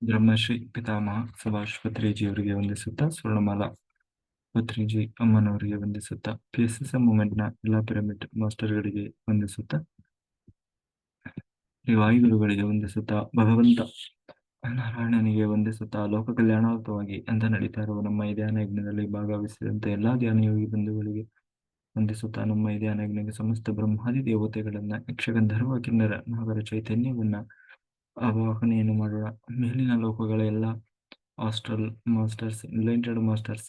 ಬ್ರಹ್ಮಶ್ರೀ ಪಿತಾಮಹ ಸುಭಾಷ್ ಪತ್ರಿಜಿಯವರಿಗೆ ವಂದಿಸುತ್ತಾ, ಸ್ವರ್ಣಮಾಲಾ ಪತ್ರಿಜಿ ಅಮ್ಮನವರಿಗೆ ವಂದಿಸುತ್ತಾ, PSSM ಮೂವ್ಮೆಂಟ್ನ ಎಲ್ಲ pyramid ಮಾಸ್ಟರ್ಗಳಿಗೆ ವಂದಿಸುತ್ತಾ, ಈ ವಾಯುಗುರುಗಳಿಗೆ ವಂದಿಸುತ್ತಾ, ಭಗವಂತ ನಾರಾಯಣನಿಗೆ ವಂದಿಸುತ್ತಾ, ಲೋಕ ಕಲ್ಯಾಣಾರ್ಥವಾಗಿ ಅಂತ ನಡೀತಾ ಇರುವ ನಮ್ಮ ಈ ಧ್ಯಾನ ಯಜ್ಞದಲ್ಲಿ ಭಾಗವಹಿಸಿದಂತೆ ಎಲ್ಲಾ ಧ್ಯಾನಯೋಗಿ ಬಂಧುಗಳಿಗೆ ವಂದಿಸುತ್ತಾ, ನಮ್ಮ ಈ ಧ್ಯಾನ ಯಜ್ಞಕ್ಕೆ ಸಮಸ್ತ ಬ್ರಹ್ಮಾದಿ ದೇವತೆಗಳನ್ನ, ಯಕ್ಷಗಂಧರ್ವ ಕಿನ್ನರ ನಾಗರ ಚೈತನ್ಯವನ್ನ ಆವಾಹನೆಯನ್ನು ಮಾಡೋಣ. ಮೇಲಿನ ಲೋಕಗಳ ಎಲ್ಲ ಆಸ್ಟ್ರಲ್ ಮಾಸ್ಟರ್ಸ್, ಎನ್ಲೈಟೆಡ್ ಮಾಸ್ಟರ್ಸ್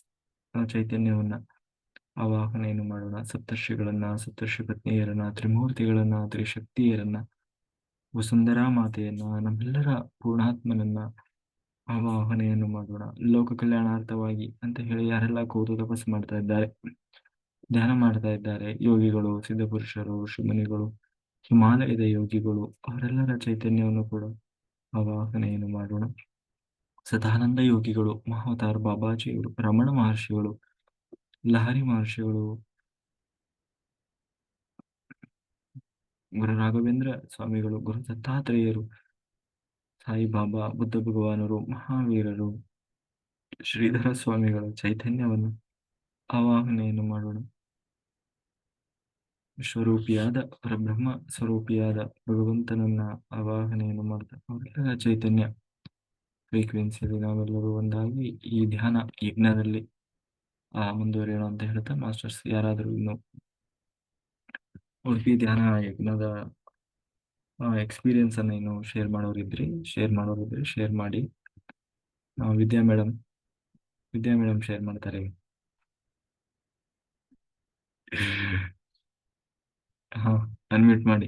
ಚೈತನ್ಯವನ್ನ ಆವಾಹನೆಯನ್ನು ಮಾಡೋಣ. ಸಪ್ತರ್ಷಿಗಳನ್ನ, ಸಪ್ತರ್ಷಿ ಪತ್ನಿಯರನ್ನ, ತ್ರಿಮೂರ್ತಿಗಳನ್ನ, ತ್ರಿಶಕ್ತಿಯರನ್ನ, ವಸುಂಧರಾ ಮಾತೆಯನ್ನ, ನಮ್ಮೆಲ್ಲರ ಪೂರ್ಣಾತ್ಮನನ್ನ ಆವಾಹನೆಯನ್ನು ಮಾಡೋಣ. ಲೋಕ ಕಲ್ಯಾಣಾರ್ಥವಾಗಿ ಅಂತ ಹೇಳಿ ಯಾರೆಲ್ಲ ಕೂತು ತಪಸ್ಸು ಮಾಡ್ತಾ ಇದ್ದಾರೆ, ಧ್ಯಾನ ಮಾಡ್ತಾ ಇದ್ದಾರೆ, ಯೋಗಿಗಳು, ಸಿದ್ಧಪುರುಷರು, ಋಷಿಮುನಿಗಳು, ಹಿಮಾಲಯದ ಯೋಗಿಗಳು, ಅವರೆಲ್ಲರ ಚೈತನ್ಯವನ್ನು ಕೂಡ ಆವಾಹನೆಯನ್ನು ಮಾಡೋಣ. ಸದಾನಂದ ಯೋಗಿಗಳು, ಮಹಾವತಾರ್ ಬಾಬಾಜಿಯವರು, ರಮಣ ಮಹರ್ಷಿಗಳು, ಲಹರಿ ಮಹರ್ಷಿಗಳು, ಗುರು ರಾಘವೇಂದ್ರ ಸ್ವಾಮಿಗಳು, ಗುರು ದತ್ತಾತ್ರೇಯರು, ಸಾಯಿಬಾಬಾ, ಬುದ್ಧ ಭಗವಾನರು, ಮಹಾವೀರರು, ಶ್ರೀಧರ ಸ್ವಾಮಿಗಳ ಚೈತನ್ಯವನ್ನು ಆವಾಹನೆಯನ್ನು ಮಾಡೋಣ. ಸ್ವರೂಪಿಯಾದ ಪರಬ್ರಹ್ಮ ಸ್ವರೂಪಿಯಾದ ಭಗವಂತನನ್ನ ಆವಾಹನೆಯನ್ನು ಮಾಡ್ತಾ, ಅವರೆಲ್ಲರ ಚೈತನ್ಯ ಫ್ರೀಕ್ವೆನ್ಸಿಯಲ್ಲಿ ನಾವೆಲ್ಲರೂ ಒಂದಾಗಿ ಈ ಧ್ಯಾನ ಯಜ್ಞದಲ್ಲಿ ಮುಂದುವರಿಯೋಣ ಅಂತ ಹೇಳ್ತಾ, ಮಾಸ್ಟರ್ಸ್ ಯಾರಾದರೂ ಇನ್ನು ಉಡುಪಿ ಧ್ಯಾನ ಯಜ್ಞದ ಎಕ್ಸ್ಪೀರಿಯನ್ಸ್ ಅನ್ನ ಇನ್ನು ಶೇರ್ ಮಾಡೋರಿದ್ರೆ ಶೇರ್ ಮಾಡಿ. ವಿದ್ಯಾ ಮೇಡಮ್ ಶೇರ್ ಮಾಡ್ತಾರೆ. ಹಾ, ಅನ್ಮ್ಯೂಟ್ ಮಾಡಿ.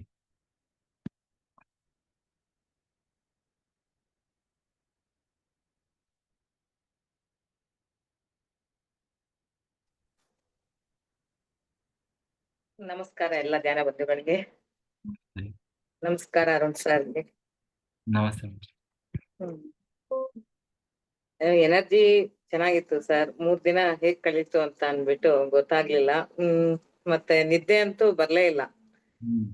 ನಮಸ್ಕಾರ ಎಲ್ಲ ಧ್ಯಾನ ಬಂಧುಗಳಿಗೆ. ನಮಸ್ಕಾರ ಅರುಣ್ ಸರ್ಗೆ. ನಮಸ್ತೆ. ಎನರ್ಜಿ ಚೆನ್ನಾಗಿತ್ತು ಸರ್. 3 ದಿನ ಹೇಗ್ ಕಳೀತು ಅಂತ ಅನ್ಬಿಟ್ಟು ಗೊತ್ತಾಗ್ಲಿಲ್ಲ. ಮತ್ತೆ ನಿದ್ದೆ ಅಂತೂ ಬರ್ಲೇ ಇಲ್ಲ.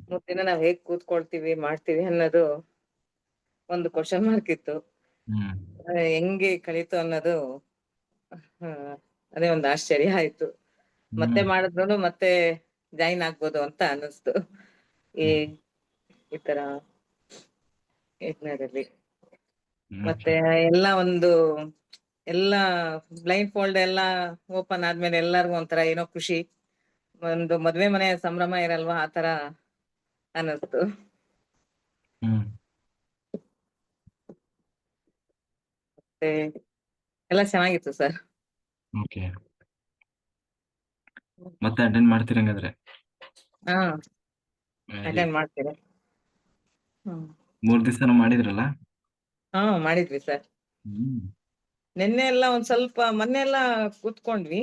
3 ದಿನ ನಾವ್ ಹೇಗ್ ಕೂತ್ಕೊಳ್ತೀವಿ ಮಾಡ್ತೀವಿ ಅನ್ನೋದು ಒಂದು ಕ್ವಶನ್ ಮಾರ್ಕ್ ಇತ್ತು. ಹೆಂಗೆ ಕಳೀತು ಅನ್ನೋದು ಅದೇ ಒಂದು ಆಶ್ಚರ್ಯ ಆಯ್ತು. ಮತ್ತೆ ಮಾಡಿದ್ರು ಮತ್ತೆ ಜಾಯಿನ್ ಆಗ್ಬೋದು ಅಂತ ಅನ್ನಿಸ್ತು ಈ ತರ ಯಜ್ಞದಲ್ಲಿ. ಮತ್ತೆ ಎಲ್ಲ ಬ್ಲೈಂಡ್ ಫೋಲ್ಡ್ ಎಲ್ಲ ಓಪನ್ ಆದ್ಮೇಲೆ ಎಲ್ಲರಿಗೂ ಒಂಥರ ಏನೋ ಖುಷಿ, ಒಂದು ಮದ್ವೆ ಮನೆ ಸಂಭ್ರಮ ಇರಲ್ವಾ, ಆತರ ಅನ್ನಿಸ್ತು. ಮತ್ತೆ ಎಲ್ಲ ಚೆನ್ನಾಗಿತ್ತು ಸರ್. ಮತ್ತೆ ಅಟೆಂಡ್ ಮಾಡ್ತೀರಂಗಾದ್ರೆ? ಹಾ, ಅಟೆಂಡ್ ಮಾಡ್ತೀರಾ? 3 ದಿವಸ ಮಾಡಿದ್ರಲ್ಲ? ಹಾ, ಮಾಡಿದ್ವಿ ಸರ್. ನಿನ್ನೆ ಎಲ್ಲ ಒಂದ್ ಸ್ವಲ್ಪ, ಮೊನ್ನೆ ಎಲ್ಲ ಕೂತ್ಕೊಂಡ್ವಿ,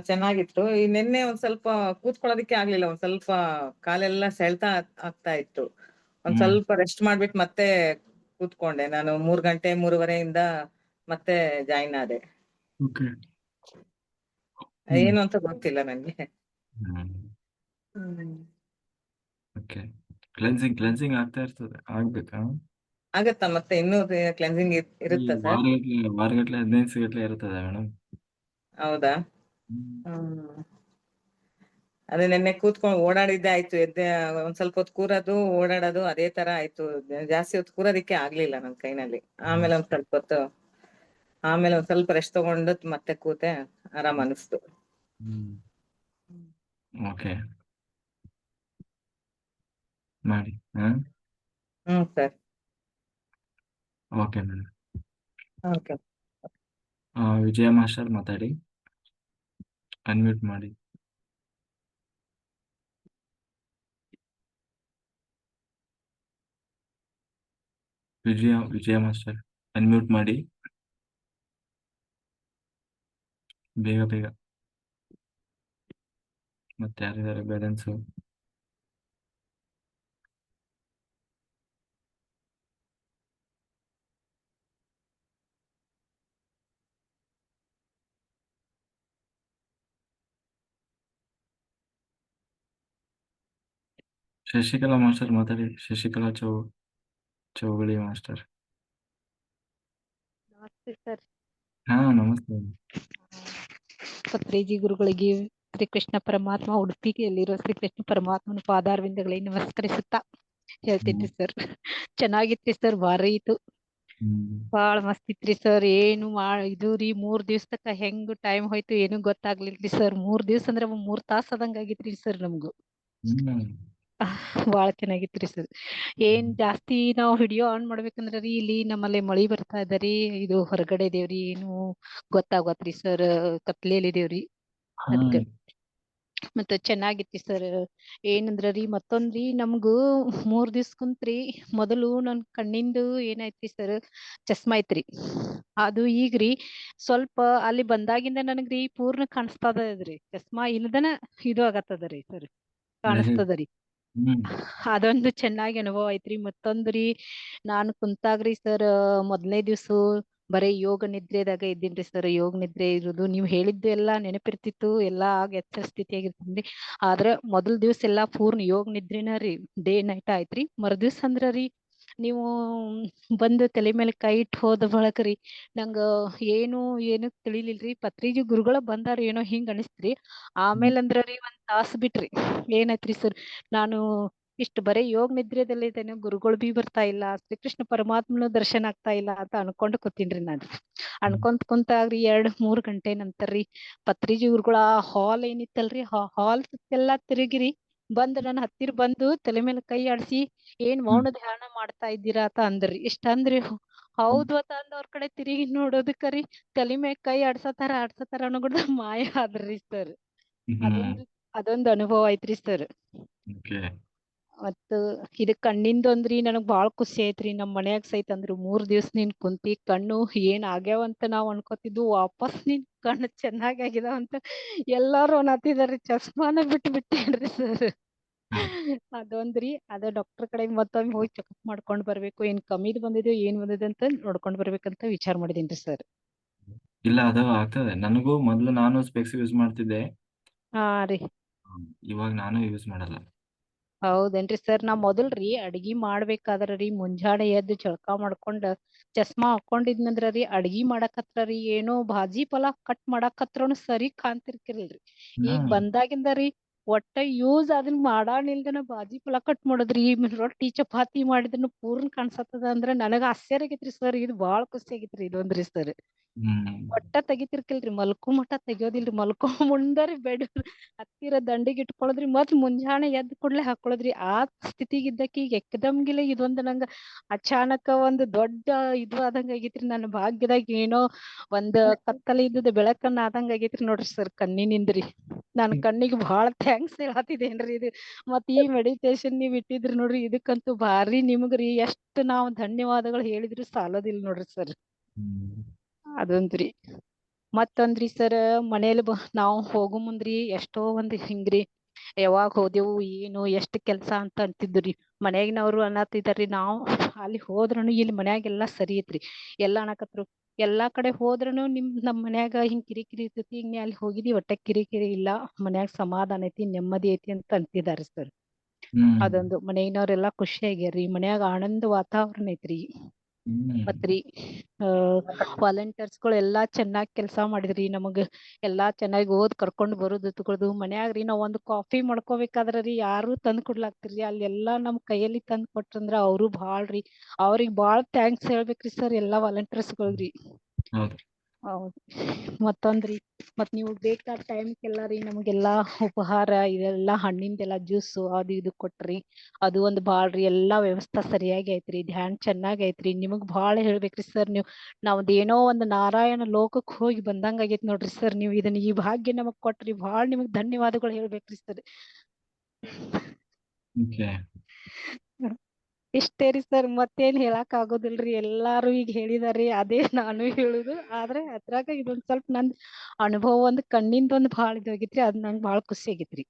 ಚೆನ್ನಾಗಿತ್ತು. ಈ ನಿನ್ನೆ ಒಂದ್ ಸ್ವಲ್ಪ ಕೂತ್ಕೊಳ್ಳೋದಕ್ಕೆ ಆಗ್ಲಿಲ್ಲ. ಒಂದ್ ಸ್ವಲ್ಪ ಕಾಲೆಲ್ಲ ಸೆಳ್ತಾ ಆಗ್ತಾ ಇತ್ತು. ಒಂದ್ ಸ್ವಲ್ಪ ರೆಸ್ಟ್ ಮಾಡ್ಬಿಟ್ಟು ಮತ್ತೆ ಕೂತ್ಕೊಂಡೆ. ನಾನು 3 ಗಂಟೆ 3:30 ಮತ್ತೆ ಜಾಯಿನ್ ಆದೆ. ಏನು ಅಂತ ಗೊತ್ತಿಲ್ಲ ನನ್ಗೆ. ಕ್ಲೆನ್ಸಿಂಗ್ ಆಗ್ತಾ ಇರ್ತದೆ, ಆಗ್ಬೇಕಾ? ಆಗತ್ತಾ ಮತ್ತೆ ಇನ್ನೂ ಕ್ಲೆನ್ಸಿಂಗ್ ಇರುತ್ತಾ ಸರ್? ವಾರಗಟ್ಲೆ 15 ದಿವಸಗಟ್ಲೆ ಇರ್ತದೆ ಮೇಡಮ್. ಹೌದಾ? ಅದೇ ನಿನ್ನೆ ಕೂತ್ಕೊಂಡು ಓಡಾಡಿದ್ದೆ ಆಯ್ತು. ಎದ್ದೆ ಒಂದ್ ಸ್ವಲ್ಪ ಹೊತ್ತು ಕೂರೋದು, ಓಡಾಡೋದು ಅದೇ ತರ ಆಯ್ತು. ಜಾಸ್ತಿ ಹೊತ್ತು ಕೂರೋದಿಕ್ಕೆ ಆಗ್ಲಿಲ್ಲ ನನ್ ಕೈನಲ್ಲಿ. ಆಮೇಲೆ ಒಂದ್ ಸ್ವಲ್ಪ ರೆಸ್ಟ್ ತಗೊಂಡು ಮತ್ತೆ ಕೂತೆ, ಆರಾಮ್ ಅನಿಸ್ತು. ಓಕೆ, ಮಾಡಿ. ಸರ್. Okay madam. ಓಕೆ. ವಿಜಯ ಮಾಸ್ಟರ್ ಮಾತಾಡಿ, ಅನ್ಮ್ಯೂಟ್ ಮಾಡಿ. ವಿಜಯ ಮಾಸ್ಟರ್ ಅನ್ಮ್ಯೂಟ್ ಮಾಡಿ, ಬೇಗ. ಮತ್ತೆ ಯಾರಿದ್ದಾರೆ ಬ್ಯಾಲೆನ್ಸು? ಶಶಿಕಲಾ ಮಾಸ್ಟರ್ ಮಾತಾಡಿ. ಶಶಿಕಲಾ ಚೌಗಳಿ ಮಾಸ್ಟರ್. ನಮಸ್ತೆ ಸರ್. ಹಾ ನಮಸ್ತೆ. ಪತ್ರಿಜಿ ಗುರುಗಳಿಗೆ ಶ್ರೀಕೃಷ್ಣ ಪರಮಾತ್ಮ ಉಡುಪಿಗೆಯಲ್ಲಿರೋ ಶ್ರೀಕೃಷ್ಣ ಪರಮಾತ್ಮನ ಪಾದಾರವಿಂದಗಳಿಗೆ ನಮಸ್ಕರಿಸುತ್ತಾ ಹೇಳ್ತಿದ್ರಿ ಸರ್. ಚೆನ್ನಾಗಿತ್ರಿ ಸರ್, ಭಾರಿ ಇತ್ತು, ಬಾಳ ಮಸ್ತ್ ಇತ್ರಿ ಸರ್. ಏನು ಇದು ರೀ 3 ದಿವ್ಸ ತಕ ಹೆಂಗ್ ಟೈಮ್ ಹೋಯ್ತು ಏನು ಗೊತ್ತಾಗ್ಲಿಲ್ರಿ ಸರ್. 3 ದಿವ್ಸ ಅಂದ್ರ 3 ತಾಸ ಆದಂಗ ಆಗಿತ್ರಿ ಸರ್ ನಮ್ಗು. ಬಾಳ ಚೆನ್ನಾಗಿತ್ರಿ ಸರ್. ಏನ್ ಜಾಸ್ತಿ ನಾವ್ ವಿಡಿಯೋ ಆನ್ ಮಾಡ್ಬೇಕಂದ್ರ ರೀ ಇಲ್ಲಿ ನಮ್ಮಲ್ಲಿ ಮಳಿ ಬರ್ತಾ ಇದರಿ, ಇದು ಹೊರಗಡೆ ದೇವ್ರಿ ಏನು ಗೊತ್ತಾಗತ್ರಿ ಸರ್, ಕತ್ಲೇಲಿ ದೇವ್ರಿ ಅದಕ್ಕ. ಮತ್ತ ಚೆನ್ನಾಗಿತ್ರಿ ಸರ್. ಏನಂದ್ರ ರೀ ಮತ್ತೊಂದ್ರಿ ನಮ್ಗು 3 ದಿವ್ಸ ಕುಂತ್ರಿ, ಮೊದಲು ನನ್ ಕಣ್ಣಿಂದು ಏನಾಯ್ತ್ರಿ ಸರ್, ಚಸ್ಮಾ ಐತ್ರಿ. ಅದು ಈಗ್ರಿ ಸ್ವಲ್ಪ ಅಲ್ಲಿ ಬಂದಾಗಿಂದ ನನಗ್ರಿ ಪೂರ್ಣ ಕಾಣಿಸ್ತದ ಇದ್ರಿ, ಚಸ್ಮಾ ಇಲ್ದನ ಇದು ಆಗತ್ತದರಿ ಸರ್, ಕಾಣಿಸ್ತದರಿ. ಅದೊಂದು ಚೆನ್ನಾಗಿ ಅನುಭವ ಐತ್ರಿ. ಮತ್ತೊಂದ್ರಿ ನಾನು ಕುಂತಾಗ್ರಿ ಸರ್, ಮೊದ್ಲನೇ ದಿವ್ಸ ಬರೀ ಯೋಗ ನಿದ್ರೆದಾಗ ಇದ್ದೀನ್ರಿ ಸರ್. ಯೋಗ ನಿದ್ರೆ ಇರುದು ನೀವ್ ಹೇಳಿದ್ದು ಎಲ್ಲಾ ನೆನಪಿರ್ತಿತ್ತು, ಎಲ್ಲಾ ಆಗ ಎಚ್ಚರ ಸ್ಥಿತಿಯಾಗಿರ್ತೀನಿ. ಆದ್ರ ಮೊದಲ್ ದಿವ್ಸ ಎಲ್ಲಾ ಪೂರ್ಣ ಯೋಗ ನಿದ್ರೆನ ರೀ, ಡೇ ನೈಟ್ ಆಯ್ತ್ರಿ. ಮರ್ದಿವ್ಸ ಅಂದ್ರ ರೀ ನೀವು ಬಂದು ತಲೆ ಮೇಲೆ ಕೈ ಇಟ್ಟು ಹೋದ ಬಳಕ್ರಿ ನಂಗ ಏನು ತಿಳಿಲಿಲ್ರಿ. ಪತ್ರಿಜಿ ಗುರುಗಳ ಬಂದಾರ ಏನೋ ಹಿಂಗ್ ಅನಿಸ್ತ್ರಿ. ಆಮೇಲೆ ಅಂದ್ರರಿ 1 ತಾಸ್ ಬಿಟ್ರಿ ಏನಾಯ್ತ್ರಿ ಸರ್, ನಾನು ಇಷ್ಟು ಬರೀ ಯೋಗ ನಿದ್ರೆದಲ್ಲಿ ಇದ್ದೇನೆ, ಗುರುಗಳು ಬಿ ಬರ್ತಾ ಇಲ್ಲ, ಶ್ರೀಕೃಷ್ಣ ಪರಮಾತ್ಮನ ದರ್ಶನ ಆಗ್ತಾ ಇಲ್ಲ ಅಂತ ಅನ್ಕೊಂಡು ಕೂತೀನ್ರಿ ನಾನು. ಅನ್ಕೊಂತ ಕುಂತಾಗ್ರಿ 2-3 ಗಂಟೆ ನಂತರ್ರಿ ಪತ್ರಿಜಿ ಗುರುಗಳ ಹಾಲ್ ಏನಿತ್ತಲ್ರಿ, ಹಾಲ್ ಸುತ್ತೆಲ್ಲಾ ತಿರುಗಿರಿ ಬಂದ್ ನನ್ನ ಹತ್ತಿರ ಬಂದು ತಲೆ ಮೇಲೆ ಕೈ ಆಡ್ಸಿ ಏನ್ ಮೌನ ಧ್ಯಾನ ಮಾಡ್ತಾ ಇದ್ದೀರಾ ಅಂತ ಅಂದ್ರಿ. ಇಷ್ಟ ಅಂದ್ರಿ ಹೌದು ಅಂತ ಅಂದ ಅವ್ರ ಕಡೆ ತಿರುಗಿ ನೋಡೋದಕ್ಕರಿ ತಲೆ ಮೇಲೆ ಕೈ ಆಡ್ಸತಾರ ಅನ್ನೋಗುಡ್ದ ಮಾಯ ಆದ್ರಿ ಸರ್. ಅದೊಂದು ಅನುಭವ ಐತ್ರಿ ಸರ್. ಮತ್ತ ಇದ ಕಣ್ಣಿಂದು ಅಂದ್ರಿ ನನಗ್ ಬಾಳ್ ಖುಷಿ ಐತ್ರಿ. ನಮ್ ಮನ್ಯಾಗ ಸಹಿತ ಅಂದ್ರು 3 ದಿವ್ಸ ನೀನ್ ಕುಂತಿ ಕಣ್ಣು ಏನ್ ಆಗ್ಯಾವಂತ ನಾವ್ ಅನ್ಕೋತಿದ್ವು, ವಾಪಸ್ ನಿನ್ ಕಣ್ಣು ಚೆನ್ನಾಗಿ ಆಗಿದಾವಂತ ಎಲ್ಲಾರು ಅನ್ನತಿದಾರಿ. ಚಸ್ಮಾನ ಬಿಟ್ಟೇನ್ರಿ ಸರ್. ಅದೊಂದ್ರಿ, ಅದ ಡಾಕ್ಟರ್ ಕಡೆ ಮತ್ತೊಮ್ಮೆ ಹೋಗಿ ಚೆಕಪ್ ಮಾಡ್ಕೊಂಡ್ ಬರ್ಬೇಕು, ಏನ್ ಕಮ್ಮಿದ್ ಬಂದಿದೆ ಏನ್ ಬಂದಿದೆ ಅಂತ ನೋಡ್ಕೊಂಡ್ ಬರ್ಬೇಕಂತ ವಿಚಾರ ಮಾಡಿದೇನ್ರಿ ಸರ್. ಇಲ್ಲ ಅದು ಆಗ್ತದೆ ನನಗೂ. ಮೊದ್ಲು ನಾನು ಸ್ಪೆಕ್ಸ್ ಯೂಸ್ ಮಾಡ್ತಿದ್ದೆ, ಹಾ ರೀ. ಇವಾಗ ನಾನು ಯೂಸ್ ಮಾಡಲ್ಲ. ಹೌದೇನ್ರಿ ಸರ್. ನಾ ಮೊದಲ್ರಿ ಅಡ್ಗಿ ಮಾಡ್ಬೇಕಾದ್ರ ರೀ ಮುಂಜಾನೆ ಎದ್ದು ಜಳಕಾ ಮಾಡ್ಕೊಂಡ್ ಚಸ್ಮಾ ಹಾಕೊಂಡಿದ್ನಂದ್ರ ರೀ ಅಡ್ಗಿ ಮಾಡಕತ್ರ ರೀ ಏನೋ ಭಾಜಿ ಪಲಾ ಕಟ್ ಮಾಡಾಕತ್ರನು ಸರಿ ಕಾಣ್ತಿರ್ಕಿಲ್ರಿ. ಈಗ ಬಂದಾಗಿಂದ ರೀ ಒಟ್ಟ ಯೂಸ್ ಅದನ್ ಮಾಡಾನಿಲ್ದನ ಬಾಜಿ ಪಲಾ ಕಟ್ ಮಾಡೋದ್ರಿ, ರೊಟ್ಟಿ ಚಪಾತಿ ಮಾಡಿದ್ನು ಪೂರ್ಣ ಕಾಣ್ಸತ್ತದ ಅಂದ್ರ ನನಗ ಆಶ್ಚರ್ಯ ಆಗೇತ್ರಿ ಸರ್. ಇದು ಬಾಳ್ ಖುಷಿ ಆಗೇತ್ರಿ ಇದೊಂದ್ರಿ ಸರ್. ಒಟ್ಟ ತೆಗಿತಿರ್ಕಿಲ್ರಿ, ಮಲ್ಕೋ ಮಟ ತೆಗಿಯೋದಿಲ್ರಿ. ಮಲ್ಕೋ ಮುಂದರಿ ಬೆಡ್ ಹತ್ತಿರ ದಂಡಿಗೆ ಇಟ್ಕೊಳ್ಳೋದ್ರಿ, ಮತ್ ಮುಂಜಾನೆ ಎದ್ದ್ ಕೂಡ್ಲೆ ಹಾಕೊಳ್ಳೋದ್ರಿ. ಆ ಸ್ಥಿತಿಗಿದ್ದಕ್ಕೆ ಈಗ ಎಕ್ದಮ್ಗಿಲೆ ಇದೊಂದ್ ನಂಗ ಅಚಾನಕ ಒಂದ್ ದೊಡ್ಡ ಇದು ಆದಂಗ ಆಗೇತ್ರಿ. ನನ್ನ ಭಾಗ್ಯದಾಗ ಏನೋ ಒಂದ್ ಕತ್ತಲ ಇದ್ದದ ಬೆಳಕನ್ನ ಆದಂಗ ಆಗೇತ್ರಿ ನೋಡ್ರಿ ಸರ್ ಕಣ್ಣಿನಿಂದ್ರಿ. ನಾನ್ ಕಣ್ಣಿಗೆ ಬಾಳ ಥ್ಯಾಂಕ್ಸ್ ಹೇಳತ್ತಿದೇನ್ರಿ ಇದು. ಮತ್ ಈ ಮೆಡಿಟೇಷನ್ ನೀವ್ ಇಟ್ಟಿದ್ರಿ ನೋಡ್ರಿ, ಇದಕ್ಕಂತೂ ಭಾರಿ ನಿಮ್ಗ್ರಿ ಎಷ್ಟ್ ನಾವ್ ಧನ್ಯವಾದಗಳು ಹೇಳಿದ್ರು ಸಾಲೋದಿಲ್ ನೋಡ್ರಿ ಸರ್. ಅದೊಂದ್ರಿ. ಮತ್ತೊಂದ್ರಿ ಸರ್, ಮನೇಲಿ ನಾವ್ ಹೋಗು ಮುಂದ್ರಿ ಎಷ್ಟೋ ಒಂದ್ ಹಿಂಗ್ರಿ ಯಾವಾಗ್ ಹೋದೆವು ಏನು ಎಷ್ಟ್ ಕೆಲ್ಸ ಅಂತ ಅಂತಿದ್ರಿ. ಮನ್ಯಾಗಿನವ್ರು ಅನ್ನತಿದಾರಿ ನಾವ್ ಅಲ್ಲಿ ಹೋದ್ರುನು ಇಲ್ಲಿ ಮನ್ಯಾಗೆಲ್ಲಾ ಸರಿ ಐತ್ರಿ. ಎಲ್ಲಾ ಅನ್ನಕತ್ರು ಎಲ್ಲಾ ಕಡೆ ಹೋದ್ರುನು ನಮ್ ಮನ್ಯಾಗ ಹಿಂಗ್ ಕಿರಿಕಿರಿ ಇರ್ತೈತಿ, ಈಗ ನೀ ಅಲ್ಲಿ ಹೋಗಿದಿ ಒಟ್ಟ ಕಿರಿಕಿರಿ ಇಲ್ಲ, ಮನ್ಯಾಗ ಸಮಾಧಾನ ಐತಿ ನೆಮ್ಮದಿ ಐತಿ ಅಂತ ಅಂತಿದಾರಿ ಸರ್. ಅದೊಂದು ಮನೆಗಿನವ್ರೆಲ್ಲಾ ಖುಷಿ ಆಗ್ಯಾರಿ, ಮನ್ಯಾಗ ಆನಂದ ವಾತಾವರಣ ಐತ್ರಿ. ಮತ್ರಿ ವಾಲಂಟಿಯರ್ಸ್ಗಳು ಎಲ್ಲಾ ಚೆನ್ನಾಗ್ ಕೆಲ್ಸಾ ಮಾಡಿದ್ರಿ. ನಮಗ್ ಎಲ್ಲಾ ಚೆನ್ನಾಗಿ ಓದ್ ಕರ್ಕೊಂಡ್ ಬರುದು ತಗೊಳುದು. ಮನ್ಯಾಗ್ರಿ ನಾವ್ ಒಂದ್ ಕಾಫಿ ಮಾಡ್ಕೋಬೇಕಾದ್ರರಿ ಯಾರು ತಂದ್ ಕೊಡ್ಲಾಗ್ತಿರ್ರಿ, ಅಲ್ಲಿ ಎಲ್ಲಾ ನಮ್ ಕೈಯಲ್ಲಿ ತಂದ್ ಕೊಟ್ರಂದ್ರ ಅವ್ರು ಬಾಳ್ರಿ, ಅವ್ರಿಗ್ ಬಾಳ್ ಥ್ಯಾಂಕ್ಸ್ ಹೇಳ್ಬೇಕ್ರಿ ಸರ್ ಎಲ್ಲಾ ವಾಲಂಟಿಯರ್ಸ್ಗಳ್ರಿ. ಹೌದ್. ಮತ್ತೊಂದ್ರಿ ಮತ್ ನೀವು ಬೇಕಾದ ಟೈಮ್ಗೆಲ್ಲಾರಿ ನಮಗೆಲ್ಲಾ ಉಪಹಾರ ಇದೆಲ್ಲಾ ಹಣ್ಣಿಂದೆಲ್ಲಾ ಜ್ಯೂಸು ಅದು ಇದು ಕೊಟ್ರಿ. ಅದು ಒಂದ್ ಬಾಳ್ರಿ ಎಲ್ಲಾ ವ್ಯವಸ್ಥಾ ಸರಿಯಾಗಿ ಐತ್ರಿ. ಧ್ಯಾನ್ ಚೆನ್ನಾಗ್ ಐತ್ರಿ. ನಿಮಗ್ ಬಾಳ್ ಹೇಳ್ಬೇಕ್ರಿ ಸರ್. ನಾವ್ದ್ ಏನೋ ಒಂದ್ ನಾರಾಯಣ ಲೋಕಕ್ ಹೋಗಿ ಬಂದಂಗ ಆಗೇತ್ ನೋಡ್ರಿ ಸರ್. ನೀವ್ ಇದನ್ನ ಈ ಭಾಗ್ಯ ನಮಗ್ ಕೊಟ್ರಿ, ಬಾಳ್ ನಿಮಗ್ ಧನ್ಯವಾದಗಳು ಹೇಳ್ಬೇಕ್ರಿ ಸರ್. ಇಷ್ಟೇ ರೀ ಸರ್, ಮತ್ತೇನ್ ಹೇಳಾಕ್ ಆಗೋದಿಲ್ರಿ. ಎಲ್ಲಾರು ಈಗ ಹೇಳಿದಾರಿ, ಅದೇ ನಾನು ಹೇಳುದು. ಆದ್ರೆ ಅದ್ರಾಗ ಇದೊಂದ್ ಸ್ವಲ್ಪ ನಂದ್ ಅನುಭವ ಒಂದ್ ಕಣ್ಣಿಂದ ಒಂದ್ ಬಾಳ್ ಇದಾಗೈತ್ರಿ. ಅದ್ ನಂಗ್ ಬಾಳ್ ಖುಷಿ ಆಗೇತ್ರಿ.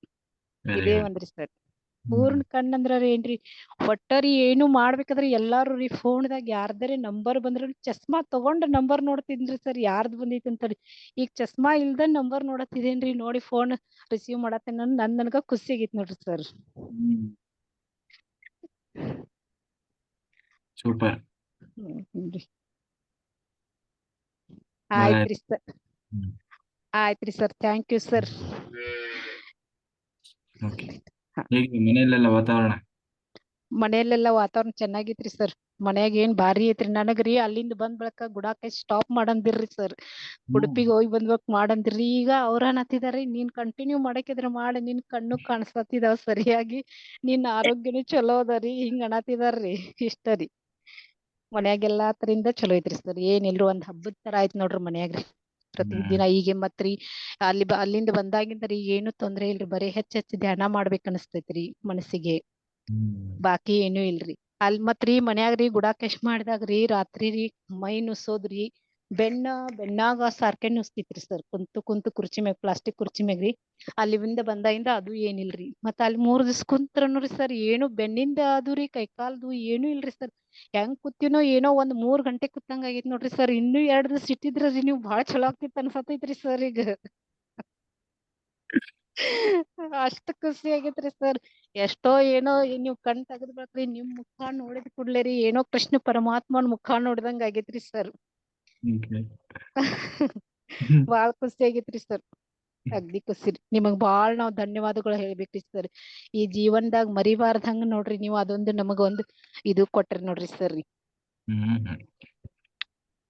ಇದೇ ಒಂದ್ರಿ ಸರ್. ಪೂರ್ಣ ಕಣ್ಣಂದ್ರ ಏನ್ರಿ ಒಟ್ಟರಿ ಏನು ಮಾಡ್ಬೇಕಾದ್ರೆ ಎಲ್ಲಾರು ರೀ ಫೋನ್ದಾಗ ಯಾರ್ದಾರೆ ನಂಬರ್ ಬಂದ್ರ ಚಸ್ಮಾ ತಗೊಂಡ್ ನಂಬರ್ ನೋಡ್ತಿದ್ರಿ ಸರ್, ಯಾರ್ದ್ ಬಂದೈತಿ ಅಂತೇಳಿ. ಈಗ ಚಸ್ಮಾ ಇಲ್ದ ನಂಬರ್ ನೋಡತಿದೇನ್ರಿ, ನೋಡಿ ಫೋನ್ ರಿಸೀವ್ ಮಾಡತ್ತೇನ ನನ್ಗ ಖುಷಿ ಆಗೈತ್ ನೋಡ್ರಿ ಸರ್. ಸೂಪರ್. ಆಯ್ತ್ರಿ ಸರ್. ಹ್ಮ್ ಆಯ್ತ್ರಿ sir, thank you sir. Okay. ಹೇಗೆ ಮನೆಯಲ್ಲೆಲ್ಲ ವಾತಾವರಣ? ಮನೆಯಲ್ಲೆಲ್ಲ ವಾತಾವರಣ ಚೆನ್ನಾಗಿತ್ರಿ ಸರ್. ಮನ್ಯಾಗ ಏನ್ ಭಾರಿ ಐತ್ರಿ. ನನಗ್ರಿ ಅಲ್ಲಿಂದ ಬಂದ್ ಬಳಕ ಗುಡಾಕೈ ಸ್ಟಾಪ್ ಮಾಡಂದಿರ್ರಿ ಸರ್. ಉಡುಪಿಗೆ ಹೋಗಿ ಬಂದ್ಬೇಕ್ ಮಾಡಂದ್ರಿ. ಈಗ ಅವ್ರ ಅನ್ನತ್ತಿದಾರಿ ನೀನ್ ಕಂಟಿನ್ಯೂ ಮಾಡಕಿದ್ರ ಮಾಡ, ನಿನ್ ಕಣ್ಣು ಕಾಣಿಸ್ಲತ್ತಿದಾವ ಸರಿಯಾಗಿ, ನಿನ್ ಆರೋಗ್ಯನು ಚಲೋ ಅದರಿ ಹಿಂಗ ಅನ್ನತ್ತಿದಾರ್ರಿ. ಇಷ್ಟ ರೀ. ಮನ್ಯಾಗೆಲ್ಲಾ ತರಿಂದ ಚಲೋ ಐತ್ರಿ ಸರ್. ಏನಿಲ್ರಿ, ಒಂದ್ ಹಬ್ಬದ ತರ ಆಯ್ತ್ ನೋಡ್ರಿ ಮನ್ಯಾಗ್ರಿ. ಪ್ರತಿದಿನ ಈಗ ಮತ್ರಿ ಅಲ್ಲಿಂದ ಬಂದಾಗಿಂದ್ರಿ ಏನು ತೊಂದ್ರೆ ಇಲ್ರಿ. ಬರೀ ಹೆಚ್ಚ್ ಧ್ಯಾನ ಮಾಡ್ಬೇಕ್ ಅನಸ್ತೈತ್ರಿ ಮನಸ್ಸಿಗೆ. ಬಾಕಿ ಏನು ಇಲ್ರಿ. ಅಲ್ ಮತ್ರಿ ಮನ್ಯಾಗ್ರಿ ಗುಡಾಕೆಶ್ ಮಾಡಿದಾಗ್ರಿ ರಾತ್ರಿ ಮೈ ನುಸೋದ್ರಿ, ಬೆಣ್ಣಾಗ ಸಾರ್ಕೆ ನುಸ್ತಿತ್ರಿ ಸರ್. ಕುಂತು ಕುರ್ಚಿ ಮ್ಯಾಗ, ಪ್ಲಾಸ್ಟಿಕ್ ಕುರ್ಚಿ ಮ್ಯಾಗ್ರಿ. ಅಲ್ಲಿಂದ ಬಂದಾಗಿಂದ ಅದು ಏನಿಲ್ರಿ. ಮತ್ತ ಅಲ್ಲಿ 3 ದಿವ್ಸ ಕುಂತ್ರನುರಿ ಸರ್ ಏನು ಬೆನ್ನಿಂದ ಅದು ರೀ, ಕೈಕಾಲ್ದು ಏನು ಇಲ್ರಿ ಸರ್. ಹೆಂಗ್ ಕೂತಿನೋ ಏನೋ ಒಂದ್ 3 ಗಂಟೆ ಕೂತಂಗ ಆಗೈತ್ ನೋಡ್ರಿ ಸರ್. ಇನ್ನೂ 2 ದಿವ್ಸ ಇಟ್ಟಿದ್ರಿ ನೀವ್ ಬಾಳ ಚಲೋ ಆಗ್ತಿತ್ ಅನ್ಸತೈತ್ರಿ ಸರ್ ಈಗ. ಅಷ್ಟ ಖುಷಿ ಆಗೇತ್ರಿ ಸರ್. ಎಷ್ಟೋ ಏನೋ ನೀವ್ ಕಣ್ ತೆಗದ್ ಬಿಡ್ತ್ರಿ, ನಿಮ್ ಮುಖ ನೋಡಿದ್ ಕೂಡ್ಲೇರಿ ಏನೋ ಕೃಷ್ಣ ಪರಮಾತ್ಮನ್ ಮುಖ ನೋಡ್ದಂಗ ಆಗೇತ್ರಿ ಸರ್. ಬಾಳ ಖುಷಿ ಆಗೇತ್ರಿ ಸರ್. ಅಗ್ದಿ ಖುಷಿ ರೀ. ನಿಮಗ್ ಬಾಳ್ ನಾವ್ ಧನ್ಯವಾದಗಳು ಹೇಳ್ಬೇಕ್ರಿ ಸರ್. ಈ ಜೀವನದಾಗ ಮರಿಬಾರ್ದಂಗ ನೋಡ್ರಿ ನೀವು ಅದೊಂದು ನಮಗ ಒಂದು ಇದು ಕೊಟ್ರಿ ನೋಡ್ರಿ ಸರ್.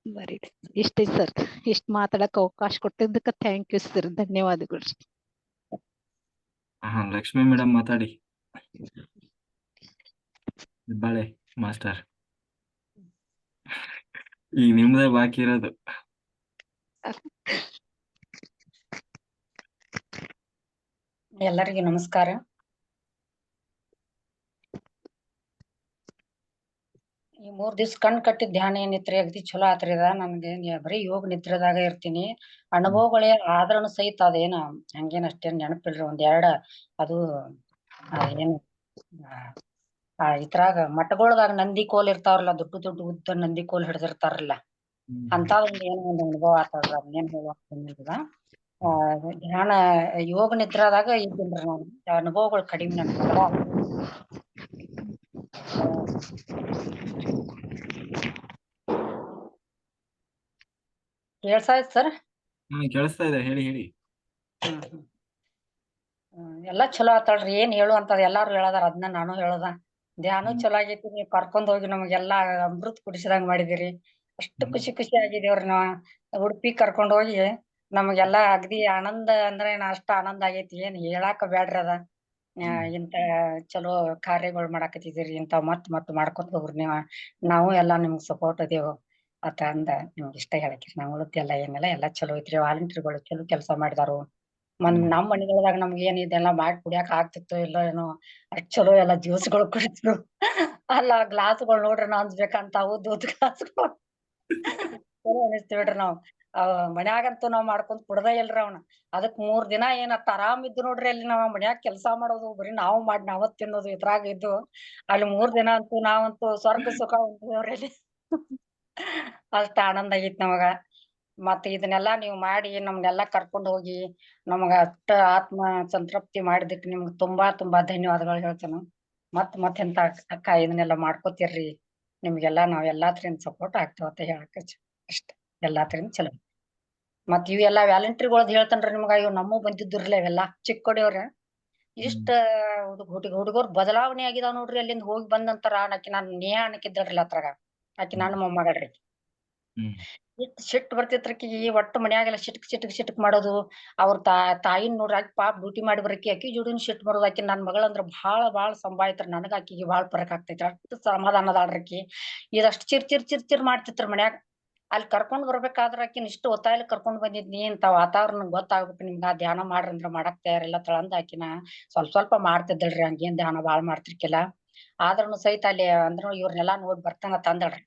ಬರೀ ಇಷ್ಟೇ ಸರ್. ಇಷ್ಟ ಮಾತಾಡಕ್ ಅವಕಾಶ ಕೊಟ್ಟಿದ್ದಕ್ಕ ಥ್ಯಾಂಕ್ ಯು ಸರ್. ಧನ್ಯವಾದಗಳು. ಲಕ್ಷ್ಮಿ ಮೇಡಮ್ ಮಾತಾಡಿ. ಬಾಳೆ ಮಾಸ್ಟರ್, ಈಗ ನಿಮ್ದೇ ಬಾಕಿ ಇರೋದು. ಎಲ್ಲರಿಗೂ ನಮಸ್ಕಾರ. ಈ 3 ದಿವ್ಸ ಕಣ್ ಕಟ್ಟಿದ್ ಧ್ಯಾನ ಏನಿತ್ರಿ ಅಗದಿ ಚಲೋ ಆತ್ರಿ. ಅದ ನನ್ಗೆ ಬರೀ ಯೋಗ ನಿದ್ರದಾಗ ಇರ್ತೀನಿ. ಅನುಭವಗಳೇ ಆದ್ರನು ಸಹಿತ ಅದೇನ ಹಂಗೇನ್ ಅಷ್ಟೇನ್ ನೆನಪಿಲ್ರಿ. ಒಂದ್ 2 ಅದು ಏನು ಇದ್ರಾಗ ಮಠಗೊಳದಾಗ ನಂದಿ ಕೋಲ್ ಇರ್ತಾವ್ರಲ್ಲ, ದೊಡ್ಡ ಉದ್ದ ನಂದಿ ಕೋಲ್ ಹಿಡ್ದಿರ್ತಾರಲ್ಲ, ಅಂತದೊಂದ್ ಏನೋ ಒಂದ್ ಅನುಭವ ಆತಲ್ರಿ. ಅದನ್ನೇನ್ ಹೇಳುವಂಗಿಲ್ಲ. ಧ್ಯಾನ ಯೋಗ ನಿದ್ರಾದಾಗ ಇದ್ದೀನ್ರಿ ನಾನು. ಅನುಭವಗಳು ಕಡಿಮೆ ನನ್ಗೆ. ಬರ ಕೇಳ್ಸಾಯ್ತ್ ಸರ್? ಕೇಳಿಸ್ತಾ ಇದೆ, ಹೇಳಿ ಹೇಳಿ. ಎಲ್ಲಾ ಚಲೋ ಆತಾಳ್ರಿ. ಏನ್ ಹೇಳುವಂತದ್ ಎಲ್ಲಾರು ಹೇಳದಾರ, ಅದನ್ನ ನಾನು ಹೇಳದ. ಧ್ಯಾನ ಚಲೋ ಆಗೈತಿ. ನೀವ್ ಕರ್ಕೊಂಡ್ ಹೋಗಿ ನಮಗೆಲ್ಲಾ ಅಮೃತ್ ಕುಡಿಸಿದಂಗ್ ಮಾಡಿದಿರಿ. ಅಷ್ಟು ಖುಷಿ ಆಗಿದೇವ್ರಿ. ನಾವ್ ಉಡುಪಿಗ್ ಕರ್ಕೊಂಡ್ ಹೋಗಿ ನಮಗೆಲ್ಲಾ ಅಗದಿ ಆನಂದ ಅಂದ್ರೆ ಅಷ್ಟ ಆನಂದ ಆಗೈತಿ, ಏನ್ ಹೇಳಾಕ ಬ್ಯಾಡ್ರಿ ಅದ. ಇಂತ ಚಲೋ ಕಾರ್ಯಗಳು ಮಾಡಾಕತ್ತಿದಿರಿ. ಇಂತಾವ್ ಮತ್ ಮಾಡ್ಕೊತ ಹೋಗ್ರಿ ನೀವ. ನಾವು ಎಲ್ಲಾ ನಿಮ್ಗ್ ಸಪೋರ್ಟ್ ಅದೇವು ಅತ ಅಂದ ನಿಮ್ಗೆ ಇಷ್ಟ ಹೇಳಕ್ರಿ. ನಾವ್ ಉಳಿದೆಲ್ಲ ಏನಿಲ್ಲ, ಎಲ್ಲಾ ಚಲೋ ಐತ್ರಿ. ವಾಲಂಟ್ರಿಗಳು ಚಲೋ ಕೆಲಸ ಮಾಡಿದಾರು. ನಮ್ ಮನಿಗೊಳದಾಗ ನಮ್ಗೆ ಏನ್ ಇದೆಲ್ಲಾ ಮಾಡಿ ಕುಡಿಯಾಕ ಆಗ್ತಿತ್ತೋ ಇಲ್ಲೋ ಏನೋ, ಅಷ್ಟ್ ಚಲೋ ಎಲ್ಲಾ ಜ್ಯೂಸ್ಗಳು ಕುಡಿದ್ರು. ಅಲ್ಲ ಗ್ಲಾಸ್ಗಳು ನೋಡ್ರಿ ನಾವ್ ಅನ್ಸ್ಬೇಕಂತಾವು ದೊಡ್ಡ ಗ್ಲಾಸ್ಗಳು. ಚಲೋ ಅನಿಸ್ತಿ ಬಿಡ್ರಿ. ನಾವ್ ಮನ್ಯಾಗಂತೂ ನಾವ್ ಮಾಡ್ಕೊಂಡ್ ಕುಡ್ದ ಇಲ್ರಿ ಅವ್ನ. ಅದಕ್ 3 ದಿನ ಏನತ್ತ ಆರಾಮ್ ಇದ್ದು ನೋಡ್ರಿ. ಅಲ್ಲಿ ನಾವ್ ಮನ್ಯಾಗ ಕೆಲ್ಸಾ ಮಾಡೋದು ಬರೀ ನಾವ್ ಮಾಡಿ ನಾವ ತಿನ್ನೋದು ಇದ್ರಾಗ ಇದ್ದು. ಅಲ್ಲಿ 3 ದಿನ ಅಂತೂ ನಾವಂತೂ ಸ್ವರ್ಗ ಸುಖ ಉಂಟಿದೇವ್ರಿ ಅಲ್ಲಿ. ಅಷ್ಟ ಆನಂದ ಆಗೈತ್ ನಮಗ. ಮತ್ ಇದನ್ನೆಲ್ಲಾ ನೀವ್ ಮಾಡಿ ನಮ್ನೆಲ್ಲಾ ಕರ್ಕೊಂಡ್ ಹೋಗಿ ನಮಗ ಅಷ್ಟ ಆತ್ಮ ಸಂತೃಪ್ತಿ ಮಾಡಿದಕ್ ನಿಮ್ಗ್ ತುಂಬಾ ಧನ್ಯವಾದಗಳು ಹೇಳ್ತೇನೆ. ಮತ್ ಎಂತ ಅಕ್ಕ ಇದನ್ನೆಲ್ಲಾ ಮಾಡ್ಕೋತಿರ್ರಿ. ನಿಮ್ಗೆಲ್ಲಾ ನಾವ್ ಎಲ್ಲಾದ್ರಿಂದ ಸಪೋರ್ಟ್ ಆಗ್ತೇವ ಅಂತ ಹೇಳಕ್ ಅಷ್ಟ. ಎಲ್ಲಾದ್ರಿಂದ ಚಲೋ. ಮತ್ ಇವೆಲ್ಲಾ ವ್ಯಾಲಂಟ್ರಿಗಳದ್ ಹೇಳ್ತೇನ್ರಿ ನಿಮ್ಗ. ಇವ್ ನಮ್ಮೂ ಬಂದಿದ್ದುರ್ಲೇ ಇವೆಲ್ಲಾ ಚಿಕ್ಕೋಡಿಯವ್ರ. ಇಷ್ಟ ಹುಡುಗರ್ ಬದಲಾವಣೆ ಆಗಿದಾವ್ ನೋಡ್ರಿ. ಅಲ್ಲಿಂದ ಹೋಗಿ ಬಂದಂತರ ನಾನ್ ನೇಹ ಅನ್ನಕಿದ್ದಳ್ರಿ ಅತ್ರಾಗ. ಆಕಿ ನನ್ನ ಮೊಮ್ಮಗಳ್ರಿ. ಸಿಟ್ ಬರ್ತಿತ್ರಿಕಿಗಿ. ಒಟ್ಟ ಮನ್ಯಾಗೆಲ್ಲ ಸಿಟ್ಕ್ ಮಾಡೋದು. ಅವ್ರ ತಾಯಿನ್ ನೋಡ್ರಿ, ಆಕಿ ಪಾಪ ಡ್ಯೂಟಿ ಮಾಡಿ ಬರಕಿ ಆಕಿ ಜೋಡಿನು ಸಿಟ್ ಬರೋದು. ಆಕಿ ನನ್ ಮಗಳಂದ್ರ ಬಾಳ ಸಂಭಾಯ್ತ್ರಿ. ನನಗ ಆಕಿಗೆ ಬಾಳ ಫರಕ್ ಆಗ್ತೈತ್ರಿ. ಅಷ್ಟು ಸಮಾಧಾನದಾಳ್ರಿ ಆಕಿ. ಇದಷ್ಟ್ ಚಿರ್ ಮಾಡ್ತಿತ್ರಿ ಮನ್ಯಾಗ. ಅಲ್ಲಿ ಕರ್ಕೊಂಡ್ ಬರ್ಬೇಕಾದ್ರ ಆಕಿನ್ ಇಷ್ಟು ಒತ್ತಾಯಕ್ ಕರ್ಕೊಂಡ್ ಬಂದಿದ್ನಿ. ಇಂತ ವಾತಾವರಣ ಗೊತ್ತಾಗ್ಬೇಕು ನಿಮ್ಗ, ಧ್ಯಾನ ಮಾಡ್ರಂದ್ರ ಮಾಡಾಕ್ ತಯಾರಿಲ್ಲಾ ಅಂದ ಆಕಿನ ಸ್ವಲ್ಪ ಮಾಡ್ತಿದ್ದಳ್ರಿ. ಹಂಗೇನ್ ಧ್ಯಾನ ಬಾಳ್ ಮಾಡ್ತಿರ್ಕಿಲ್ಲ. ಆದ್ರೂನು ಸಹಿತ ಅಲ್ಲಿ ಅಂದ್ರ ಇವ್ರನೆಲ್ಲಾ ನೋಡ್ ಬರ್ತೇನಂತ ಅಂದಳ್ರಿ.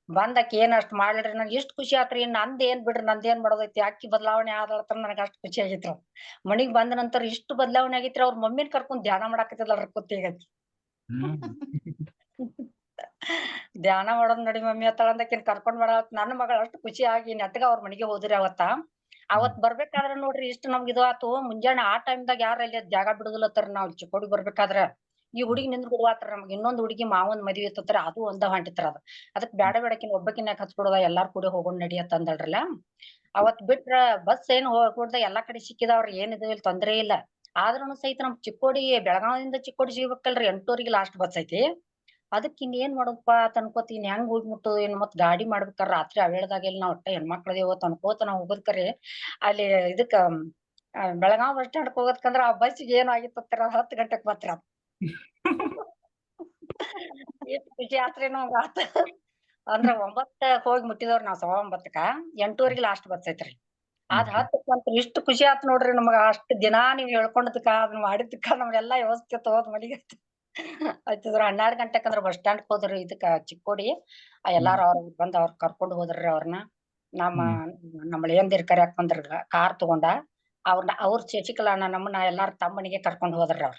ಬಂದಾಕಿ ಏನ್ ಅಷ್ಟ್ ಮಾಡ್ಲಿಲ್ರಿ. ನನ್ಗೆ ಎಷ್ಟ್ ಖುಷಿ ಆತ್ರಿ. ನಂದೇನ್ ಬಿಡ್ರಿ, ನಂದೇನ್ ಮಾಡೋದೈತಿ. ಆಕಿ ಬದಲಾವಣೆ ಆದಳತ್ರ ನನಗ ಅಷ್ಟ್ ಖುಷಿ ಆಗೈತ್ರಿ. ಮನಿಗ್ ಬಂದ ನಂತರ ಇಷ್ಟು ಬದಲಾವಣೆ ಆಗೈತ್ರಿ. ಅವ್ರ ಮಮ್ಮಿನ್ ಕರ್ಕೊಂಡ್ ಧ್ಯಾನ ಮಾಡಾಕತ್ತಿದಳ್ರಿ ಕುತ್ತಿಗಕಿ. ಧ್ಯಾನ ಮಾಡೋದ್ ನಡಿ ಮಮ್ಮಿ ಅತ್ತಾಳಂದ ಆಕಿನ್ ಕರ್ಕೊಂಡ್ ಬರಾತ್. ನನ್ನ ಮಗಳ ಅಷ್ಟ್ ಖುಷಿ ಆಗಿ ನೆಟ್ಗ ಅವ್ರ ಮನಿಗೆ ಹೋದ್ರಿ ಅವತ್ತ. ಅವತ್ ಬರ್ಬೇಕಾದ್ರ ನೋಡ್ರಿ ಇಷ್ಟ ನಮ್ಗ ಇದು ಆತು. ಮುಂಜಾನೆ ಆ ಟೈಮ್ದಾಗ ಯಾರ ಅಲ್ಲಿ ಜಾಗ ಬಿಡುದಿಲ್ಲತ್ತಾರ. ನಾವ್ ಚಿಕ್ಕೋಡಿಗ್ ಬರ್ಬೇಕಾದ್ರ ಈ ಹುಡುಗಿ ನಿಂದ್ ಬಿಡುವಾತ್ರ ನಮ್ಗೆ ಇನ್ನೊಂದ್ ಹುಡುಗಿ ಮಾವನ್ ಮದ್ವಿ ಇರ್ತಾರೆ ಅದು ಒಂದ ಹೊಂಟಿತ್ರ ಅದ ಅದಕ್ ಬ್ಯಾಡ ಬೇಡಕಿನ್ ಒಬ್ಬಕಿನ ಹಚ್ಕೊಡೋದ ಎಲ್ಲಾರ್ ಕೂಡ ಹೋಗೋಣ ನಡಿ ಅಂತ ಅಂದಳ್ರಲ್ಲ ಅವತ್ ಬಿಟ್ರ ಬಸ್ ಏನ್ ಹೋಗ್ಬಿಡ್ದ ಎಲ್ಲಾ ಕಡೆ ಸಿಕ್ಕಿದವ್ರ ಏನಿದು ಇಲ್ಲಿ ತೊಂದ್ರೆ ಇಲ್ಲ ಆದ್ರೂನು ಸಹಿತ ನಮ್ ಚಿಕ್ಕೋಡಿ ಬೆಳಗಾವಿಯಿಂದ ಚಿಕ್ಕೋಡಿ ಸಿಗ್ಬೇಕಲ್ರಿ 8:00 ಲಾಸ್ಟ್ ಬಸ್ ಐತಿ ಅದಕ್ ಇನ್ನೇನ್ ಮಾಡೋದಪ್ಪಾ ಅನ್ಕೋತ ಇನ್ ಹೆಂಗ್ ಹೋಗಿ ಮುಟ್ಟೋದು ಇನ್ ಮತ್ ಗಾಡಿ ಮಾಡ್ಬೇಕಾರ ರಾತ್ರಿ ಅವೇಳದಾಗ ಇಲ್ಲಿ ನಾವ್ ಒಟ್ಟ ಹೆಣ್ಮಕ್ಳದೇವ ಅನ್ಕೋತ ನಾವ್ ಹೋಗೋದ್ಕರಿ ಅಲ್ಲಿ ಇದಕ್ಕ ಬೆಳಗಾವ್ ಬಸ್ ಸ್ಟ್ಯಾಂಡ್ ಹೋಗೋದ್ಕಂದ್ರ ಆ ಬಸ್ಸಿಗೆ ಏನು ಆಗಿತ್ತ 10 ಗಂಟೆಕ್ ಮಾತ್ರ ಎಷ್ಟ್ ಖುಷಿ ಆತ್ರಿ ನಮ್ಗ ಆತ ಅಂದ್ರ 9 ಹೋಗಿ ಮುಟ್ಟಿದವ್ರ ನಾವ್ 9:15 8:00 ಲಾಸ್ಟ್ ಬಸ್ ಐತ್ರಿ ಅದ್ 10 ಇಷ್ಟು ಖುಷಿ ಆತ್ ನೋಡ್ರಿ ನಮಗ ಅಷ್ಟ್ ದಿನಾ ನೀವ್ ಹೇಳ್ಕೊಂಡದಕ್ಕ ಅದನ್ನ ಮಾಡಿದಕ್ಕ ನಮ್ಗೆಲ್ಲಾ ವ್ಯವಸ್ಥೆ ತಗೋದ್ ಮನಿಗೆ ಆಯ್ತದ್ರ 12 ಗಂಟೆಕ್ ಅಂದ್ರ ಬಸ್ ಸ್ಟ್ಯಾಂಡ್ ಹೋದ್ರಿ ಇದಕ್ಕ ಚಿಕ್ಕೋಡಿ ಎಲ್ಲಾರು ಅವ್ರ ಬಂದ್ ಅವ್ರ ಕರ್ಕೊಂಡ್ ಹೋದ್ರಿ ಅವ್ರನ್ನ ನಮ್ಮ ಳೆಯಂದಿರ್ ಕರ್ಯಾಕ್ ಬಂದ್ರಲ್ಲ ಕಾರ್ ತಗೊಂಡ ಅವ್ರ ಶಶಿಕಲಾ ನಮ್ಮನ್ನ ಎಲ್ಲಾರು ತಮ್ಮನಿಗೆ ಕರ್ಕೊಂಡ್ ಹೋದ್ರಿ ಅವ್ರ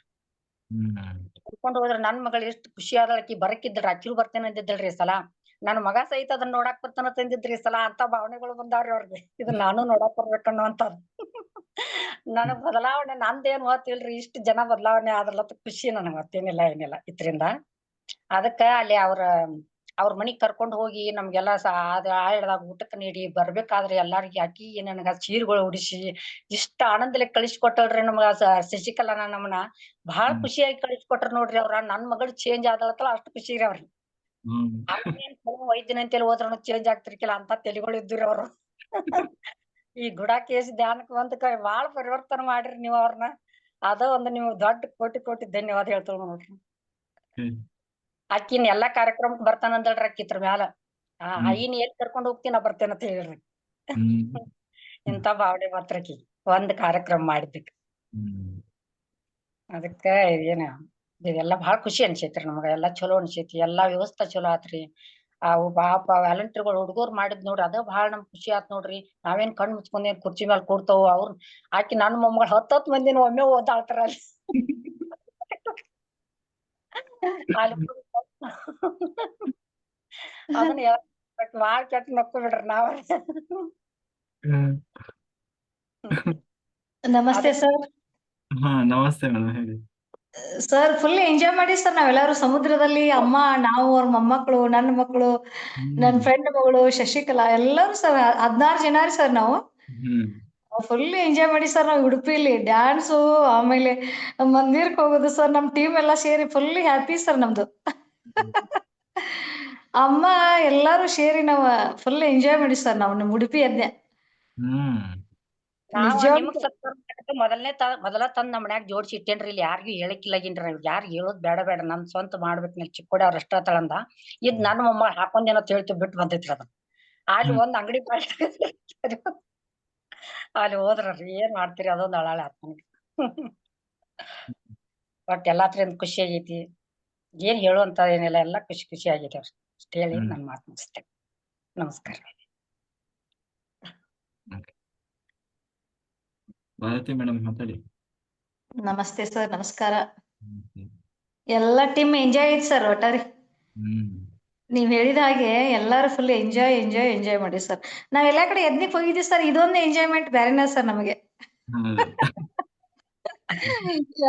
ಕರ್ಕೊಂಡ್ ಹೋದ್ರ ನನ್ ಮಗಳು ಎಷ್ಟ್ ಖುಷಿ ಆದಳಕಿ ಬರಕಿದ್ರ ಅಕ್ಕಿರು ಬರ್ತೇನೆ ಅಂದಿದ್ದಳ್ರಿ ಸಲ ನನ್ ಮಗ ಸಹಿತ ಅದನ್ನ ನೋಡಾಕ್ ಬರ್ತಾನ ತಂದಿದ್ರಿ ಸಲ ಅಂತ ಭಾವನೆಗಳು ಬಂದಾವ್ರಿ ಅವ್ರಿಗೆ ಇದನ್ನ ನಾನು ನೋಡಾಕ್ ಬರ್ಬೇಕನ್ನೋ ಅಂತ ನನಗ್ ಬದಲಾವಣೆ ನಂದೇನ್ ಗೊತ್ತಿಲ್ರಿ ಇಷ್ಟ್ ಜನ ಬದಲಾವಣೆ ಆದ್ರಲ್ಲ ಖುಷಿ ನನಗ್ ಮತ್ತೇನಿಲ್ಲ ಏನಿಲ್ಲ ಇದ್ರಿಂದ ಅದಕ್ಕ ಅಲ್ಲಿ ಅವ್ರ ಮನಿಗ್ ಕರ್ಕೊಂಡ್ ಹೋಗಿ ನಮ್ಗೆಲ್ಲಾ ಆಳ್ದಾಗ ಊಟಕ್ ನೀಡಿ ಬರ್ಬೇಕಾದ್ರೆ ಎಲ್ಲಾರ್ಗಿ ಅಕ್ಕಿ ನನಗ ಚೀರ್ಗಳು ಉಡಿಸಿ ಇಷ್ಟ ಆನಂದಲೆ ಕಳಿಸ್ಕೊಟ್ಟಳ್ರಿ ನಮ್ಗ ಶಶಿಕಲಾ ನಮ್ಮನ ಬಾಳ ಖುಷಿಯಾಗಿ ಕಳಿಸ್ಕೊಟ್ರ ನೋಡ್ರಿ ಅವ್ರ ನನ್ ಮಗಳು ಚೇಂಜ್ ಆದಳತ್ತಲ್ಲ ಅಷ್ಟ್ ಖುಷಿ ರೀ ಅವ್ರಿ ವೈದ್ಯನ ಅಂತೇಳಿ ಹೋದ್ರ ಚೇಂಜ್ ಆಗ್ತಿರ್ಕಿಲ್ಲ ಅಂತ ತಲೆಗಳು ಇದ್ದುರಿ ಅವ್ರು ಈ ಗುಡಾಕೇಶ್ ಧ್ಯಾನಕ್ ಬಂದ್ ಬಾಳ ಪರಿವರ್ತನೆ ಮಾಡ್ರಿ ನೀವ್ ಅವ್ರನ್ನ ಅದ ಒಂದು ನೀವು ದೊಡ್ಡ ಕೋಟಿ ಧನ್ಯವಾದ ಹೇಳ್ತೇವ ನೋಡ್ರಿ ಅಕ್ಕಿನ ಎಲ್ಲಾ ಕಾರ್ಯಕ್ರಮಕ್ ಬರ್ತಾನಂದಳ್ರಿ ಅಕ್ಕಿತ್ರ ಮ್ಯಾಲ ಐನ್ ಎಲ್ಲಿ ಕರ್ಕೊಂಡ್ ಹೋಗ್ತೀನ ಬರ್ತೇನ ಅಂತ ಹೇಳ್ರಿ ಇಂತ ಭಾವನೆ ಮಾತ್ರಕಿ ಒಂದ್ ಕಾರ್ಯಕ್ರಮ ಮಾಡಿದ್ದಕ್ ಅದಕ್ಕ ಏನ ಇದೆಲ್ಲಾ ಬಾಳ ಖುಷಿ ಅನ್ಸೈತ್ರಿ ನಮಗ ಎಲ್ಲಾ ಚಲೋ ಅನ್ಸೈತಿ ಎಲ್ಲಾ ವ್ಯವಸ್ಥೆ ಚಲೋ ಆತ್ರಿ ಅವು ಪಾಪ ವ್ಯಾಲಂಟ್ರಿಗಳು ಹುಡುಗರು ಮಾಡಿದ್ ನೋಡ್ರಿ ಅದ ಬಾಳ ನಮ್ಗ್ ಖುಷಿ ಆತ್ ನೋಡ್ರಿ ನಾವೇನ್ ಕಣ್ ಮುಚ್ಕೊಂಡ್ ಏನ್ ಕುರ್ಚಿ ಮ್ಯಾಲ ಕೂಡ್ತಾವ ಅವ್ರ ಆಕಿ ನನ್ ಮೊಮ್ಮಗಳು 10 ಮಂದಿನ ಒಮ್ಮೆ ಓದಾಳ್ತಾರ ಅದನ್ನ ಬಾಳ್ ಕೆಟ್ಟ ನಕ್ಕು ಬಿಡ್ರಿ ನಾವ್ ನಮಸ್ತೆ ಸರ್. ನಮಸ್ತೆ ಮೇಡಮ್, ಹೇಳಿ ಸರ್. ಫುಲ್ ಎಂಜಾಯ್ ಮಾಡಿ ಸರ್ ನಾವೆಲ್ಲರೂ ಸಮುದ್ರದಲ್ಲಿ. ಅಮ್ಮ, ನಾವು, ಅವ್ರ ಮೊಮ್ಮಕ್ಕಳು, ನನ್ನ ಮಕ್ಕಳು, ನನ್ನ ಫ್ರೆಂಡ್ ಮಗಳು ಶಶಿಕಲಾ ಎಲ್ಲರೂ ಸರ್ 16 ಜನ ರೀ ಸರ್ ನಾವು. ಫುಲ್ ಎಂಜಾಯ್ ಮಾಡಿ ಸರ್ ನಾವು ಉಡುಪಿಲಿ ಡ್ಯಾನ್ಸು, ಆಮೇಲೆ ಮಂದಿರಕ್ಕೆ ಹೋಗೋದು ಸರ್. ನಮ್ ಟೀಮ್ ಎಲ್ಲ ಸೇರಿ ಫುಲ್ ಹ್ಯಾಪಿ ಸರ್ ನಮ್ದು. ಅಮ್ಮ ಎಲ್ಲಾರು ಸೇರಿ ನಾವು ಫುಲ್ ಎಂಜಾಯ್ ಮಾಡಿ ಸರ್ ನಾವು ನಿಮ್ ಉಡುಪಿ ಅದ್ನೆ. ಮೊದಲ ತಂದ್ ನಮ್ ಮನ್ಯಾಗ ಜೋಡ್ಸಿ ಇಟ್ಟೇನ್ರಿ. ಇಲ್ಲಿ ಯಾರಿಗೂ ಹೇಳಕ್ಕಿಲ್ಲಾಗಿನ್ರಿ. ಯಾರು ಹೇಳೋದ್ ಬೇಡ ನಮ್ ಸ್ವಂತ ಮಾಡ್ಬೇಕ್ ನೀ ಚಿಕ್ಕೋಡಿ ಅವ್ರ ಅಷ್ಟ ತಳಂದ ಇದ್ ನನ್ನ ಮೊಮ್ಮ ಹಾಕೊಂಡೇನೋ ಹೇಳ್ತು ಬಿಟ್ಟು ಬಂದೈತ್ರಿ ಅದ. ಅಲ್ಲಿ ಒಂದ್ ಅಂಗಡಿ ಅಲ್ಲಿ ಹೋದ್ರಿ ಏನ್ ಮಾಡ್ತೀರಿ ಅದೊಂದ್ ಅಳಾಳೆ ಆತ್ ನನಗೆ. ಬಟ್ ಎಲ್ಲಾತ್ರಿಂದ ಖುಷಿ ಆಗೈತಿ. ಏನ್ ಹೇಳುವಂತ ಏನಿಲ್ಲ, ಎಲ್ಲಾ ಖುಷಿ ಆಗೈತಿ ಅವ್ರ ಅಷ್ಟ ಹೇಳಿ ನನ್ ಮಾತು ಮುಗಿಸ್ತೇನೆ. ನಮಸ್ಕಾರ. ಭಾರತಿ ಮೇಡಮ್ ಮಾತಾಡಿ. ನಮಸ್ತೆ ಸರ್, ನಮಸ್ಕಾರ. ಎಲ್ಲಾ ಟೀಮ್ ಎಂಜಾಯ್ ಐತಿ ಸರ್ ಒಟ್ಟಾರಿ. ನೀವ್ ಹೇಳಿದ ಹಾಗೆ ಎಲ್ಲಾರು ಫುಲ್ ಎಂಜಾಯ್ ಮಾಡಿ ಸರ್. ನಾವ್ ಎಲ್ಲಾ ಕಡೆ ಎದ್ನಿಕ್ ಹೋಗಿದ್ವಿ ಸರ್. ಇದೊಂದು ಎಂಜಾಯ್ಮೆಂಟ್ ಬ್ಯಾರೆನ ಸರ್ ನಮಗೆ.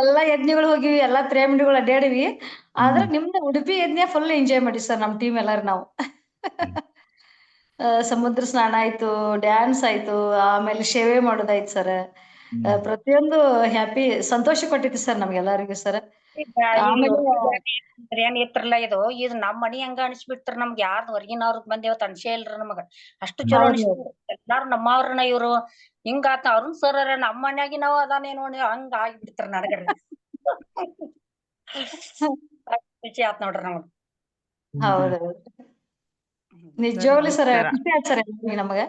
ಎಲ್ಲಾ ಯಜ್ಞಗಳು ಹೋಗಿವಿ, ಎಲ್ಲಾ ತ್ರೇಮಂಡಿಗಳು ಅಡ್ಡಾಡಿವಿ. ಆದ್ರೆ ನಿಮ್ದು ಉಡುಪಿ ಯಜ್ಞ ಫುಲ್ ಎಂಜಾಯ್ ಮಾಡಿ ಸರ್ ನಮ್ ಟೀಮ್ ಎಲ್ಲಾರು ನಾವು. ಸಮುದ್ರ ಸ್ನಾನ ಆಯ್ತು, ಡ್ಯಾನ್ಸ್ ಆಯ್ತು, ಆಮೇಲೆ ಸೇವೆ ಮಾಡೋದಾಯ್ತು ಸರ್. ಪ್ರತಿಯೊಂದು ಹ್ಯಾಪಿ ಸಂತೋಷ ಕೊಟ್ಟಿತ್ತು ಸರ್ ನಮ್ಗೆಲ್ಲರಿಗೂ ಸರ್. ಏನ್ ಇತ್ರಲ್ಲ ಇದು ನಮ್ ಮನಿ ಹಂಗ ಅನಿಸ್ಬಿಡ್ತಾರ. ನಮ್ಗೆ ಯಾರ್ದು ಹೊರಗಿನವ್ರದ್ ಬಂದೇವತ್ ಅನ್ಸೇ ಇಲ್ರಿ ನಮಗ. ಅಷ್ಟು ಚಲೋ ಅನಿಸ್ಬಿಡ್ರಿ. ಎಲ್ಲಾರು ನಮ್ಮವ್ರನ್ನ ಇವ್ರು ಹಿಂಗಾತ. ಅರುಣ್ ಸರ್ ನಮ್ ಮನ್ಯಾಗಿ ನಾವ್ ಅದಾನೇನೋ ಹಂಗ ಆಗಿಬಿಡ್ತಾರ ನನಗರ. ಖುಷಿ ಆತ್ ನೋಡ್ರಿ ನಮಗ್. ಹೌದೌದು, ನಿಜವಾಗ್ಲೂ ಸರ್ ಖುಷಿ ಆಯ್ತು ಸರ್ ನಮಗ.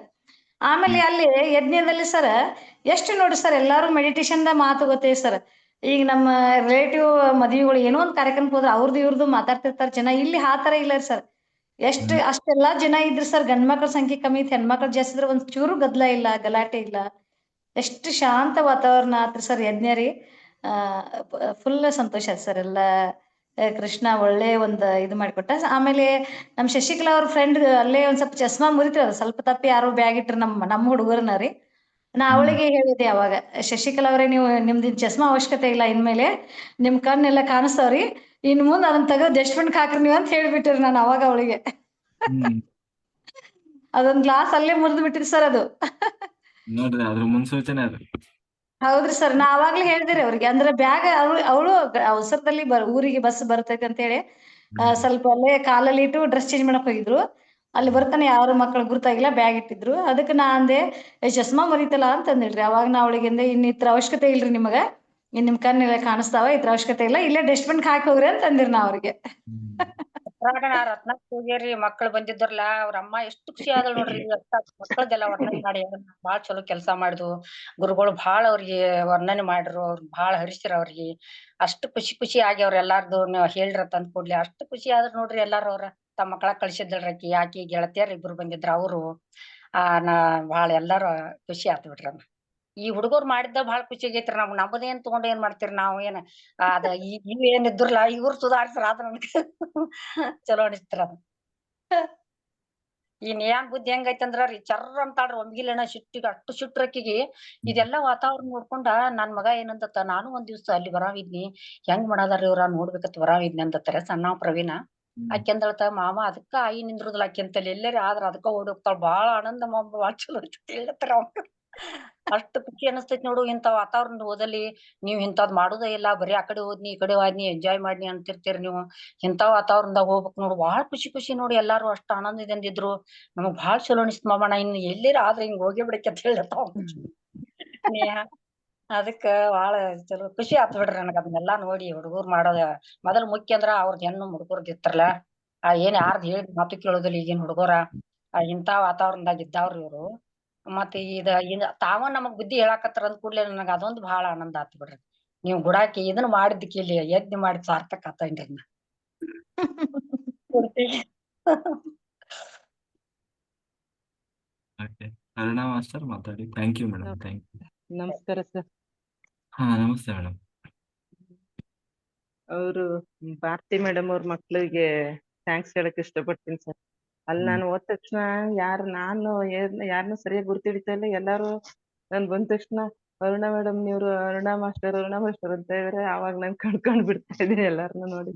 ಆಮೇಲೆ ಅಲ್ಲಿ ಯಜ್ಞದಲ್ಲಿ ಸರ್ ಎಷ್ಟು ನೋಡಿ ಸರ್ ಎಲ್ಲಾರು ಮೆಡಿಟೇಷನ್ ದ ಮಾತು ಗೊತ್ತೇ ಸರ್. ಈಗ ನಮ್ಮ ರಿಲೇಟಿವ್ ಮದ್ವಿಗಳು ಏನೋ ಒಂದ್ ಕಾರ್ಯಕ್ರಮಕ್ಕೆ ಹೋದ್ರೆ ಅವ್ರದ್ದು ಇವ್ರದ್ದು ಮಾತಾಡ್ತಿರ್ತಾರ ಜನ. ಇಲ್ಲಿ ಆ ತರ ಇಲ್ಲ ಸರ್. ಅಷ್ಟೆಲ್ಲಾ ಜನ ಇದ್ರು ಸರ್. ಗಂಡ್ ಮಕ್ಳ ಸಂಖ್ಯೆ ಕಮ್ಮಿ ಇತ್ತು, ಹೆಣ್ಮಕ್ಳು ಜಾಸ್ತಿ ಇದ್ರೆ ಒಂದ್ ಚೂರು ಗದ್ದಲ ಇಲ್ಲ, ಗಲಾಟೆ ಇಲ್ಲ. ಎಷ್ಟು ಶಾಂತ ವಾತಾವರಣ ಆತ್ರಿ ಸರ್ ಯಜ್ಞ ರೀ. ಫುಲ್ ಸಂತೋಷ ಆಯ್ತು ಸರ್. ಎಲ್ಲ ಕೃಷ್ಣ ಒಳ್ಳೆ ಒಂದ್ ಇದು ಮಾಡಿಕೊಟ್ಟ. ಆಮೇಲೆ ನಮ್ ಶಶಿಕಲಾ ಅವ್ರ ಫ್ರೆಂಡ್ ಅಲ್ಲೇ ಒಂದ್ ಸ್ವಲ್ಪ ಚಸ್ಮಾ ಮುರಿತಿರ, ಸ್ವಲ್ಪ ತಪ್ಪಿ ಯಾರೋ ಬ್ಯಾಗ್ ಇಟ್ರ ನಮ್ಮ ಹುಡುಗರನ್ನ ರೀ. ನಾ ಅವಳಿಗೆ ಹೇಳಿದೆ ಅವಾಗ, ಶಶಿಕಲಾ ಅವರೇ ನೀವು ನಿಮ್ದು ಚಸ್ಮಾ ಅವಶ್ಯಕತೆ ಇಲ್ಲ ಇನ್ಮೇಲೆ, ನಿಮ್ ಕಣ್ಣೆಲ್ಲ ಕಾಣಿಸ್ತಾವ್ರಿ, ಇನ್ ಮುಂದೆ ಅದನ್ನ ತೆಗೆದು ಡಸ್ಟ್ಬಿನ್ ಹಾಕ್ರಿ ನೀವು ಅಂತ ಹೇಳ್ಬಿಟ್ರಿ ನಾನು ಅವಾಗ ಅವಳಿಗೆ. ಹ್ಮ್ ಅದೊಂದ್ ಗ್ಲಾಸ್ ಅಲ್ಲೇ ಮುರಿದು ಬಿಟ್ಟಿರಿ ಸರ್ ಅದು. ನೋಡ್ರಿ ಅದ್ರ ಮುನ್ಸೂಚನೆ ಅದು. ಹೌದ್ರಿ ಸರ್, ನಾ ಅವಾಗ್ಲೇ ಹೇಳ್ದಿರಿ ಅವ್ರಿಗೆ, ಅಂದ್ರೆ ಬ್ಯಾಗ್ ಅವಳು ಅವಸರದಲ್ಲಿ ಊರಿಗೆ ಬಸ್ ಬರ್ತೈತೆ ಅಂತ ಹೇಳಿ ಸ್ವಲ್ಪ ಅಲ್ಲೇ ಕಾಲಲ್ಲಿ ಇಟ್ಟು ಡ್ರೆಸ್ ಚೇಂಜ್ ಮಾಡಕ್ ಹೋಗಿದ್ರು. ಅಲ್ಲಿ ಬರ್ತಾನೆ ಯಾರು ಮಕ್ಳು ಗುರ್ತಾಗಿಲ್ಲ, ಬ್ಯಾಗ್ ಇಟ್ಟಿದ್ರು. ಅದಕ್ಕೆ ನಾ ಅಂದೆ ಚಸ್ಮಾ ಮರಿತಲ್ಲ ಅಂತ ಅಂದಿಳ್ರಿ. ಅವಾಗ ನಾ ಅವಳಿಗೆ ಅಂದೆ, ಇನ್ ಇತ್ರ ಅವಶ್ಯಕತೆ ಇಲ್ರಿ ನಿಮಗ, ಇನ್ ನಿಮ್ ಕಣ್ಣೆಲ್ಲ ಕಾಣಿಸ್ತಾವ, ಇದ್ರ ಅವಶ್ಯಕತೆ ಇಲ್ಲ, ಇಲ್ಲೇ ಡಸ್ಟ್ಬಿನ್ ಹಾಕಿ ಹೋಗ್ರಿ ಅಂತ ಅಂದಿರಿ ನಾ ಅವ್ರಿಗೆ. ಅದ್ರಾಗ ನಾ ರತ್ನಕ್ ಹೋಗ್ಯಾರಿ ಮಕ್ಳು ಬಂದಿದ್ರಲ್ಲ, ಅವ್ರ ಅಮ್ಮ ಎಷ್ಟು ಖುಷಿ ಆದಳು ನೋಡ್ರಿ. ಮಕ್ಕಳದೆಲ್ಲ ವರ್ಣನೆ ಮಾಡಿ ಬಾಳ ಚಲೋ ಕೆಲಸ ಮಾಡಿದ್ವು. ಗುರುಗಳು ಬಾಳ ಅವ್ರಿಗೆ ವರ್ಣನೆ ಮಾಡ್ರು, ಅವ್ರ ಬಾಳ ಹರಿಸ್ಯಾರ ಅವ್ರಿಗೆ. ಅಷ್ಟು ಖುಷಿ ಖುಷಿ ಆಗಿ ಅವ್ರ ಎಲ್ಲಾರ್ದು ಹೇಳ್ರತ್ ಅಂದ್ ಕೂಡ್ಲೆ ಅಷ್ಟು ಖುಷಿ ಆದ್ರ ನೋಡ್ರಿ. ಎಲ್ಲಾರು ಅವ್ರ ತಮ್ಮ ಮಕ್ಕಳ ಕಳ್ಸಿದ್ದಳ್ರಿ ಆಕಿ ಗೆಳತಿಯರ್ ಇಬ್ರು ಬಂದಿದ್ರ ಅವರು. ನಾ ಬಾಳ ಎಲ್ಲಾರು ಖುಷಿ ಆತ್ ಬಿಡ್ರಿ. ಈ ಹುಡುಗರು ಮಾಡಿದ್ದ ಬಾಳ ಖುಷಿ ಆಗೈತ್ರಿ. ನಮ್ಮದೇನ್ ತಗೊಂಡ್ ಏನ್ ಮಾಡ್ತೀರಿ ನಾವ್ ಏನ್ ಅದ ಇವ್ ಏನ್ ಇದ್ರಲ್ಲ ಇವ್ರು ಸುಧಾರಿಸ್ರ ಆದ್ರ ಚಲೋ ಅನಿಸ್ತಾರ. ಈ ನೇಯನ್ ಬುದ್ಧಿ ಹೆಂಗೈತಂದ್ರ ರೀ, ಚರ್ರ ಅಂತಾಳ್ರಿ ಒಮ್ಗಿಲೆನ ಸಿಟ್ಟಿಗೆ, ಅಷ್ಟು ಸಿಟ್ರಕ್ಕಿಗೆ. ಇದೆಲ್ಲಾ ವಾತಾವರಣ ನೋಡ್ಕೊಂಡ ನನ್ ಮಗ ಏನಂದತ್ತ, ನಾನು ಒಂದ್ ದಿವ್ಸ ಅಲ್ಲಿ ಬರಾವಿದ್ನಿ, ಹೆಂಗ್ ಮಾಡದಾರ ಇವ್ರ ನೋಡ್ಬೇಕತ್ ಬರಾವಿದ್ನಿ ಅಂದತ್ತಾರೆ ಸಣ್ಣ ಪ್ರವೀಣ. ಆಕಿ ಅಂದಳತ, ಮಾಮ ಅದಕ್ಕ ಆಯಿ ನಿಂದ್ರುದಿಲ್ಲ ಆಕಿ ಅಂತಲ್ಲಿ ಎಲ್ಲಾರ ಆದ್ರ ಅದಕ್ಕ ಓಡೋಗ್ತಾಳ, ಬಾಳ ಆನಂದ ಬಾಳ ಚಲೋ ಹೇಳ್ತಾರ. ಅಷ್ಟು ಖುಷಿ ಅನಸ್ತೈತಿ ನೋಡು. ಇಂಥ ವಾತಾವರಣದ ಹೋದಲ್ಲಿ ನೀವ್ ಇಂಥದ್ ಮಾಡುದೇ ಇಲ್ಲ, ಬರೀ ಆ ಕಡೆ ಹೋದ್ನಿ ಈ ಕಡೆ ಹೋದ್ನಿ ಎಂಜಾಯ್ ಮಾಡ್ನಿ ಅಂತಿರ್ತೀರಿ ನೀವು. ಇಂಥ ವಾತಾವರಣದಾಗ ಹೋಗ್ಬೇಕ್ ನೋಡು, ಬಾಳ ಖುಷಿ ಖುಷಿ ನೋಡಿ. ಎಲ್ಲಾರು ಅಷ್ಟ್ ಆನಂದದಿಂದ ಇದ್ರು. ನಮಗ್ ಬಾಳ ಚಲೋ ಅನಿಸ್ತ ಮಾಮ, ನಾ ಇನ್ ಎಲ್ಲೇರ ಆದ್ರ ಹಿಂಗ್ ಹೋಗಿ ಬಿಡಕ್ಕೆ ಅಂತ ಹೇಳ್ತಾವ ನೇಹ. ಅದಕ್ಕ ಬಾಳ ಚಲೋ ಖುಷಿ ಆತ್ ಬಿಡ್ರಿ ನನಗ ಅದನ್ನೆಲ್ಲಾ ನೋಡಿ. ಹುಡುಗರು ಮಾಡೋದ ಮೊದಲ್ ಮುಖ್ಯ ಅಂದ್ರ ಅವ್ರದ್ ಹೆಣ್ಣು ಹುಡುಗರ್ದ ಇತ್ತರಲ್ಲ, ಏನ್ ಯಾರ್ದ್ ಹೇಳಿ ಮಾತು ಕೇಳೋದಿಲ್ಲ ಈಗಿನ ಹುಡುಗರ. ಇಂಥ ವಾತಾವರಣದಾಗ ಇದ್ದಾವ್ರಿ ಇವ್ರು. ಮತ್ತೆ ತಾವ ನಮಗ್ ಬುದ್ಧಿ ಹೇಳಾಕತ್ತಾರ ಅಂದ್ ಕೂಡ್ಲೆ ನನಗ ಅದೊಂದು ಬಹಳ ಆನಂದ ಆತ್ ಬಿಡ್ರಿ. ನೀವ್ ಗುಡಾಕಿ ಇದನ್ನ ಮಾಡಿದ್ದಕ್ಕೆ ಇಲ್ಲಿ ಯಜ್ಞ ಮಾಡಿದ್ ಸಾರ್ಥಕ ಆತೇನ್ರಿ ನಾ ಪೂರ್ತಿ. ಓಕೆ, ಅರುಣಾ ಮಾಸ್ಟರ್ ಮಾತಾಡಿ. Thank you madam, thank you. ನಮಸ್ಕಾರ ಸರ್. ಹಾ ನಮಸ್ತೆ ಮೇಡಮ್. ಅವರು ಭಾರತಿ ಮೇಡಮ್ ಅವ್ರ ಮಕ್ಳಿಗೆ ಥ್ಯಾಂಕ್ಸ್ ಹೇಳಕ್ ಇಷ್ಟಪಡ್ತೀನಿ ಸರ್. ಅಲ್ಲಿ ನಾನು ಹೋದ ತಕ್ಷಣ ನಾನು ಯಾರನ್ನೂ ಸರಿಯಾಗಿ ಗುರ್ತಿಡಿತಾ ಇಲ್ಲ. ಎಲ್ಲಾರು ನಾನು ಬಂದ ತಕ್ಷಣ ಅರುಣಾ ಮೇಡಮ್ ನೀವ್ರು, ಅರುಣಾ ಮಾಸ್ಟರ್ ಅಂತ ಇದ್ರೆ ಅವಾಗ ನಾನು ಕಣ್ಕೊಂಡ್ ಬಿಡ್ತಾ ಇದ್ದೀನಿ ಎಲ್ಲಾರನ್ನ ನೋಡಿ.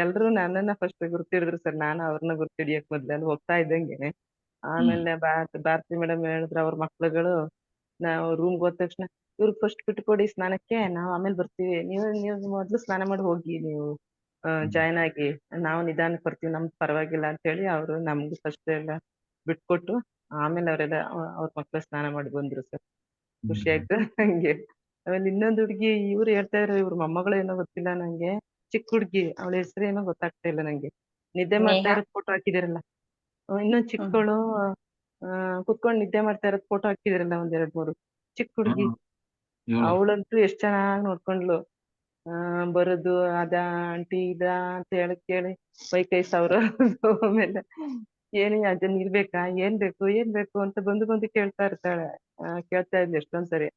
ಎಲ್ರು ನನ್ನನ್ನ ಫಸ್ಟ್ ಗುರ್ತಿಡಿದ್ರು ಸರ್, ನಾನು ಅವ್ರನ್ನ ಗುರ್ತಿಡಿಯಕ್ ಮೊದ್ಲು ಅಲ್ಲಿ ಹೋಗ್ತಾ ಇದ್ದಂಗೆ. ಆಮೇಲೆ ಭಾರತಿ ಮೇಡಮ್ ಹೇಳಿದ್ರು ಅವ್ರ ಮಕ್ಳುಗಳು, ನಾವು ರೂಮ್ಗೆ ಹೋದ ತಕ್ಷಣ ಇವ್ರಿಗೆ ಫಸ್ಟ್ ಬಿಟ್ಕೊಡಿ ಸ್ನಾನಕ್ಕೆ, ನಾವ್ ಆಮೇಲೆ ಬರ್ತೀವಿ, ನೀವು ಮೊದ್ಲು ಸ್ನಾನ ಮಾಡಿ ಹೋಗಿ, ನೀವು ಜಾಯ್ನ್ ಆಗಿ, ನಾವು ನಿಧಾನಕ್ಕೆ ಬರ್ತೀವಿ, ನಮ್ದು ಪರವಾಗಿಲ್ಲ ಅಂತ ಹೇಳಿ ಅವರು ನಮ್ಗೆ ಫಸ್ಟ್ ಎಲ್ಲ ಬಿಟ್ಕೊಟ್ಟು ಆಮೇಲೆ ಅವರೆಲ್ಲ ಅವ್ರ ಮಕ್ಳು ಸ್ನಾನ ಮಾಡಿ ಬಂದ್ರು ಸರ್. ಖುಷಿ ಆಯ್ತು ನಂಗೆ. ಆಮೇಲೆ ಇನ್ನೊಂದು ಹುಡ್ಗಿ, ಇವ್ರು ಹೇಳ್ತಾ ಇದ್ರು, ಇವ್ರ ಮೊಮ್ಮಗಳು ಏನೋ ಗೊತ್ತಿಲ್ಲ ನಂಗೆ, ಚಿಕ್ಕ ಹುಡ್ಗಿ, ಅವಳ ಹೆಸರು ಏನೋ ಗೊತ್ತಾಗ್ತಾ ಇಲ್ಲ ನಂಗೆ. ನಿದ್ದೆ ಮಾಡ್ತಾ ಇರೋದ್ ಫೋಟೋ ಹಾಕಿದಿರಲ್ಲ, ಇನ್ನೊಂದ್ ಚಿಕ್ಕವಳು ಕುತ್ಕೊಂಡ್ ನಿದ್ದೆ ಮಾಡ್ತಾ ಇರೋದ್ ಫೋಟೋ ಹಾಕಿದಿರಲ್ಲ, ಒಂದ್ 2-3 ಚಿಕ್ಕ ಹುಡ್ಗಿ. ಅವಳಂತೂ ಎಷ್ಟ್ ಚೆನ್ನಾಗ್ ನೋಡ್ಕೊಂಡ್ಲು. ಬರೋದು ಅದ ಆಂಟಿ ಇದ ಅಂತ ಹೇಳಕ್ ಕೇಳಿ ಕೈ ಸಾವಿರ. ಆಮೇಲೆ ಅದನ್ನ ಇರ್ಬೇಕಾ, ಏನ್ ಬೇಕು ಅಂತ ಬಂದು ಕೇಳ್ತಾ ಇರ್ತಾಳೆ. ಕೇಳ್ತಾ ಇದ್ಲು ಎಷ್ಟೊಂದ್ಸರಿ.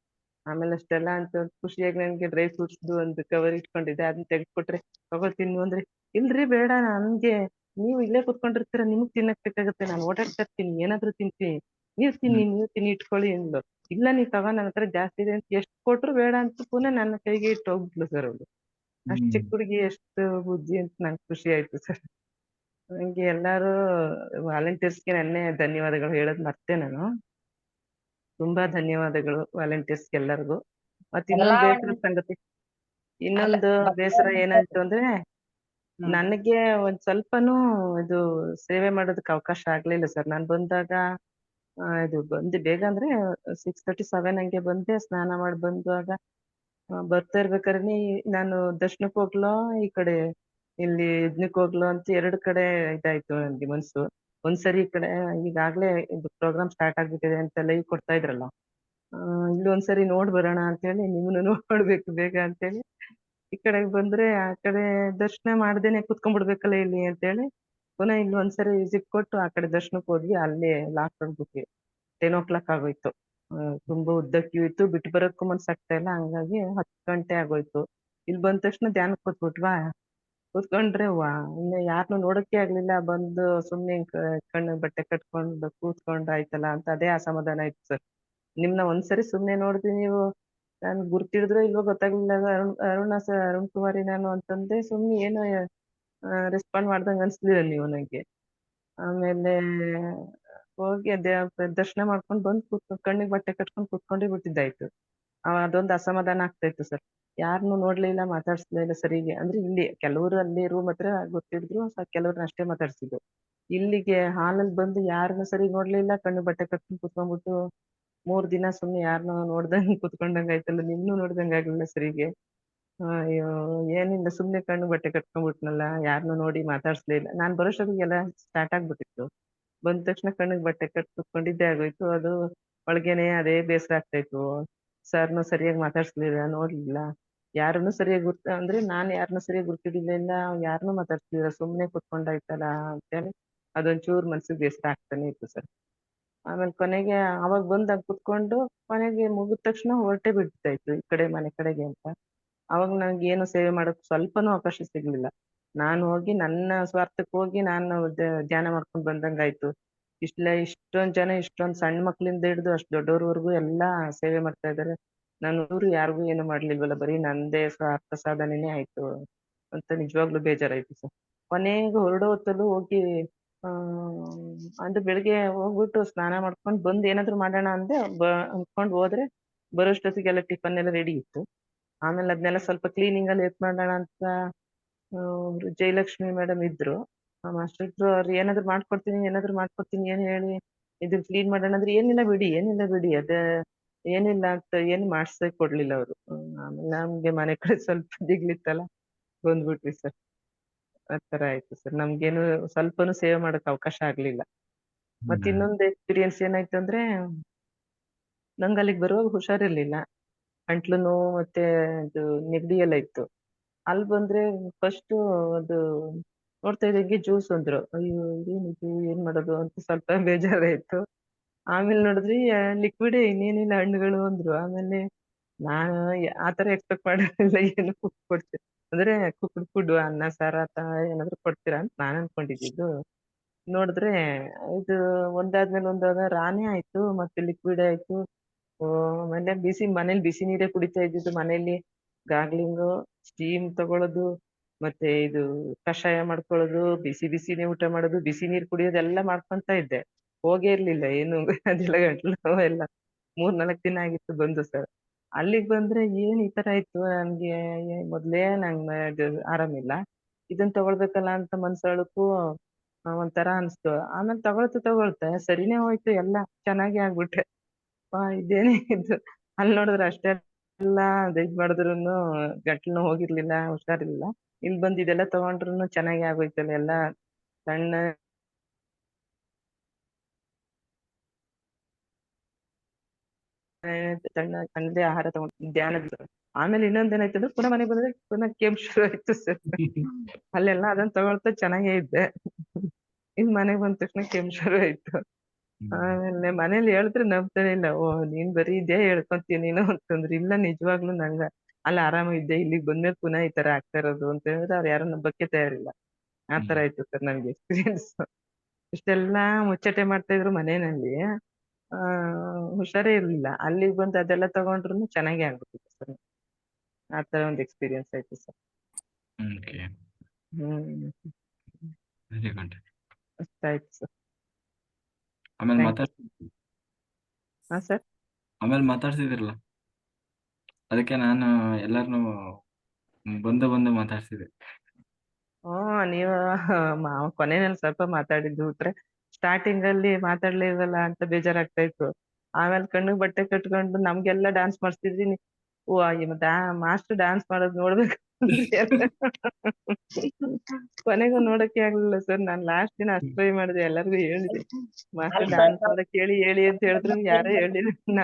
ಆಮೇಲೆ ಅಷ್ಟೆಲ್ಲ ಅಂತ ಖುಷಿಯಾಗಿ ನನ್ಗೆ ಡ್ರೈ ಫ್ರೂಟ್ಸ್ದು ಒಂದು ಕವರ್ ಇಟ್ಕೊಂಡಿದ್ದೆ, ಅದನ್ನ ತೆಗೆದ್ಕೊಟ್ರೆ ತಗೊಳ್ತೀನಿ ಅಂದ್ರೆ, ಇಲ್ರಿ ಬೇಡ ನನ್ಗೆ, ನೀವು ಇಲ್ಲೇ ಕುತ್ಕೊಂಡಿರ್ತೀರ, ನಿಮಗ್ ತಿನ್ನಕ್ ಬೇಕಾಗತ್ತೆ, ನಾನು ಓಡಾಡ್ತಾ ಇರ್ತೀನಿ, ಏನಾದ್ರು ತಿಂತೀನಿ, ನೀವ್ ತಿನ್ನಿ ಇಟ್ಕೊಳ್ಳಿ ಅಂದ್ಲು. ಇಲ್ಲ ನೀವ್ ತಗೋ, ನನ್ನ ಹತ್ರ ಜಾಸ್ತಿ ಇದೆ ಅಂತ ಎಷ್ಟ್ ಕೊಟ್ರು ಬೇಡ ಅಂತ ಪುನಃ ನನ್ನ ಕೈಗೆ ಇಟ್ಟು ಹೋಗ್ಬಿಟ್ಲು ಸರ್ ಅವ್ಳು. ಅಷ್ಟ್ ಚಿಕ್ಕ ಹುಡುಗಿ, ಎಷ್ಟು ಬುದ್ಧಿ ಅಂತ ನಂಗೆ ಖುಷಿ ಆಯ್ತು ಸರ್. ನಂಗೆ ಎಲ್ಲಾರು ವಾಲಂಟಿಯರ್ಸ್ಗೆ ನನ್ನೇ ಧನ್ಯವಾದಗಳು ಹೇಳೋದ್ ಮರ್ತೆ ನಾನು. ತುಂಬಾ ಧನ್ಯವಾದಗಳು ವಾಲಂಟಿಯರ್ಸ್ಗೆ ಎಲ್ಲರಿಗೂ. ಮತ್ ಇನ್ನೊಂದು ಬೇಸರದ ಸಂಗತಿ, ಇನ್ನೊಂದು ಬೇಸರ ಏನಾಯ್ತು ಅಂದ್ರೆ, ನನಗೆ ಒಂದ್ ಸ್ವಲ್ಪನೂ ಇದು ಸೇವೆ ಮಾಡೋದಕ್ಕೆ ಅವಕಾಶ ಆಗ್ಲಿಲ್ಲ ಸರ್. ನಾನ್ ಬಂದಾಗ ಇದು ಬೇಗ ಅಂದ್ರೆ 6:37 ಹಂಗೆ ಬಂದೆ. ಸ್ನಾನ ಮಾಡಿ ಬಂದಾಗ ಬರ್ತಾ ಇರ್ಬೇಕಾದ್ರೆ ನಾನು ದರ್ಶನಕ್ಕೆ ಹೋಗ್ಲೋ, ಈ ಕಡೆ ಇಲ್ಲಿ ಇದಕ್ಕೆ ಹೋಗ್ಲೋ ಅಂತ 2 ಕಡೆ ಇದಾಯ್ತು ನನ್ಗೆ ಮನ್ಸು. ಒಂದ್ಸರಿ ಈ ಕಡೆ ಈಗಾಗ್ಲೇ ಇದು ಪ್ರೋಗ್ರಾಮ್ ಸ್ಟಾರ್ಟ್ ಆಗ್ಬಿಟ್ಟಿದೆ ಅಂತ ಲೈವ್ ಕೊಡ್ತಾ ಇದ್ರಲ್ಲ, ಇಲ್ಲಿ ಒಂದ್ಸರಿ ನೋಡ್ ಬರೋಣ ಅಂತ ಹೇಳಿ, ನಿಮ್ಮನ್ನು ನೋಡ್ಬೇಕು ಬೇಗ ಅಂತೇಳಿ ಈ ಕಡೆಗೆ ಬಂದ್ರೆ, ಆ ಕಡೆ ದರ್ಶನ ಮಾಡ್ದೇನೆ ಕುತ್ಕೊಂಡ್ಬಿಡ್ಬೇಕಲ್ಲ ಇಲ್ಲಿ ಅಂತೇಳಿ ಪುನಃ ಇಲ್ಲಿ ಒಂದ್ಸರಿ ವಿಸಿಟ್ ಕೊಟ್ಟು ಆ ಕಡೆ ದರ್ಶನಕ್ಕೆ ಹೋದ್ವಿ. ಅಲ್ಲೇ ಲಾಸ್ಟ್ ಆಗ್ಬಿಟ್ವಿ, 10 o'clock ಆಗೋಯ್ತು. ತುಂಬಾ ಉದ್ದ ಕ್ಯೂ ಇತ್ತು, ಬಿಟ್ಟು ಬರೋಕ್ಕೂ ಮನ್ಸಾಗ್ತಾ ಇಲ್ಲ, ಹಂಗಾಗಿ 10 ಗಂಟೆ ಆಗೋಯ್ತು. ಇಲ್ಲಿ ಬಂದ ತಕ್ಷಣ ಧ್ಯಾನಕ್ಕೆ ಕೂತ್ಬಿಟ್ವಾ, ಕೂತ್ಕೊಂಡ್ರೆ ಇನ್ನು ಯಾರನ್ನೂ ನೋಡಕ್ಕೆ ಆಗ್ಲಿಲ್ಲ. ಬಂದು ಸುಮ್ನೆ ಕಣ್ಣು ಬಟ್ಟೆ ಕಟ್ಕೊಂಡು ಕೂತ್ಕೊಂಡು ಆಯ್ತಲ್ಲ ಅಂತ ಅದೇ ಅಸಮಾಧಾನ ಆಯ್ತು ಸರ್. ನಿಮ್ನ ಒಂದ್ಸರಿ ಸುಮ್ನೆ ನೋಡಿದ್ವಿ ನೀವು ನಾನು ಗುರ್ತಿಡಿದ್ರೋ ಇಲ್ವೋ ಗೊತ್ತಾಗ್ಲಿಲ್ಲ ಅರುಣ್ ಕುಮಾರಿ ನಾನು ಅಂತಂದೆ ಸುಮ್ನೆ ಏನೋ ರೆಸ್ಪಾಂಡ್ ಮಾಡ್ದಂಗ ಅನ್ಸ್ಲಿಲ್ಲ ನೀವು ನಂಗೆ. ಆಮೇಲೆ ಹೋಗಿ ದರ್ಶನ ಮಾಡ್ಕೊಂಡ್ ಬಂದ್ ಕಣ್ಣಿಗೆ ಬಟ್ಟೆ ಕಟ್ಕೊಂಡ್ ಕೂತ್ಕೊಂಡೇ ಬಿಟ್ಟಿದ್ದಾಯ್ತು. ಅದೊಂದು ಅಸಮಾಧಾನ ಆಗ್ತಾ ಇತ್ತು ಸರ್. ಯಾರನ್ನು ನೋಡ್ಲಿಲ್ಲ, ಮಾತಾಡ್ಸ್ಲೇ ಇಲ್ಲ ಸರಿಗೆ. ಅಂದ್ರೆ ಇಲ್ಲಿ ಕೆಲವರು ಅಲ್ಲಿ ರೂಮ್ ಹತ್ರ ಗೊತ್ತಿದ್ರು, ಕೆಲವ್ರನ್ನ ಅಷ್ಟೇ ಮಾತಾಡ್ಸಿದ್ದು. ಇಲ್ಲಿಗೆ ಹಾಲಲ್ಲಿ ಬಂದು ಯಾರನ್ನು ಸರಿ ನೋಡ್ಲಿಲ್ಲ, ಕಣ್ಣು ಬಟ್ಟೆ ಕಟ್ಕೊಂಡ್ ಕೂತ್ಕೊಂಡ್ಬಿಟ್ಟು 3 ದಿನ ಸುಮ್ನೆ ಯಾರನ್ನೋ ನೋಡ್ದಂಗ್ ಕೂತ್ಕೊಂಡಂಗ್ ಆಯ್ತಲ್ಲ, ನಿನ್ನೂ ನೋಡ್ದಂಗ್ ಆಗ್ಲಿಲ್ಲ ಸರಿಗೆ. ಅಯ್ಯೋ ಏನಿಲ್ಲ ಸುಮ್ನೆ ಕಣ್ಣು ಬಟ್ಟೆ ಕಟ್ಕೊಂಡ್ಬಿಟ್ನಲ್ಲ, ಯಾರನ್ನೂ ನೋಡಿ ಮಾತಾಡ್ಸ್ಲೇ ಇಲ್ಲ. ನಾನ್ ಬರೋಷ್ಟೊತ್ತಿಗೆಲ್ಲ ಸ್ಟಾರ್ಟ್ ಆಗ್ಬಿಟ್ಟಿತ್ತು. ಬಂದ ತಕ್ಷಣ ಕಣ್ಣಿಗೆ ಬಟ್ಟೆ ಕಟ್ ಕೂತ್ಕೊಂಡಿದ್ದೇ ಆಗೋಯ್ತು. ಅದು ಒಳಗೇನೆ ಅದೇ ಬೇಸರ ಆಗ್ತಾ ಇತ್ತು. ಸರ್ನು ಸರಿಯಾಗಿ ಮಾತಾಡ್ಸ್ಲಿಲ್ಲ, ನೋಡ್ಲಿಲ್ಲ. ಯಾರನ್ನು ಸರಿಯಾಗಿ ಅಂದ್ರೆ ನಾನ್ ಯಾರನ್ನೂ ಸರಿಯಾಗಿ ಗುರ್ತಿರ್ಲಿಲ್ಲ, ಯಾರನ್ನೂ ಮಾತಾಡ್ಸ್ಲಿಲ್ಲ, ಸುಮ್ನೆ ಕೂತ್ಕೊಂಡಾಯ್ತಲ್ಲ ಅಂತೇಳಿ ಅದೊಂಚೂರ್ ಮನ್ಸಿಗೆ ಬೇಸರ ಆಗ್ತಾನೆ ಇತ್ತು ಸರ್. ಆಮೇಲೆ ಕೊನೆಗೆ ಅವಾಗ ಬಂದಾಗ ಕುತ್ಕೊಂಡು ಕೊನೆಗೆ ಮುಗಿದ ತಕ್ಷಣ ಹೊರಟೇ ಬಿಡ್ತಾಯಿತ್ತು ಈ ಕಡೆ ಮನೆ ಕಡೆಗೆ ಅಂತ. ಅವಾಗ ನಂಗೆ ಏನು ಸೇವೆ ಮಾಡಕ್ ಸ್ವಲ್ಪನೂ ಅವಕಾಶ ಸಿಗ್ಲಿಲ್ಲ. ನಾನು ಹೋಗಿ ನನ್ನ ಸ್ವಾರ್ಥಕ್ಕೆ ಹೋಗಿ ನಾನು ಧ್ಯಾನ ಮಾಡ್ಕೊಂಡ್ ಬಂದಂಗಾಯ್ತು. ಇಷ್ಟೊಂದ್ ಜನ ಇಷ್ಟೊಂದ್ ಸಣ್ಣ ಮಕ್ಳಿಂದ ಹಿಡ್ದು ಅಷ್ಟ್ ದೊಡ್ಡೋರ್ವರ್ಗು ಎಲ್ಲಾ ಸೇವೆ ಮಾಡ್ತಾ ಇದಾರೆ. ನಾನು ಯಾರಿಗೂ ಏನು ಮಾಡ್ಲಿಲ್ವಲ್ಲ, ಬರೀ ನಂದೇ ಸ್ವಾರ್ಥ ಸಾಧನೆನೇ ಆಯ್ತು ಅಂತ ನಿಜವಾಗ್ಲೂ ಬೇಜಾರಾಯ್ತು ಸರ್. ಕೊನೆಗೆ ಹೊರಡೋ ಹೊತ್ತಲ್ಲೂ ಹೋಗಿ ಅಂದ್ರೆ ಬೆಳಿಗ್ಗೆ ಹೋಗ್ಬಿಟ್ಟು ಸ್ನಾನ ಮಾಡ್ಕೊಂಡ್ ಬಂದ್ ಏನಾದ್ರು ಮಾಡೋಣ ಅಂದೆ ಅಂದ್ಕೊಂಡ್ ಹೋದ್ರೆ ಬರೋಷ್ಟೊತ್ತಿಗೆಲ್ಲ ಟಿಫನ್ ಎಲ್ಲ ರೆಡಿ ಇತ್ತು. ಆಮೇಲೆ ಅದ್ನೆಲ್ಲ ಸ್ವಲ್ಪ ಕ್ಲೀನಿಂಗ್ ಅಲ್ಲಿ ಎತ್ ಮಾಡೋಣ ಅಂತ ಒಬ್ರು ಜಯಲಕ್ಷ್ಮಿ ಮೇಡಮ್ ಇದ್ರು, ಮಾಸ್ಟರ್ ಇದ್ರು. ಅವ್ರು ಏನಾದ್ರು ಮಾಡ್ಕೊಡ್ತೀನಿ ಏನ್ ಹೇಳಿ ಇದನ್ನ ಕ್ಲೀನ್ ಮಾಡೋಣ ಅಂದ್ರೆ ಏನಿಲ್ಲ ಬಿಡಿ ಅದೇ ಏನಿಲ್ಲ ಅಂತ ಏನು ಮಾಡ್ಸಕ್ ಕೊಡ್ಲಿಲ್ಲ ಅವ್ರು. ಆಮೇಲೆ ನಮ್ಗೆ ಮನೆ ಕಡೆ ಸ್ವಲ್ಪ ದಿಗ್ಲಿತ್ತಲ್ಲ, ಬಂದ್ಬಿಟ್ವಿ ಸರ್. ಆತರ ಆಯ್ತು ಸರ್. ನಮ್ಗೇನು ಸ್ವಲ್ಪನೂ ಸೇವೆ ಮಾಡಕ್ ಅವಕಾಶ ಆಗ್ಲಿಲ್ಲ. ಮತ್ತೆ ಇನ್ನೊಂದು ಎಕ್ಸ್ಪೀರಿಯನ್ಸ್ ಏನಾಯ್ತು ಅಂದ್ರೆ, ನಂಗೆ ಅಲ್ಲಿಗೆ ಬರುವಾಗ ಹುಷಾರಿರ್ಲಿಲ್ಲ. ಗಂಟ್ಲು ನೋವು ಮತ್ತೆ ಇದು ನೆಗಡಿ ಎಲ್ಲ ಇತ್ತು. ಅಲ್ಲಿ ಬಂದ್ರೆ ಫಸ್ಟ್ ಅದು ನೋಡ್ತಾ ಇದ್ದಂಗೆ ಜ್ಯೂಸ್ ಅಂದ್ರು. ಅಯ್ಯೋ ಇದೇನಿದು ಏನ್ ಮಾಡೋದು ಅಂತ ಸ್ವಲ್ಪ ಬೇಜಾರಾಯ್ತು. ಆಮೇಲೆ ನೋಡಿದ್ರಿ ಲಿಕ್ವಿಡ್ ಇನ್ನೇನಿಲ್ಲ ಹಣ್ಣುಗಳು ಅಂದ್ರು. ಆಮೇಲೆ ನಾನು ಆತರ ಎಕ್ಸ್ಪೆಕ್ಟ್ ಮಾಡಿರ್ಲಿಲ್ಲ. ಏನು ಕೊಡ್ತೀರ ಅಂದ್ರೆ ಕುಕ್ಡ್ ಫುಡ್ ಅನ್ನ ಸಾರ ಏನಾದ್ರು ಕೊಡ್ತೀರಾ ಅಂತ ನಾನ್ ಅನ್ಕೊಂಡಿದ್ದು. ನೋಡಿದ್ರೆ ಇದು ಒಂದಾದ್ಮೇಲೆ ಒಂದಾದ ರಾನೇ ಆಯ್ತು, ಮತ್ತೆ ಲಿಕ್ವಿಡ್ ಆಯ್ತು. ಆಮೇಲೆ ಮನೇಲಿ ಬಿಸಿ ನೀರೇ ಕುಡಿತಾ ಇದ್ದಿದ್ದು. ಮನೇಲಿ ಗಾರ್ಗ್ಲಿಂಗು, ಸ್ಟೀಮ್ ತಗೊಳ್ಳೋದು, ಮತ್ತೆ ಇದು ಕಷಾಯ ಮಾಡ್ಕೊಳ್ಳೋದು, ಬಿಸಿನೇ ಊಟ ಮಾಡೋದು, ಬಿಸಿ ನೀರ್ ಕುಡಿಯೋದೆಲ್ಲ ಮಾಡ್ಕೊಂತ ಇದ್ದೆ. ಹೋಗೇ ಇರ್ಲಿಲ್ಲ ಏನು ಅದೆಲ್ಲ ಗಂಟ್ಲು ನೋವೆಲ್ಲ 3-4 ದಿನ ಆಗಿತ್ತು ಬಂದು ಸರ್. ಅಲ್ಲಿಗ್ ಬಂದ್ರೆ ಏನ್ ಈ ತರ ಇತ್ತು ನನ್ಗೆ, ಮೊದ್ಲೇ ನಂಗೆ ಆರಾಮಿಲ್ಲ, ಇದನ್ ತಗೊಳ್ಬೇಕಲ್ಲ ಅಂತ ಮನ್ಸೊಳಕ್ಕೂ ಒಂಥರ ಅನ್ಸ್ತು. ಆಮೇಲೆ ತಗೊಳ್ತಾ ಸರಿನೇ ಹೋಯ್ತು, ಎಲ್ಲ ಚೆನ್ನಾಗಿ ಆಗ್ಬಿಟ್ಟೆ. ಇದೇನೇ ಇದು ಅಲ್ಲಿ ನೋಡಿದ್ರೆ ಅಷ್ಟೇ ಎಲ್ಲ ಇದ್ ಮಾಡಿದ್ರುನು ಗಂಟ್ಲು ಹೋಗಿರ್ಲಿಲ್ಲ, ಹುಷಾರಿರ್ಲಿಲ್ಲ. ಇಲ್ಲಿ ಬಂದ್ ಇದೆಲ್ಲ ತಗೊಂಡ್ರುನು ಚೆನ್ನಾಗಿ ಆಗೋಯ್ತಲ್ಲ, ಎಲ್ಲ ಸಣ್ಣ ಸಣ್ಣದೇ ಆಹಾರ ತಗೊಂಡು ಧ್ಯಾನದ. ಆಮೇಲೆ ಇನ್ನೊಂದೇನಾಯ್ತು ಅಂದ್ರೆ ಪುನಃ ಮನೆಗೆ ಬಂದ್ರೆ ಪುನಃ ಕೆಮ್ಮು ಶುರು ಆಯ್ತು ಸರ್. ಅಲ್ಲೆಲ್ಲ ಅದನ್ನ ತಗೊಳ್ತಾ ಚೆನ್ನಾಗೇ ಇದ್ದೆ. ಇನ್ ಮನೆಗ್ ಬಂದ ತಕ್ಷಣ ಕೆಮ್ಮು ಶುರು ಆಯ್ತು. ಆಮೇಲೆ ಮನೇಲಿ ಹೇಳಿದ್ರೆ ನಂಬ್ತಾನೆ ಇಲ್ಲ. ಓ ನೀನ್ ಬರೀ ಇದೇ ಹೇಳ್ಕೊಂತೀಯ ನೀನು ಅಂತಂದ್ರು. ಇಲ್ಲ ನಿಜವಾಗ್ಲೂ ನಂಗ ಅಲ್ಲಿ ಆರಾಮಿದ್ದೆ, ಇಲ್ಲಿಗ್ ಬಂದ್ಮೇಲೆ ಪುನಃ ಈ ತರ ಆಗ್ತಾ ಇರೋದು ಅಂತ ಹೇಳಿದ್ರೆ ಅವ್ರು ಯಾರು ನಂಬಕ್ಕೆ ತಯಾರಿಲ್ಲ. ಆತರ ಆಯ್ತು ಸರ್ ನನ್ಗೆ ಎಕ್ಸ್ಪೀರಿಯನ್ಸ್. ಇಷ್ಟೆಲ್ಲಾ ಮುಚ್ಚಟೆ ಮಾಡ್ತಾ ಇದ್ರು ಮನೆಯಲ್ಲಿ, ಹುಷಾರೇ ಇರ್ಲಿಲ್ಲ. ಅಲ್ಲಿಗ್ ಬಂದು ಅದೆಲ್ಲ ತಗೊಂಡ್ರು ಚೆನ್ನಾಗಿ ಆಗ್ಬಿಟ್ಟಿತ್ತು ಸರ್. ಆತರ ಒಂದು ಎಕ್ಸ್ಪೀರಿಯನ್ಸ್ ಆಯ್ತು ಸರ್. ಅಷ್ಟ ಆಯ್ತು ಸರ್. ಹಾ ಸರ್. ಆಮೇಲೆ ಮಾತಾಡ್ಸಿದಿರಲ್ಲ, ಅದಕ್ಕೆ ನಾನು ಎಲ್ಲಾರ್ನು ಬಂದು ಮಾತಾಡ್ಸಿದೆ. ನೀವು ಕೊನೆಯಲ್ಲಿ ಸ್ವಲ್ಪ ಮಾತಾಡಿದ್ದು ಬಿಟ್ರೆ ಸ್ಟಾರ್ಟಿಂಗ್ ಅಲ್ಲಿ ಮಾತಾಡ್ಲಿಲ್ವಲ್ಲ ಅಂತ ಬೇಜಾರಾಗ್ತಾ ಇತ್ತು. ಆಮೇಲೆ ಕಣ್ಣಿಗೆ ಬಟ್ಟೆ ಕಟ್ಕೊಂಡು ನಮ್ಗೆಲ್ಲ ಡ್ಯಾನ್ಸ್ ಮಾಡಿಸ್ತಿದ್ರಿ. ಮಾಸ್ಟರ್ ಡ್ಯಾನ್ಸ್ ಮಾಡೋದ್ ನೋಡ್ಬೇಕು ಕೊನೆಗೂ ನೋಡಕ್ಕೆ ಆಗ್ಲಿಲ್ಲ ಸರ್. ನಾನ್ ಲಾಸ್ಟ್ ದಿನ ಅಷ್ಟ್ ಟ್ರೈ ಮಾಡಿದೆ, ಎಲ್ಲರಿಗೂ ಹೇಳಿದೆ ಮಾಸ್ಟರ್ ಡ್ಯಾನ್ಸ್ ಮಾಡಕ್ ಹೇಳಿ ಅಂತ ಹೇಳಿದ್ರು ಯಾರು ಹೇಳಿಲ್ಲ.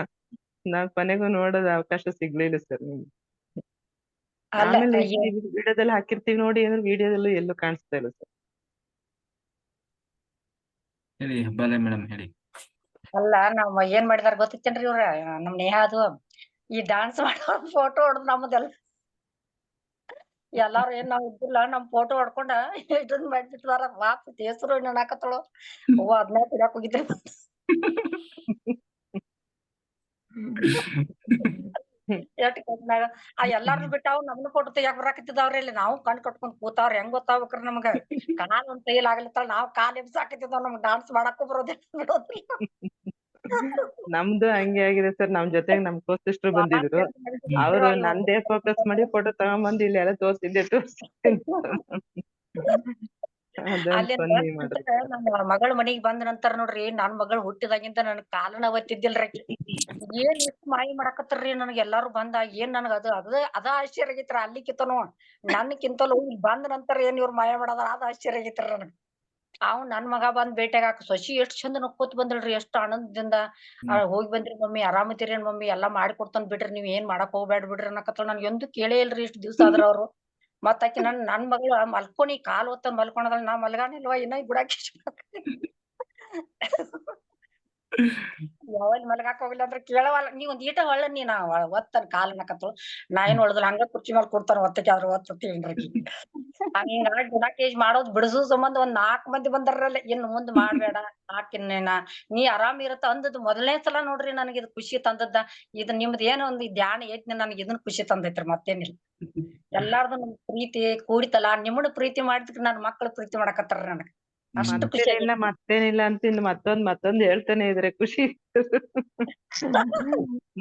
ನಾವ್ ಕೊನೆಗೂ ನೋಡೋದ್ ಅವಕಾಶ ಸಿಗ್ಲಿಲ್ಲ ಸರ್ ನಿಮ್ಗೆ. ಆಮೇಲೆ ವಿಡಿಯೋದಲ್ಲಿ ಹಾಕಿರ್ತೀವಿ ನೋಡಿ ಅಂದ್ರೆ ವಿಡಿಯೋದಲ್ಲೂ ಎಲ್ಲೂ ಕಾಣಿಸ್ತಾ ಇಲ್ಲ ಸರ್. ಹೇಳಿ ಹೆಬ್ಬಾಲೆ ಮೇಡಮ್ ಹೇಳಿ. ಅಲ್ಲ ನಾವ್ ಏನ್ ಮಾಡಿದಾರ ಗೊತ್ತಿತ್ತೇನ್ರಿ ಇವ್ರ ನಮ್ ನೇಹ ಅದು ಈ ಡಾನ್ಸ್ ಮಾಡೋ ಫೋಟೋ ಹೊಡ್ದ್ ನಮ್ಮದೆಲ್ಲ ಎಲ್ಲಾರು ಏನ್ ನಾವ್ ಇದ್ದಿಲ್ಲ ನಮ್ ಫೋಟೋ ಹೊಡ್ಕೊಂಡ ಇದನ್ ಮಾಡ್ಬಿಟ್ಟಾರ. ವಾಪಸ್ ಹೆಸರು ಹಾಕತ್ತಳು. ಅದ್ನ ಕುಡಿಯಾಕ ಹೋಗಿದ್ರಿ ಎಷ್ಟ್ ಕಣ್ಣಾಗ ಎಲ್ಲಾರ್ನು ಬಿಟ್ಟಾವ್ ನಮ್ನು ಫೋಟೋ ತೆಗ್ಯಾಕ್ ಬರಾಕತ್ತಿದಾವ್ರಿ ಇಲ್ಲಿ ನಾವು ಕಣ್ ಕಟ್ಕೊಂಡ್ ಕೂತಾವ್ರಿ ಹೆಂಗ್ ಗೊತ್ತಾಗ್ಬೇಕ್ರಿ ನಮಗ ಕಾಲ್ ಒಂದ್ ಕೈಯಲ್ಲಿ ಆಗ್ಲತ್ತಾಳ ನಾವ್ ಕಾಲ್ ಎಬ್ಸಾಕತ್ತಿದ್ದಾವ್ ನಮ್ಗ್ ಡಾನ್ಸ್ ಮಾಡಕ್ಕೂ ಬರೋದಿಲ್ಲ ಬಿಡೋದಿಲ್ಲ. ನಮ್ದು ಹಂಗೆ ಆಗಿದೆ ಸರ್. ನಮ್ ಜೊತೆಗ್ ನಮ್ ಕೋ ಸಿಸ್ಟರ್ ಬಂದಿದ್ರು. ಅವ್ರು ನಂದೇ ಫೋಕಸ್ ಮಾಡಿ ಫೋಟೋ ತಗೊಂಬಂದ್ ಇಲ್ಲಿ ಎಲ್ಲ ತೋರ್ಸಿದ್ದೆ ಅದೊಂದ್ ಫನ್ನಿ ಮಾಡಿದ್ರು. ನನ್ನ ಮಗಳ ಮನಿಗ್ ಬಂದ ನಂತರ ನೋಡ್ರಿ ನನ್ ಮಗಳು ಹುಟ್ಟಿದಾಗಿಂದ ನನ್ ಕಾಲನ ಒತ್ತಿದ್ದಿಲ್ರಿ. ಏನ್ ಇಷ್ಟ್ ಮಾಯಿ ಮಾಡಾಕತ್ತಾರ್ರಿ ನನಗ್ ಎಲ್ಲಾರು ಬಂದ ಏನ್ ನನಗ್ ಅದ ಆಶ್ಚರ್ಯ ಆಗೈತ್ರಿ ಅಲ್ಲಿಕಿಂತನೂ ನನ್ಕಿಂತಲೂ ಇಲ್ಲಿ ಬಂದ ನಂತರ ಏನ್ ಇವ್ರ ಮಾಯ ಮಾಡದ ಅದ ಆಶ್ಚರ್ಯ ಆಗೈತ್ರಿ ನನಗ್. ನನ್ ಮಗ ಬಂದ್ ಭೇಟಿಯಾಗಾಕ ಸೊಸಿ ಎಷ್ಟ್ ಚಂದ ನಕ್ಕೋತ್ ಬಂದಳ್ರಿ ಎಷ್ಟ್ ಆನಂದದಿಂದ ಹೋಗಿ ಬಂದ್ರಿ ಮಮ್ಮಿ ಆರಾಮದಿರೇನ್ ಮಮ್ಮಿ ಎಲ್ಲಾ ಮಾಡ್ಕೊಡ್ತಾನ್ ಬಿಡ್ರಿ ನೀವ್ ಏನ್ ಮಾಡಕ್ ಹೋಗ್ಬ್ಯಾಡ್ ಬಿಡ್ರಿ ಅನ್ನಕತ್ರ ನನ್ಗೆ ಎಂದೂ ಕೇಳೇ ಇಲ್ರಿ ಇಷ್ಟ್ ದಿವ್ಸ ಆದ್ರ ಅವ್ರು. ಮತ್ತ ಆಕಿ ನನ್ ಮಗಳು ಮಲ್ಕೊನಿ ಕಾಲ್ ಒತ್ತಂದ್ ಮಲ್ಕೊಳದಲ್ ನಾ ಮಲ್ಗಾನಿಲ್ವಾ ಇನ್ನ ಬಿಡಾಕಿ ಯಾವಾಗ ಮಲ್ಗಾಕ್ ಹೋಗಿಲ್ಲ ಅಂದ್ರ ಕೇಳವಲ್ಲ ನೀವ್ ಒಂದ್ ಈಟ ಹೊಳ್ಳ ನೀ ನಾ ಒತ್ತನ್ ಕಾಲ್ ಅನ್ನಕತ್ರು ನಾ ಏನ್ ಹೊಳ್ದಲ್ಲ ಹಂಗ ಕುರ್ಚಿ ಮೇಲೆ ಕೂಡ್ತಾರ ಒತ್ತಕ್ಕೆ ಆದ್ರ ಒತ್ತೇನ್ರಿ ಹಂಗಾಗಿ ಬಿಡಾಕೇಜ್ ಮಾಡೋದ್ ಬಿಡಿಸೋ ಸಂಬಂಧ ಒಂದ್ 4 ಮಂದಿ ಬಂದಾರಲ್ಲ ಇನ್ ಮುಂದ್ ಮಾಡ್ಬೇಡ ಹಾಕಿನ್ನೇನ ನೀ ಆರಾಮ್ ಇರತ್ತ ಅಂದದ್ ಮೊದಲನೇ ಸಲ ನೋಡ್ರಿ ನನಗೆ ಇದು ಖುಷಿ ತಂದದ್ದ ಇದು ನಿಮ್ದ್ ಏನೋ ಒಂದು ಧ್ಯಾನ ಐತ್ನ ನನಗೆ ಇದನ್ ಖುಷಿ ತಂದೈತ್ರಿ ಮತ್ತೇನಿಲ್ಲ. ಎಲ್ಲಾರ್ದು ನಮ್ ಪ್ರೀತಿ ಕೂಡಿತಲ್ಲ ನಿಮ್ಮನ್ನ ಪ್ರೀತಿ ಮಾಡಿದಕ್ ನನ್ ಮಕ್ಳು ಪ್ರೀತಿ ಮಾಡಕತ್ತಾರ ನನಗ್ ಅಷ್ಟು ಖುಷಿ ಮತ್ತೇನಿಲ್ಲ ಅಂತ ಇನ್ನು ಮತ್ತೊಂದ್ ಹೇಳ್ತಾನೆ ಇದ್ರೆ ಖುಷಿ.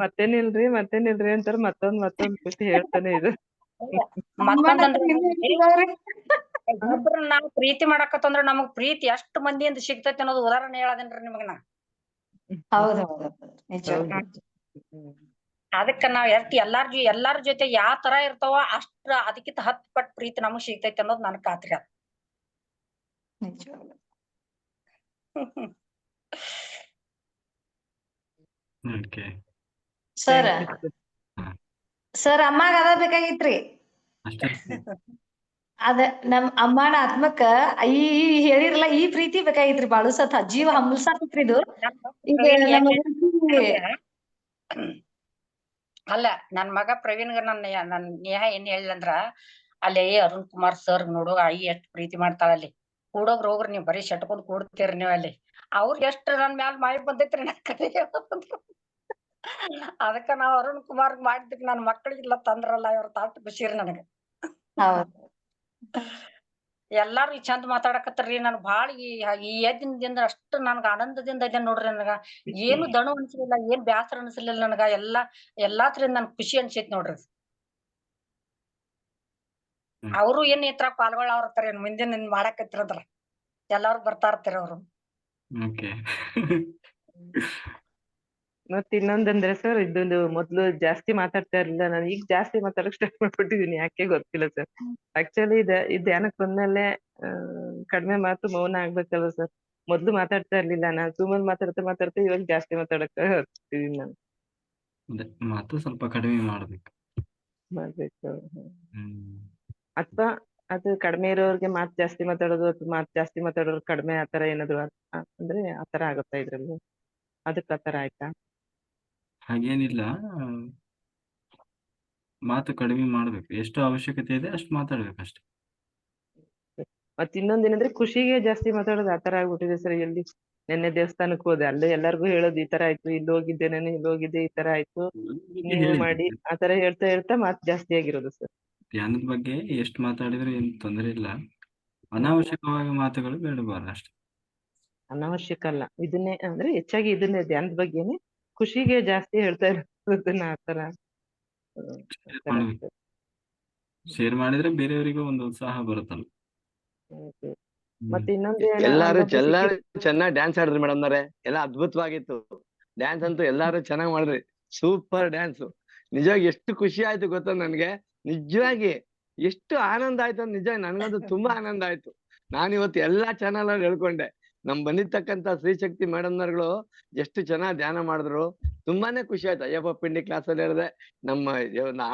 ಮತ್ತೇನಿಲ್ರಿ ಅಂತಾರ ಮತ್ತೊಂದ್ ಖುಷಿ ಹೇಳ್ತಾನೆ ಇದೆ. ಒಬ್ರು ನಾವ್ ಪ್ರೀತಿ ಮಾಡಕತ್ತಂದ್ರ ನಮಗ್ ಪ್ರೀತಿ ಎಷ್ಟ್ ಮಂದಿಯಿಂದ ಸಿಗ್ತೈತಿ ಅನ್ನೋದು ಉದಾಹರಣೆ ಹೇಳದೇನ್ರಿ ನಿಮಗ್ ನಾ. ಅದಕ್ಕ ನಾವ್ ಎಲ್ಲಾರ ಜೊತೆ ಯಾವ ತರ ಇರ್ತಾವ ಅಷ್ಟ್ ಅದಕ್ಕಿಂತ 10 ಪಟ್ ಪ್ರೀತಿ ನಮಗ್ ಸಿಗ್ತೈತಿ ಅನ್ನೋದು ನನ್ ಖಾತ್ರಿ ಅದ. ಸರ್ ಅಮ್ಮಾಗ ಅದ ಬೇಕಾಗಿತ್ರಿ. ಅದ ನಮ್ ಅಮ್ಮನ ಆತ್ಮಕ್ಕ ಈ ಹೇಳಿರಲ್ಲ ಈ ಪ್ರೀತಿ ಬೇಕಾಗಿತ್ರಿ ಬಾಳು ಸತ ಜೀವ ಹಂಬಲ್ಸಾಕತ್ರಿ ಇದು. ಅಲ್ಲ ನನ್ ಮಗ ಪ್ರವೀಣ್ಗ ನನ್ ನೇಹ ಏನ್ ಹೇಳಿಲ್ಲಂದ್ರ ಅಲ್ಲಿ ಅರುಣ್ ಕುಮಾರ್ ಸರ್ ನೋಡು ಆಯಿ ಎಷ್ಟ್ ಪ್ರೀತಿ ಮಾಡ್ತಾಳ ಅಲ್ಲಿ ಕೂಡೋಗ್ರ ಹೋಗ್ರಿ ನೀವ್ ಬರೀ ಶಟ್ಕೊಂಡ್ ಕೂಡ್ತೀರಿ ನೀವ್ ಅಲ್ಲಿ ಅವ್ರಿಗೆ ಎಷ್ಟ್ ನನ್ ಮ್ಯಾಲ ಮಾಯಿ ಬಂದೈತ್ರಿ ನನ್ ಕಡೆ ಅದಕ್ಕ ನಾವ್ ಅರುಣ್ ಕುಮಾರ್ ಮಾಡಿದಕ್ ನನ್ ಮಕ್ಳಿಗಿಲ್ಲ ತಂದ್ರಲ್ಲ ಇವ್ರ ತಾಟ್ ಖುಷಿರಿ ನನಗ. ಎಲ್ಲಾರು ಚಂದ ಮಾತಾಡಕತ್ತಾರ್ರಿ ನನ್ ಬಾಳ ಈ ದಿನದಿಂದ ಅಷ್ಟು ನನ್ಗ ಆನಂದದಿಂದ ಇದೆ ನೋಡ್ರಿ ನನಗ ಏನು ದಣು ಅನ್ಸಲಿಲ್ಲ ಏನ್ ಬ್ಯಾಸರ ಅನ್ಸಲಿಲ್ಲ ನನಗ ಎಲ್ಲಾತ್ರಿಂದ ನನ್ ಖುಷಿ ಅನ್ಸೈತ್ ನೋಡ್ರಿ. ಅವರು ಏನ್ ಇತ್ರ ಪಾಲ್ಗೊಳ್ಳಾವ್ರತಾರ ಏನ್ ಮುಂದಿನ ಮಾಡಾಕತ್ತಿರದ್ರ ಎಲ್ಲಾರು ಬರ್ತಾ ಇರ್ತಾರ ಅವ್ರು. ಮತ್ ಇನ್ನೊಂದಂದ್ರೆ ಸರ್ ಇದೊಂದು ಮೊದ್ಲು ಜಾಸ್ತಿ ಮಾತಾಡ್ತಾ ಇರ್ಲಿಲ್ಲ ನಾನು ಈಗ ಜಾಸ್ತಿ ಮಾತಾಡಕ್ ಸ್ಟಾರ್ಟ್ ಮಾಡ್ಬಿಟ್ಟಿದೀನಿ ಯಾಕೆ ಗೊತ್ತಿಲ್ಲ ಸರ್. ಆಕ್ಚುಲಿ ಇದು ಧ್ಯಾನಕ್ ಬಂದ್ಮೇಲೆ ಕಡಿಮೆ ಮಾತು ಮೌನ ಆಗ್ಬೇಕಲ್ವ ಸರ್. ಮೊದ್ಲು ಮಾತಾಡ್ತಾ ಇರ್ಲಿಲ್ಲ ನಾನ್ ಸುಮ್ಮನೆ ಮಾತಾಡ್ತಾ ಇವಾಗ ಜಾಸ್ತಿ ಮಾತಾಡಕ್ ಹೊರ್ತಿದೀನಿ ನಾನು. ಮಾತು ಸ್ವಲ್ಪ ಕಡಿಮೆ ಮಾಡ್ಬೇಕು ಅಥವಾ ಅದು ಕಡಿಮೆ ಇರೋರ್ಗೆ ಮಾತ್ ಜಾಸ್ತಿ ಮಾತಾಡೋದು ಅಥವಾ ಮಾತ್ ಜಾಸ್ತಿ ಮಾತಾಡೋರು ಕಡಿಮೆ ಆತರ ಏನಾದ್ರು ಅಂದ್ರೆ ಆತರ ಆಗುತ್ತಾ ಇದ್ರಲ್ಲಿ ಅದಕ್ಕೆ ಆತರ ಆಯ್ತಾ? ಹಾಗೇನಿಲ್ಲ, ಮಾತು ಕಡಿಮೆ ಮಾಡ್ಬೇಕು, ಎಷ್ಟು ಅವಶ್ಯಕತೆ ಇದೆ ಅಷ್ಟು ಮಾತಾಡ್ಬೇಕು ಅಷ್ಟೇ. ಮತ್ ಇನ್ನೊಂದೇನಂದ್ರೆ ಖುಷಿಗೆ ಜಾಸ್ತಿ ಮಾತಾಡೋದು ಆತರ ಆಗ್ಬಿಟ್ಟಿದೆ ಸರ್. ಎಲ್ಲಿ ನೆನ್ನೆ ದೇವಸ್ಥಾನಕ್ ಹೋದೆ ಅಲ್ಲೇ ಎಲ್ಲಾರ್ಗು ಹೇಳೋದು ಈ ತರ ಆಯ್ತು, ಇಲ್ಲಿ ಹೋಗಿದ್ದೆ ನಾನು, ಇಲ್ಲಿ ಹೋಗಿದ್ದೆ, ಈ ತರ ಆಯ್ತು, ನೀವು ಮಾಡಿ ಆತರ ಹೇಳ್ತಾ ಮಾತ್ ಜಾಸ್ತಿ ಆಗಿರೋದು ಸರ್. ಧ್ಯಾನದ ಬಗ್ಗೆ ಎಷ್ಟು ಮಾತಾಡಿದ್ರು ಏನ್ ತೊಂದರೆ ಇಲ್ಲ, ಅನಾವಶ್ಯಕವಾಗಿ ಮಾತುಗಳು ಬೇಡಬಾರ್ದು ಅಷ್ಟೇ. ಅನಾವಶ್ಯಕ ಅಲ್ಲ, ಇದನ್ನೇ ಅಂದ್ರೆ ಹೆಚ್ಚಾಗಿ ಇದನ್ನೇ ಧ್ಯಾನದ ಬಗ್ಗೆನೆ ಖುಷಿಗೆ ಜಾಸ್ತಿ ಹೇಳ್ತಾ ಇರೋದನ್ನ ಆತರ ಶೇರ್ ಮಾಡಿದ್ರೆ ಬೇರೆಯವರಿಗೂ ಒಂದು ಉತ್ಸಾಹ ಬರುತ್ತಲ್ಲ. ಮತ್ತೆ ಇನ್ನೊಂದು ಎಲ್ಲಾರು ಚೆನ್ನಾಗಿ ಡ್ಯಾನ್ಸ್ ಆಡಿದ್ರಿ ಮೇಡಮ್ ನವರೇ, ಎಲ್ಲ ಅದ್ಭುತವಾಗಿತ್ತು ಡ್ಯಾನ್ಸ್ ಅಂತೂ. ಎಲ್ಲಾರು ಚೆನ್ನಾಗ್ ಮಾಡಿದ್ರಿ, ಸೂಪರ್ ಡ್ಯಾನ್ಸ್. ನಿಜವಾಗಿ ಎಷ್ಟು ಖುಷಿ ಆಯ್ತು ಗೊತ್ತಾ ನನ್ಗೆ, ನಿಜವಾಗಿ ಎಷ್ಟು ಆನಂದ ಆಯ್ತು ಅಂತ. ನಿಜ ನನ್ಗಂತೂ ತುಂಬಾ ಆನಂದ ಆಯ್ತು. ನಾನಿವತ್ತು ಎಲ್ಲಾ ಚಾನಲ್ ಅಲ್ಲಿ ಹೇಳ್ಕೊಂಡೆ, ನಮ್ ಬಂದಿರ್ತಕ್ಕಂತ ಶ್ರೀಶಕ್ತಿ ಮೇಡಮ್ ನವರುಗಳು ಎಷ್ಟು ಚೆನ್ನಾಗ್ ಧ್ಯಾನ ಮಾಡಿದ್ರು, ತುಂಬಾನೇ ಖುಷಿ ಆಯ್ತು. ಅಯ್ಯಪ್ಪ ಪಿಂಡಿ ಕ್ಲಾಸ್ ಅಲ್ಲಿ ಹೇಳಿದೆ, ನಮ್ಮ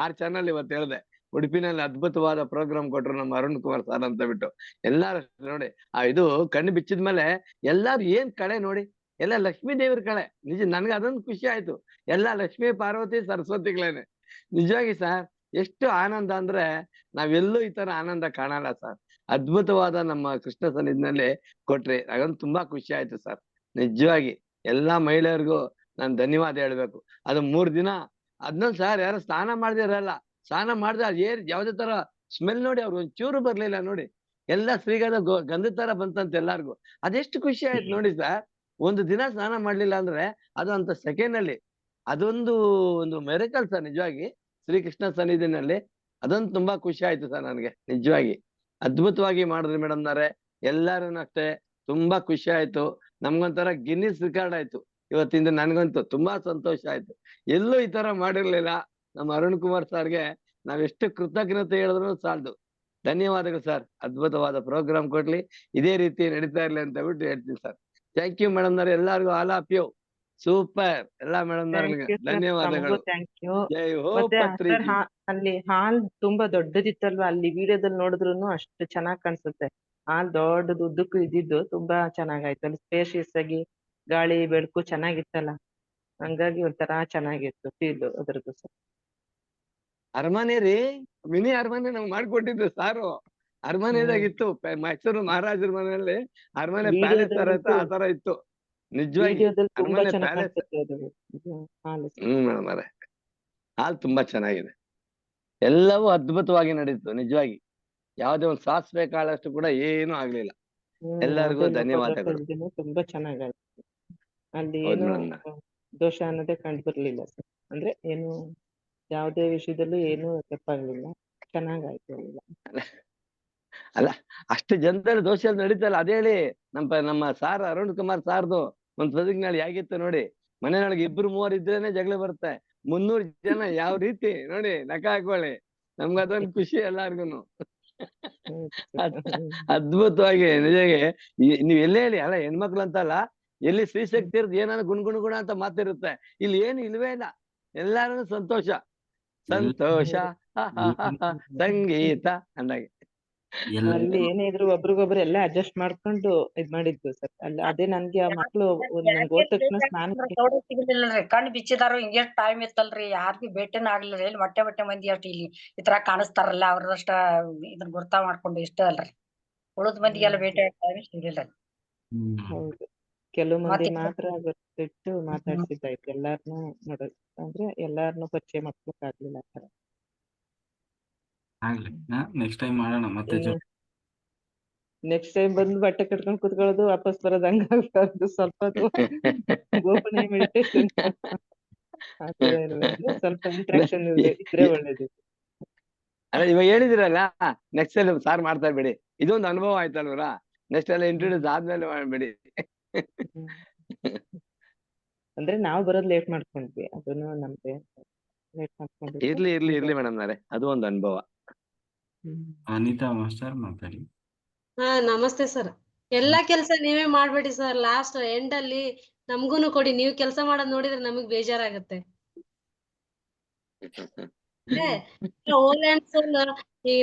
6 ಚಾನಲ್ ಇವತ್ತು ಹೇಳಿದೆ, ಉಡುಪಿನಲ್ಲಿ ಅದ್ಭುತವಾದ ಪ್ರೋಗ್ರಾಮ್ ಕೊಟ್ರು ನಮ್ಮ ಅರುಣ್ ಕುಮಾರ್ ಸರ್ ಅಂತ ಬಿಟ್ಟು. ಎಲ್ಲಾರು ನೋಡಿ ಇದು ಕಣ್ಣು ಬಿಚ್ಚಿದ್ಮೇಲೆ ಎಲ್ಲಾರು ಏನ್ ಕಳೆ ನೋಡಿ, ಎಲ್ಲ ಲಕ್ಷ್ಮೀ ದೇವ್ರ ಕಳೆ. ನಿಜ ನನ್ಗೆ ಅದೊಂದು ಖುಷಿ ಆಯ್ತು, ಎಲ್ಲಾ ಲಕ್ಷ್ಮೀ ಪಾರ್ವತಿ ಸರಸ್ವತಿಗಳೇನೆ. ನಿಜವಾಗಿ ಸರ್ ಎಷ್ಟು ಆನಂದ ಅಂದ್ರೆ ನಾವೆಲ್ಲೂ ಈ ತರ ಆನಂದ ಕಾಣಲ್ಲ ಸರ್. ಅದ್ಭುತವಾದ ನಮ್ಮ ಕೃಷ್ಣ ಸನ್ನಿಧಿನಲ್ಲಿ ಕೊಟ್ರಿ, ಅದೊಂದು ತುಂಬಾ ಖುಷಿ ಆಯ್ತು ಸರ್. ನಿಜವಾಗಿ ಎಲ್ಲಾ ಮಹಿಳೆಯರಿಗೂ ನಾನ್ ಧನ್ಯವಾದ ಹೇಳ್ಬೇಕು. ಅದು 3 ದಿನ ಅದ್ನ ಸರ್ ಯಾರು ಸ್ನಾನ ಮಾಡ್ದಿರಲ್ಲ, ಸ್ನಾನ ಮಾಡ್ದೆ ಯಾವ್ದೇ ತರ ಸ್ಮೆಲ್ ನೋಡಿ ಅವ್ರು ಒಂಚೂರು ಬರ್ಲಿಲ್ಲ ನೋಡಿ. ಎಲ್ಲ ಶ್ರೀಗಂಧ ಗಂಧದ ತರ ಬಂತಂತ ಎಲ್ಲಾರ್ಗು. ಅದೆಷ್ಟು ಖುಷಿ ಆಯ್ತು ನೋಡಿ ಸರ್. ಒಂದು ದಿನ ಸ್ನಾನ ಮಾಡ್ಲಿಲ್ಲ ಅಂದ್ರೆ ಅದು ಅಂತ ಸೆಕೆಂಡ್ ಅಲ್ಲಿ ಅದೊಂದು ಒಂದು ಮೆರಕಲ್ ಸರ್ ನಿಜವಾಗಿ ಶ್ರೀಕೃಷ್ಣ ಸನ್ನಿಧಿನಲ್ಲಿ. ಅದೊಂದು ತುಂಬಾ ಖುಷಿ ಆಯ್ತು ಸರ್ ನನಗೆ ನಿಜವಾಗಿ. ಅದ್ಭುತವಾಗಿ ಮಾಡಿದ್ರಿ ಮೇಡಮ್ನವ್ರೆ. ಎಲ್ಲಾರು ಅಷ್ಟೇ ತುಂಬಾ ಖುಷಿ ಆಯ್ತು. ನಮ್ಗೊಂಥರ ಗಿನ್ನಿಸ್ ರೆಕಾರ್ಡ್ ಆಯ್ತು ಇವತ್ತಿಂದ. ನನ್ಗಂತೂ ತುಂಬಾ ಸಂತೋಷ ಆಯ್ತು. ಎಲ್ಲೂ ಈ ತರ ಮಾಡಿರ್ಲಿಲ್ಲ. ನಮ್ಮ ಅರುಣ್ ಕುಮಾರ್ ಸರ್ಗೆ ನಾವೆಷ್ಟು ಕೃತಜ್ಞತೆ ಹೇಳಿದ್ರು ಸಾಲದು. ಧನ್ಯವಾದಗಳು ಸರ್. ಅದ್ಭುತವಾದ ಪ್ರೋಗ್ರಾಮ್ ಕೊಡ್ಲಿ, ಇದೇ ರೀತಿ ನಡೀತಾ ಇರ್ಲಿ ಅಂತ ಬಿಟ್ಟು ಹೇಳ್ತೀನಿ ಸರ್. Thank you ಮೇಡಮ್ನವ್ರೆ. ಎಲ್ಲಾರ್ಗು ಆಲ್ ಆಫ್ ಯು ಸೂಪರ್. ಎಲ್ಲಾ ಮೇಡಮ್ನವ್ರಿಗೆ ಥ್ಯಾಂಕ್ ಯು ಸರ್. ನಮಗೂ ಧನ್ಯವಾದಗಳು. Thank you. ಜೈ ಹೋ ಮತ್ತೆ ಸರ್ ಪತ್ರಿಜಿ. ಅಲ್ಲಿ ಹಾಲ್ ತುಂಬಾ ದೊಡ್ಡದಿತ್ತಲ್ವಾ, ಅಲ್ಲಿ ವಿಡಿಯೋದಲ್ಲಿ ನೋಡಿದ್ರು ಅಷ್ಟು ಚೆನ್ನಾಗ್ ಕಾಣಿಸುತ್ತೆ. ಹಾಲ್ ದೊಡ್ಡದು ಉದ್ದಕ್ಕೂ ಇದ್ದಿದ್ದು ತುಂಬಾ ಚೆನ್ನಾಗಾಯ್ತು. ಅಲ್ಲಿ ಸ್ಪೇಷಿಯಸ್ ಆಗಿ ಗಾಳಿ ಬೆಳಕು ಚೆನ್ನಾಗಿತ್ತಲ್ಲ, ಹಂಗಾಗಿ ಒಂಥರ ಚೆನ್ನಾಗಿತ್ತು ಫೀಲ್ ಅದ್ರದ್ದು ಸರ್. ಅರಮನೆ ರೀ, ಮಿನಿ ಅರಮನೆ ನಮ್ಗೆ ಮಾಡ್ಕೊಟ್ಟಿದ್ರು ಸಾರು. ಅರಮನೆದಾಗಿತ್ತು ಮೈಸೂರು ಮಹಾರಾಜರ ಮನೆಯಲ್ಲಿ ಅರಮನೆ ಪ್ಯಾಲೇಸ್ ತರ ಇತ್ತು, ಆ ತರ ಇತ್ತು ನಿಜವಾಗಿ. ವಿಡಿಯೋದಲ್ಲಿ ತುಂಬಾ ಅರಮನೆ ಚೆನ್ನಾಗ್ ಪ್ಯಾಲೇಸ್. ಕಾಣಿಸುತ್ತೆ ಅದು ಹಾಲು ಸರ್. ಮೇಡಮ್ ಅವರೇ, ಹಾಲ್ ತುಂಬಾ ಚೆನ್ನಾಗಿದೆ. ಎಲ್ಲವೂ ಅದ್ಭುತವಾಗಿ ನಡೀತು ನಿಜವಾಗಿ. ಯಾವುದೇ ಒಂದು ಸಾಸಿವೆ ಕಾಳಷ್ಟು ಕೂಡ ಏನು ಆಗ್ಲಿಲ್ಲ. ಎಲ್ಲರಿಗೂ ಅದೇ ಧನ್ಯವಾದಗಳು. ಫೋಟೋಗ್ರಾಫರ್ ತುಂಬಾ ಚೆನ್ನಾಗಾಯ್ತು. ಅಲ್ಲಿ ಹೌದು ಏನು ಮೇಡಮ್. ದೋಷ ಅನ್ನೋದೇ ಕಂಡು ಬರ್ಲಿಲ್ಲ ಸರ್. ಅಂದ್ರೆ ಏನು ಯಾವುದೇ ವಿಷಯದಲ್ಲೂ ಏನು ತಪ್ಪಾಗ್ಲಿಲ್ಲ, ಚೆನ್ನಾಗಾಯ್ತು ಎಲ್ಲ. ಅಲ್ಲ, ಅಷ್ಟು ಜನದಲ್ಲಿ ದೋಷದಲ್ಲಿ ನಡೀತಲ್ಲ. ಅದೇ ಹೇಳಿ ನಮ್ಮ ಸಾರ್ ಅರುಣ್ ಕುಮಾರ್ ಸಾರ್ದು ಒಂದ್ ಪ್ರತಿಜ್ಞೆ ಹೇಗಿತ್ತು ನೋಡಿ. ಮನೆಯೊಳಗೆ 2-3 ಇದ್ರೇನೆ ಜಗಳ ಬರುತ್ತೆ. 300 ಜನ ಯಾವ ರೀತಿ ನೋಡಿ ನಕ ಹಾಕೊಳ್ಳಿ. ನಮ್ಗೆ ಅದೊಂದು ಖುಷಿ ಎಲ್ಲಾರ್ಗುನು. ಅದ್ಭುತವಾಗಿ ನಿಜವಾಗಿ. ನೀವ್ ಎಲ್ಲೇ ಹೇಳಿ, ಅಲ್ಲ ಹೆಣ್ಮಕ್ಳು ಅಂತಲ್ಲ, ಎಲ್ಲಿ ಸ್ತ್ರೀಶಕ್ತಿ ಇರುತ್ತೆ ಏನಾದ್ರು ಗುಣ ಅಂತ ಮಾತಿರುತ್ತೆ. ಇಲ್ಲಿ ಏನು ಇಲ್ವೇ ಇಲ್ಲ. ಎಲ್ಲಾರು ಸಂತೋಷ ಸಂತೋಷ ಸಂಗೀತ ಅಂದಾಗೆ. ಅಲ್ಲಿ ಏನೇ ಇದ್ರು ಒಬ್ರಿಗೊಬ್ರು ಎಲ್ಲ ಅಡ್ಜಸ್ಟ್ ಮಾಡ್ಕೊಂಡು ಇದ್ ಮಾಡಿದ್ವಿ ಸರ್. ಅಲ್ಲಿ ಅದೇ ನನ್ಗೆ ಆ ಮಕ್ಳು ನನ್ಗೆ ಹೋದ ತಕ್ಷಣ ಸ್ನಾನಕ್ಕೆ ಸಿಗಲಿಲ್ಲರಿ. ಕಣ್ ಬಿಚ್ಚಿದಾರು ಹಿಂಗೆ ಟೈಮ್ ಇತ್ತಲ್ರಿ, ಯಾರಿಗೂ ಭೇಟಿನ ಆಗ್ಲಿಲ್ಲ. ಇಲ್ಲಿ ಹೊಟ್ಟೆ ಮಂದಿ ಅಷ್ಟ್ ಇಲ್ಲಿ ಈ ತರ ಕಾಣಿಸ್ತಾರಲ್ಲ ಅವ್ರದಷ್ಟ ಇದನ್ನ ಗುರ್ತಾ ಮಾಡ್ಕೊಂಡು ಇಷ್ಟ ಅಲ್ರಿ. ಉಳಿದ ಮಂದಿಗೆಲ್ಲ ಭೇಟಿ ಟೈಮ್ ಸಿಗ್ಲಿಲ್ಲ. ಹೌದು, ಕೆಲವು ಮಂದಿ ಮತ್ತೆ ಮಾತ್ರ ಗೊತ್ತಿಟ್ಟು ಮಾತಾಡ್ಸಿದ್ದಾಯ್ತು. ಎಲ್ಲಾರ್ನು ನೋಡೋದು ಅಂದ್ರೆ ಎಲ್ಲಾರ್ನು ಪರಿಚಯ ಮಾಡ್ಕೊಳಕ್ಕಾಗ್ಲಿಲ್ಲ ಆ ತರ. ಆಗ್ಲಿ, ನೆಕ್ಸ್ಟ್ ಟೈಮ್ ಮಾಡೋಣ ಮತ್ತೆ. ನೆಕ್ಸ್ಟ್ ಟೈಮ್ ಬಂದು ಬಟ್ಟೆ ಕಟ್ಕೊಂಡು ಕುತ್ಕೊಳ್ಳೋದು, ವಾಪಸ್ ಬರೋದು ಹಂಗಾಗ್ಬಾರ್ದು. ಸ್ವಲ್ಪ ಗೋಪನೆ ಮೆಡಿಟೇಷನ್ ಆತರ ಇರ್ಬೇಕು. ಸ್ವಲ್ಪ ಇಂಟ್ರಾಕ್ಷನ್ ಇದ್ರೆ ಒಳ್ಳೇದು. ಅಲ್ಲ, ಇವಾಗ ಹೇಳಿದಿರಲ್ಲ, ನೆಕ್ಸ್ಟ್ ಟೈಮ್ ಸಾರ್ ಮಾಡ್ತಾ ಬಿಡಿ. ಇದೊಂದು ಅನುಭವ ಆಯ್ತಲ್ವರ. ನೆಕ್ಸ್ಟ್ ಎಲ್ಲ ಇಂಟ್ರೊಡ್ಯೂಸ್ ಆದ್ಮೇಲೆ ಮಾಡ್ಬೇಡಿ. ಅಂದ್ರೆ ನಾವು ಬರೋದ್ ಲೇಟ್ ಮಾಡ್ಕೊಂಡ್ವಿ, ಅದನ್ನು ನಮ್ಗೆ ಲೇಟ್ ಮಾಡ್ಕೊಂಡ್ವಿ. ಇರ್ಲಿ ಮೇಡಮ್ನವ್ರೆ, ಅದು ಒಂದು ಅನುಭವ. ಅನಿತಾ ಮಾಸ್ಟರ್ ಮಾತಾಡಿ. ನಮಸ್ತೆ ಸರ್. ಎಲ್ಲಾ ಕೆಲ್ಸ ನೀವೇ ಮಾಡ್ಬೇಡಿ ಸರ್. ಲಾಸ್ಟ್ ಎಂಡ್ ಅಲ್ಲಿ ನಮ್ಗೂನು ಕೊಡಿ. ನೀವ್ ಕೆಲ್ಸ ಮಾಡೋದ್ ನೋಡಿದ್ರೆ ನಮಗ್ ಬೇಜಾರಾಗತ್ತೆ. ಓಲ್ ಅಂಡ್ ಸೋಲ್ ಈ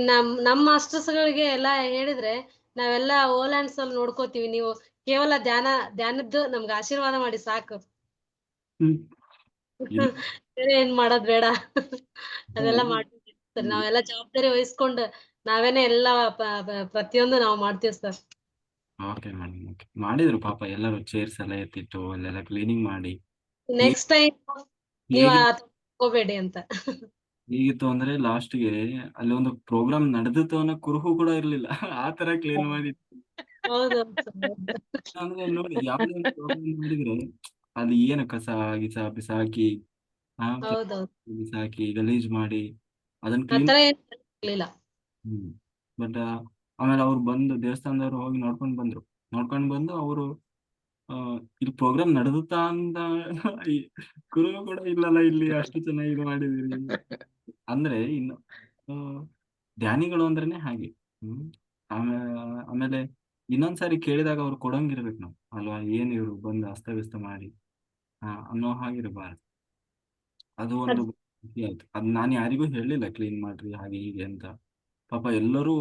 ನಮ್ ಮಾಸ್ಟರ್ಸ್ ಗಳಿಗೆ ಎಲ್ಲಾ ಹೇಳಿದ್ರೆ ನಾವೆಲ್ಲಾ ಓಲ್ ಅಂಡ್ ಸೋಲ್ ನೋಡ್ಕೋತೀವಿ. ನೀವು ಕೇವಲ ಧ್ಯಾನದ್ದು ನಮ್ಗೆ ಆಶೀರ್ವಾದ ಮಾಡಿ ಸಾಕು. ಬೇರೆ ಏನ್ ಮಾಡೋದ್ ಬೇಡ. ಅದೆಲ್ಲ ಮಾಡ್ತೀವಿ ಸರ್. ನಾವೆಲ್ಲ ಜವಾಬ್ದಾರಿ ವಹಿಸ್ಕೊಂಡು ನಾವೇನೆ ಎಲ್ಲಾ ಪ್ರತಿಯೊಂದು ನಾವು ಮಾಡ್ತೀವಿ ಸರ್. Okay madam, okay. ಮಾಡಿದ್ರು ಪಾಪ ಎಲ್ಲರೂ ಚೇರ್ಸ್ ಎಲ್ಲ ಎತ್ತಿಟ್ಟು ಅಲ್ಲೆಲ್ಲ ಕ್ಲೀನಿಂಗ್ ಮಾಡಿ. ನೆಕ್ಸ್ಟ್ ಟೈಮ್ ನೀವ್ ಹೋಗ್ಬೇಡಿ ಅಂತ. ಹೇಗಿತ್ತು ಅಂದ್ರೆ ಲಾಸ್ಟ್ಗೆ ಅಲ್ಲಿ ಒಂದು ಪ್ರೋಗ್ರಾಮ್ ನಡೆದಿತ್ತು ಅನ್ನೋ ಕುರುಹು ಕೂಡ ಇರ್ಲಿಲ್ಲ. ಆ ತರ ಕ್ಲೀನ್ ಮಾಡಿತ್ತು. ಹೌದು ಅಂದ್ರೆ ನೋಡಿ, ಯಾವ್ದೇ ಒಂದು ಪ್ರೋಗ್ರಾಮ್ ಮಾಡಿದ್ರೆ ಅದು ಏನು ಕಸ ಗಿಸ ಬಿಸಾಕಿ ಹೌದೌದು. ಬಿಸಾಕಿ ಗಲೀಜ್ ಮಾಡಿ ಅದನ್ನ ಆ ಕ್ಲೀನ್. ತರ ಏನ್ ಇರ್ಲಿಲ್ಲ. ಬಟ್ ಆಮೇಲೆ ಅವ್ರು ಬಂದು ದೇವಸ್ಥಾನದವ್ರು ಹೋಗಿ ನೋಡ್ಕೊಂಡ್ ಬಂದು ಅವರು ಇಲ್ಲಿ ಪ್ರೋಗ್ರಾಮ್ ನಡೆದುತ್ತಾ ಅಂತ ಕುರುಹು ಕೂಡ ಇಲ್ಲಲ್ಲ ಇಲ್ಲಿ, ಅಷ್ಟು ಚೆನ್ನಾಗಿ ಇದು ಮಾಡಿದೀರಿ. ಅಂದ್ರೆ ಇನ್ನು ಧ್ಯಾನಿಗಳು ಅಂದ್ರೇನೆ ಹಾಗೆ. ಆಮೇಲೆ ಇನ್ನೊಂದ್ಸಾರಿ ಕೇಳಿದಾಗ ಅವ್ರು ಕೊಡಂಗಿರ್ಬೇಕು ನಾವು ಅಲ್ವಾ. ಏನ್ ಇವ್ರು ಬಂದು ಅಸ್ತವ್ಯಸ್ತ ಮಾಡಿ ಅನ್ನೋ ಹಾಗಿರಬಾರ್ದು. ಅದು ಒಂದು ಖುಷಿ ಆಯ್ತು. ಅದ್ ನಾನು ಯಾರಿಗೂ ಹೇಳಿಲ್ಲ ಕ್ಲೀನ್ ಮಾಡ್ರಿ ಹಾಗೆ ಹೀಗೆ ಅಂತ. ಪಾಪ ಎಲ್ಲರೂ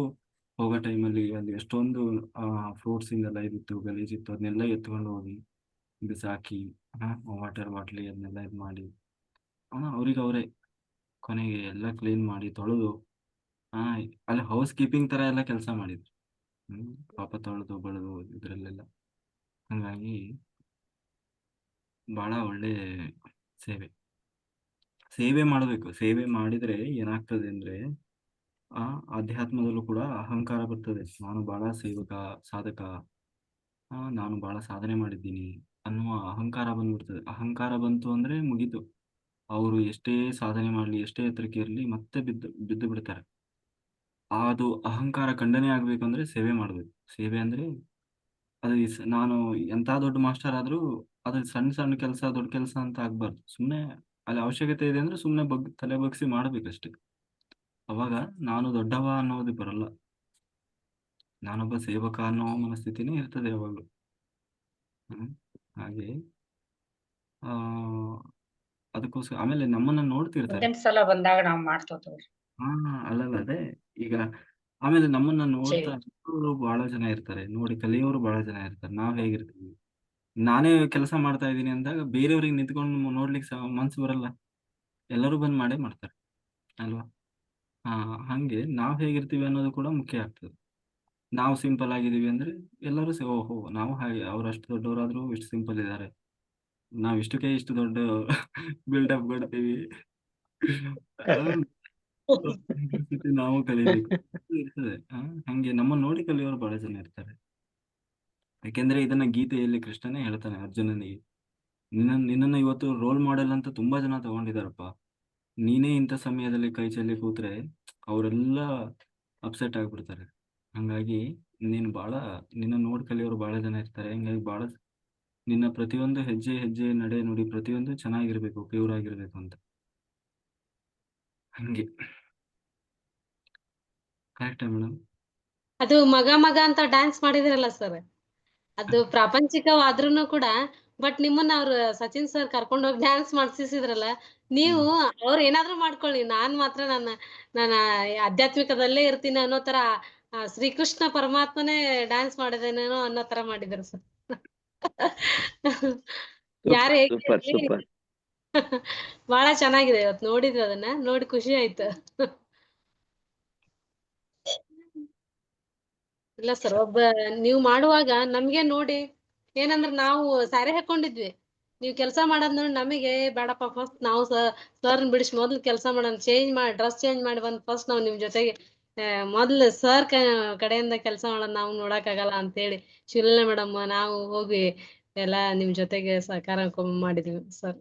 ಹೋಗೋ ಟೈಮಲ್ಲಿ ಅಲ್ಲಿ ಎಷ್ಟೊಂದು ಫ್ರೂಟ್ಸ್ ಇಂದೆಲ್ಲ ಇದಿತ್ತು, ಗಲೀಜಿತ್ತು, ಅದನ್ನೆಲ್ಲ ಎತ್ಕೊಂಡು ಹೋಗಿ ಬಿಸಾಕಿ ವಾಟರ್ ಬಾಟ್ಲಿ ಅದನ್ನೆಲ್ಲ ಇದು ಮಾಡಿ ಅವ್ರಿಗೆ ಅವರೇ ಕೊನೆಗೆ ಎಲ್ಲ ಕ್ಲೀನ್ ಮಾಡಿ ತೊಳೆದು ಅಲ್ಲಿ ಹೌಸ್ ಕೀಪಿಂಗ್ ತರ ಎಲ್ಲ ಕೆಲಸ ಮಾಡಿದ್ರು. ಪಾಪ ತೊಳೆದು ಬೆಳೆದು ಇದ್ರಲ್ಲೆಲ್ಲ. ಹಂಗಾಗಿ ಬಹಳ ಒಳ್ಳೆ ಸೇವೆ. ಸೇವೆ ಮಾಡಬೇಕು. ಸೇವೆ ಮಾಡಿದ್ರೆ ಏನಾಗ್ತದೆ ಅಂದ್ರೆ ಆ ಅಧ್ಯಾತ್ಮದಲ್ಲೂ ಕೂಡ ಅಹಂಕಾರ ಬರ್ತದೆ. ನಾನು ಬಹಳ ಸೇವಕ, ಸಾಧಕ, ನಾನು ಬಹಳ ಸಾಧನೆ ಮಾಡಿದ್ದೀನಿ ಅನ್ನುವ ಅಹಂಕಾರ ಬಂದ್ಬಿಡ್ತದೆ. ಅಹಂಕಾರ ಬಂತು ಅಂದ್ರೆ ಮುಗೀತು. ಅವರು ಎಷ್ಟೇ ಸಾಧನೆ ಮಾಡ್ಲಿ, ಎಷ್ಟೇ ಎತ್ತರಕ್ಕೆ ಇರಲಿ, ಮತ್ತೆ ಬಿದ್ದು ಬಿಡ್ತಾರೆ. ಅದು ಅಹಂಕಾರ ಖಂಡನೆ ಆಗ್ಬೇಕಂದ್ರೆ ಸೇವೆ ಮಾಡ್ಬೇಕು. ಸೇವೆ ಅಂದ್ರೆ ಅದು ನಾನು ಎಂತ ದೊಡ್ಡ ಮಾಸ್ಟರ್ ಆದ್ರೂ ಅದು ಸಣ್ಣ ಸಣ್ಣ ಕೆಲಸ, ದೊಡ್ಡ ಕೆಲಸ ಅಂತ ಆಗ್ಬಾರ್ದು. ಸುಮ್ನೆ ಅಲ್ಲಿ ಅವಶ್ಯಕತೆ ಇದೆ ಅಂದ್ರೆ ಸುಮ್ನೆ ತಲೆ ಬಗ್ಸಿ ಮಾಡ್ಬೇಕಷ್ಟೇ. ಅವಾಗ ನಾನು ದೊಡ್ಡವ ಅನ್ನೋದು ಬರಲ್ಲ. ನಾನೊಬ್ಬ ಸೇವಕ ಅನ್ನೋ ಮನಸ್ಥಿತಿನೇ ಇರ್ತದೆ ಯಾವಾಗ್ಲೂ. ಹಾಗೆ ಆ ಅದಕ್ಕೋಸ್ಕರ ಆಮೇಲೆ ನಮ್ಮನ್ನ ನೋಡ್ತಿರ್ತಾರೆ. ಮುಂದಿನ ಸಲ ಬಂದಾಗ ನಾವ್ ಮಾಡ್ತೇವೆ. ಅಲ್ಲಲ್ಲ ಅದೇ ಈಗ ಆಮೇಲೆ ನಮ್ಮನ್ನ ನೋಡ್ತಾ ಬಹಳ ಜನ ಇರ್ತಾರೆ, ನೋಡಿ ಕಲಿಯೋರು ಬಹಳ ಜನ ಇರ್ತಾರೆ. ನಾವ್ ಹೇಗಿರ್ತೀವಿ, ನಾನೇ ಕೆಲಸ ಮಾಡ್ತಾ ಇದ್ದೀನಿ ಅಂದಾಗ ಬೇರೆಯವ್ರಿಗೆ ನಿಂತ್ಕೊಂಡು ನೋಡ್ಲಿಕ್ಕೆ ಮನ್ಸು ಬರಲ್ಲ. ಎಲ್ಲರೂ ಬಂದ್ ಮಾಡೇ ಮಾಡ್ತಾರೆ ಅಲ್ವಾ? ಹಂಗೆ ನಾವ್ ಹೇಗಿರ್ತೀವಿ ಅನ್ನೋದು ಕೂಡ ಮುಖ್ಯ ಆಗ್ತದೆ. ನಾವು ಸಿಂಪಲ್ ಆಗಿದೀವಿ ಅಂದ್ರೆ ಎಲ್ಲರೂ ಓಹೋ ನಾವು ಹಾಗೆ, ಅವ್ರು ಅಷ್ಟು ದೊಡ್ಡವರಾದ್ರೂ ಇಷ್ಟು ಸಿಂಪಲ್ ಇದ್ದಾರೆ, ನಾವ್ ಇಷ್ಟಕ್ಕೆ ಇಷ್ಟು ದೊಡ್ಡ ಬಿಲ್ಡಪ್ ಕೊಡ್ತೀವಿ. ನಾವು ಕಲಿಬೇಕು ಇರ್ತದೆ. ಹಂಗೆ ನಮ್ಮನ್ನ ನೋಡಿ ಕಲಿಯೋರು ಬಹಳ ಜನ ಇರ್ತಾರೆ. ಯಾಕೆಂದ್ರೆ ಇದನ್ನ ಗೀತೆಯಲ್ಲಿ ಕೃಷ್ಣನೇ ಹೇಳ್ತಾನೆ ಅರ್ಜುನನಿಗೆ, ನಿನ್ನನ್ನು ಇವತ್ತು ರೋಲ್ ಮಾಡೆಲ್ ಅಂತ ತುಂಬಾ ಜನ ತಗೊಂಡಿದಾರಪ್ಪ, ನೀನೇ ಇಂಥ ಸಮಯದಲ್ಲಿ ಕೈ ಚೆಲ್ಲಿ ಕೂತ್ರೆ ಅವರೆಲ್ಲ ಅಪ್ಸೆಟ್ ಆಗ್ಬಿಡ್ತಾರೆ. ಹಂಗಾಗಿ ನಿನ್ನ ನೋಡಿ ಕಲಿಯೋರು ಬಹಳ ಜನ ಇರ್ತಾರೆ. ಹಂಗಾಗಿ ನಿನ್ನ ಪ್ರತಿಯೊಂದು ಹೆಜ್ಜೆ ನಡೆ ನುಡಿ ಪ್ರತಿಯೊಂದು ಚೆನ್ನಾಗಿರ್ಬೇಕು, ಪ್ಯೂರ್ ಆಗಿರ್ಬೇಕು ಅಂತ. ಹಂಗೆ ಕರೆಕ್ಟಾ ಮೇಡಮ್? ಅದು ಮಗ ಮಗ ಅಂತ ಡ್ಯಾನ್ಸ್ ಮಾಡಿದ್ರಲ್ಲ ಸರ್, ಅದು ಪ್ರಾಪಂಚಿಕವಾದ್ರೂನು ಕೂಡ ಬಟ್ ನಿಮ್ಮನ್ನ ಅವ್ರು ಸಚಿನ್ ಸರ್ ಕರ್ಕೊಂಡ್ ಹೋಗಿ ಡ್ಯಾನ್ಸ್ ಮಾಡ್ಸಿಸಿದ್ರಲ್ಲ, ನೀವು ಅವ್ರು ಏನಾದ್ರೂ ಮಾಡ್ಕೊಳ್ಳಿ, ನಾನ್ ಮಾತ್ರ ನನ್ನ ಆಧ್ಯಾತ್ಮಿಕದಲ್ಲೇ ಇರ್ತೀನಿ ಅನ್ನೋ ತರ ಶ್ರೀಕೃಷ್ಣ ಪರಮಾತ್ಮನೇ ಡ್ಯಾನ್ಸ್ ಮಾಡಿದೇನೇನೋ ಅನ್ನೋ ತರ ಮಾಡಿದ್ರು ಸರ್. ಯಾರು ಹೇಗೆ ಸೂಪರ್. ಬಹಳ ಚೆನ್ನಾಗಿದೆ. ಇವತ್ತು ನೋಡಿದ್ವಿ, ಅದನ್ನ ನೋಡಿ ಖುಷಿ ಆಯ್ತು. ಇಲ್ಲ ಸರ್, ನೀವು ಮಾಡುವಾಗ ನಮ್ಗೆ ನೋಡಿ ಏನಂದ್ರೆ ನಾವು ಸ್ಯಾರಿ ಹಾಕೊಂಡಿದ್ವಿ, ನೀವ್ ಕೆಲ್ಸ ಮಾಡೋದ್ ನೋಡಿ ನಮಗೆ ಬೇಡಪ್ಪ, ಫಸ್ಟ್ ನಾವು ಸರ್ನ್ ಬಿಡಿಸಿ ಮೊದ್ಲು ಕೆಲಸ ಮಾಡೋಣ, ಡ್ರೆಸ್ ಚೇಂಜ್ ಮಾಡಿ ಬಂದ್ ಫಸ್ಟ್ ನಾವ್ ನಿಮ್ ಜೊತೆಗೆ ಮೊದ್ಲು ಸರ್ ಕಡೆಯಿಂದ ಕೆಲಸ ಮಾಡೋದ್ ನಾವು ನೋಡಕ್ ಆಗಲ್ಲ ಅಂತ ಹೇಳಿ ಶಿವಲೀಲಾ ಮೇಡಮ್ ನಾವು ಹೋಗಿ ಎಲ್ಲಾ ನಿಮ್ ಜೊತೆಗೆ ಸಹಕಾರ ಮಾಡಿದ್ವಿ ಸರ್.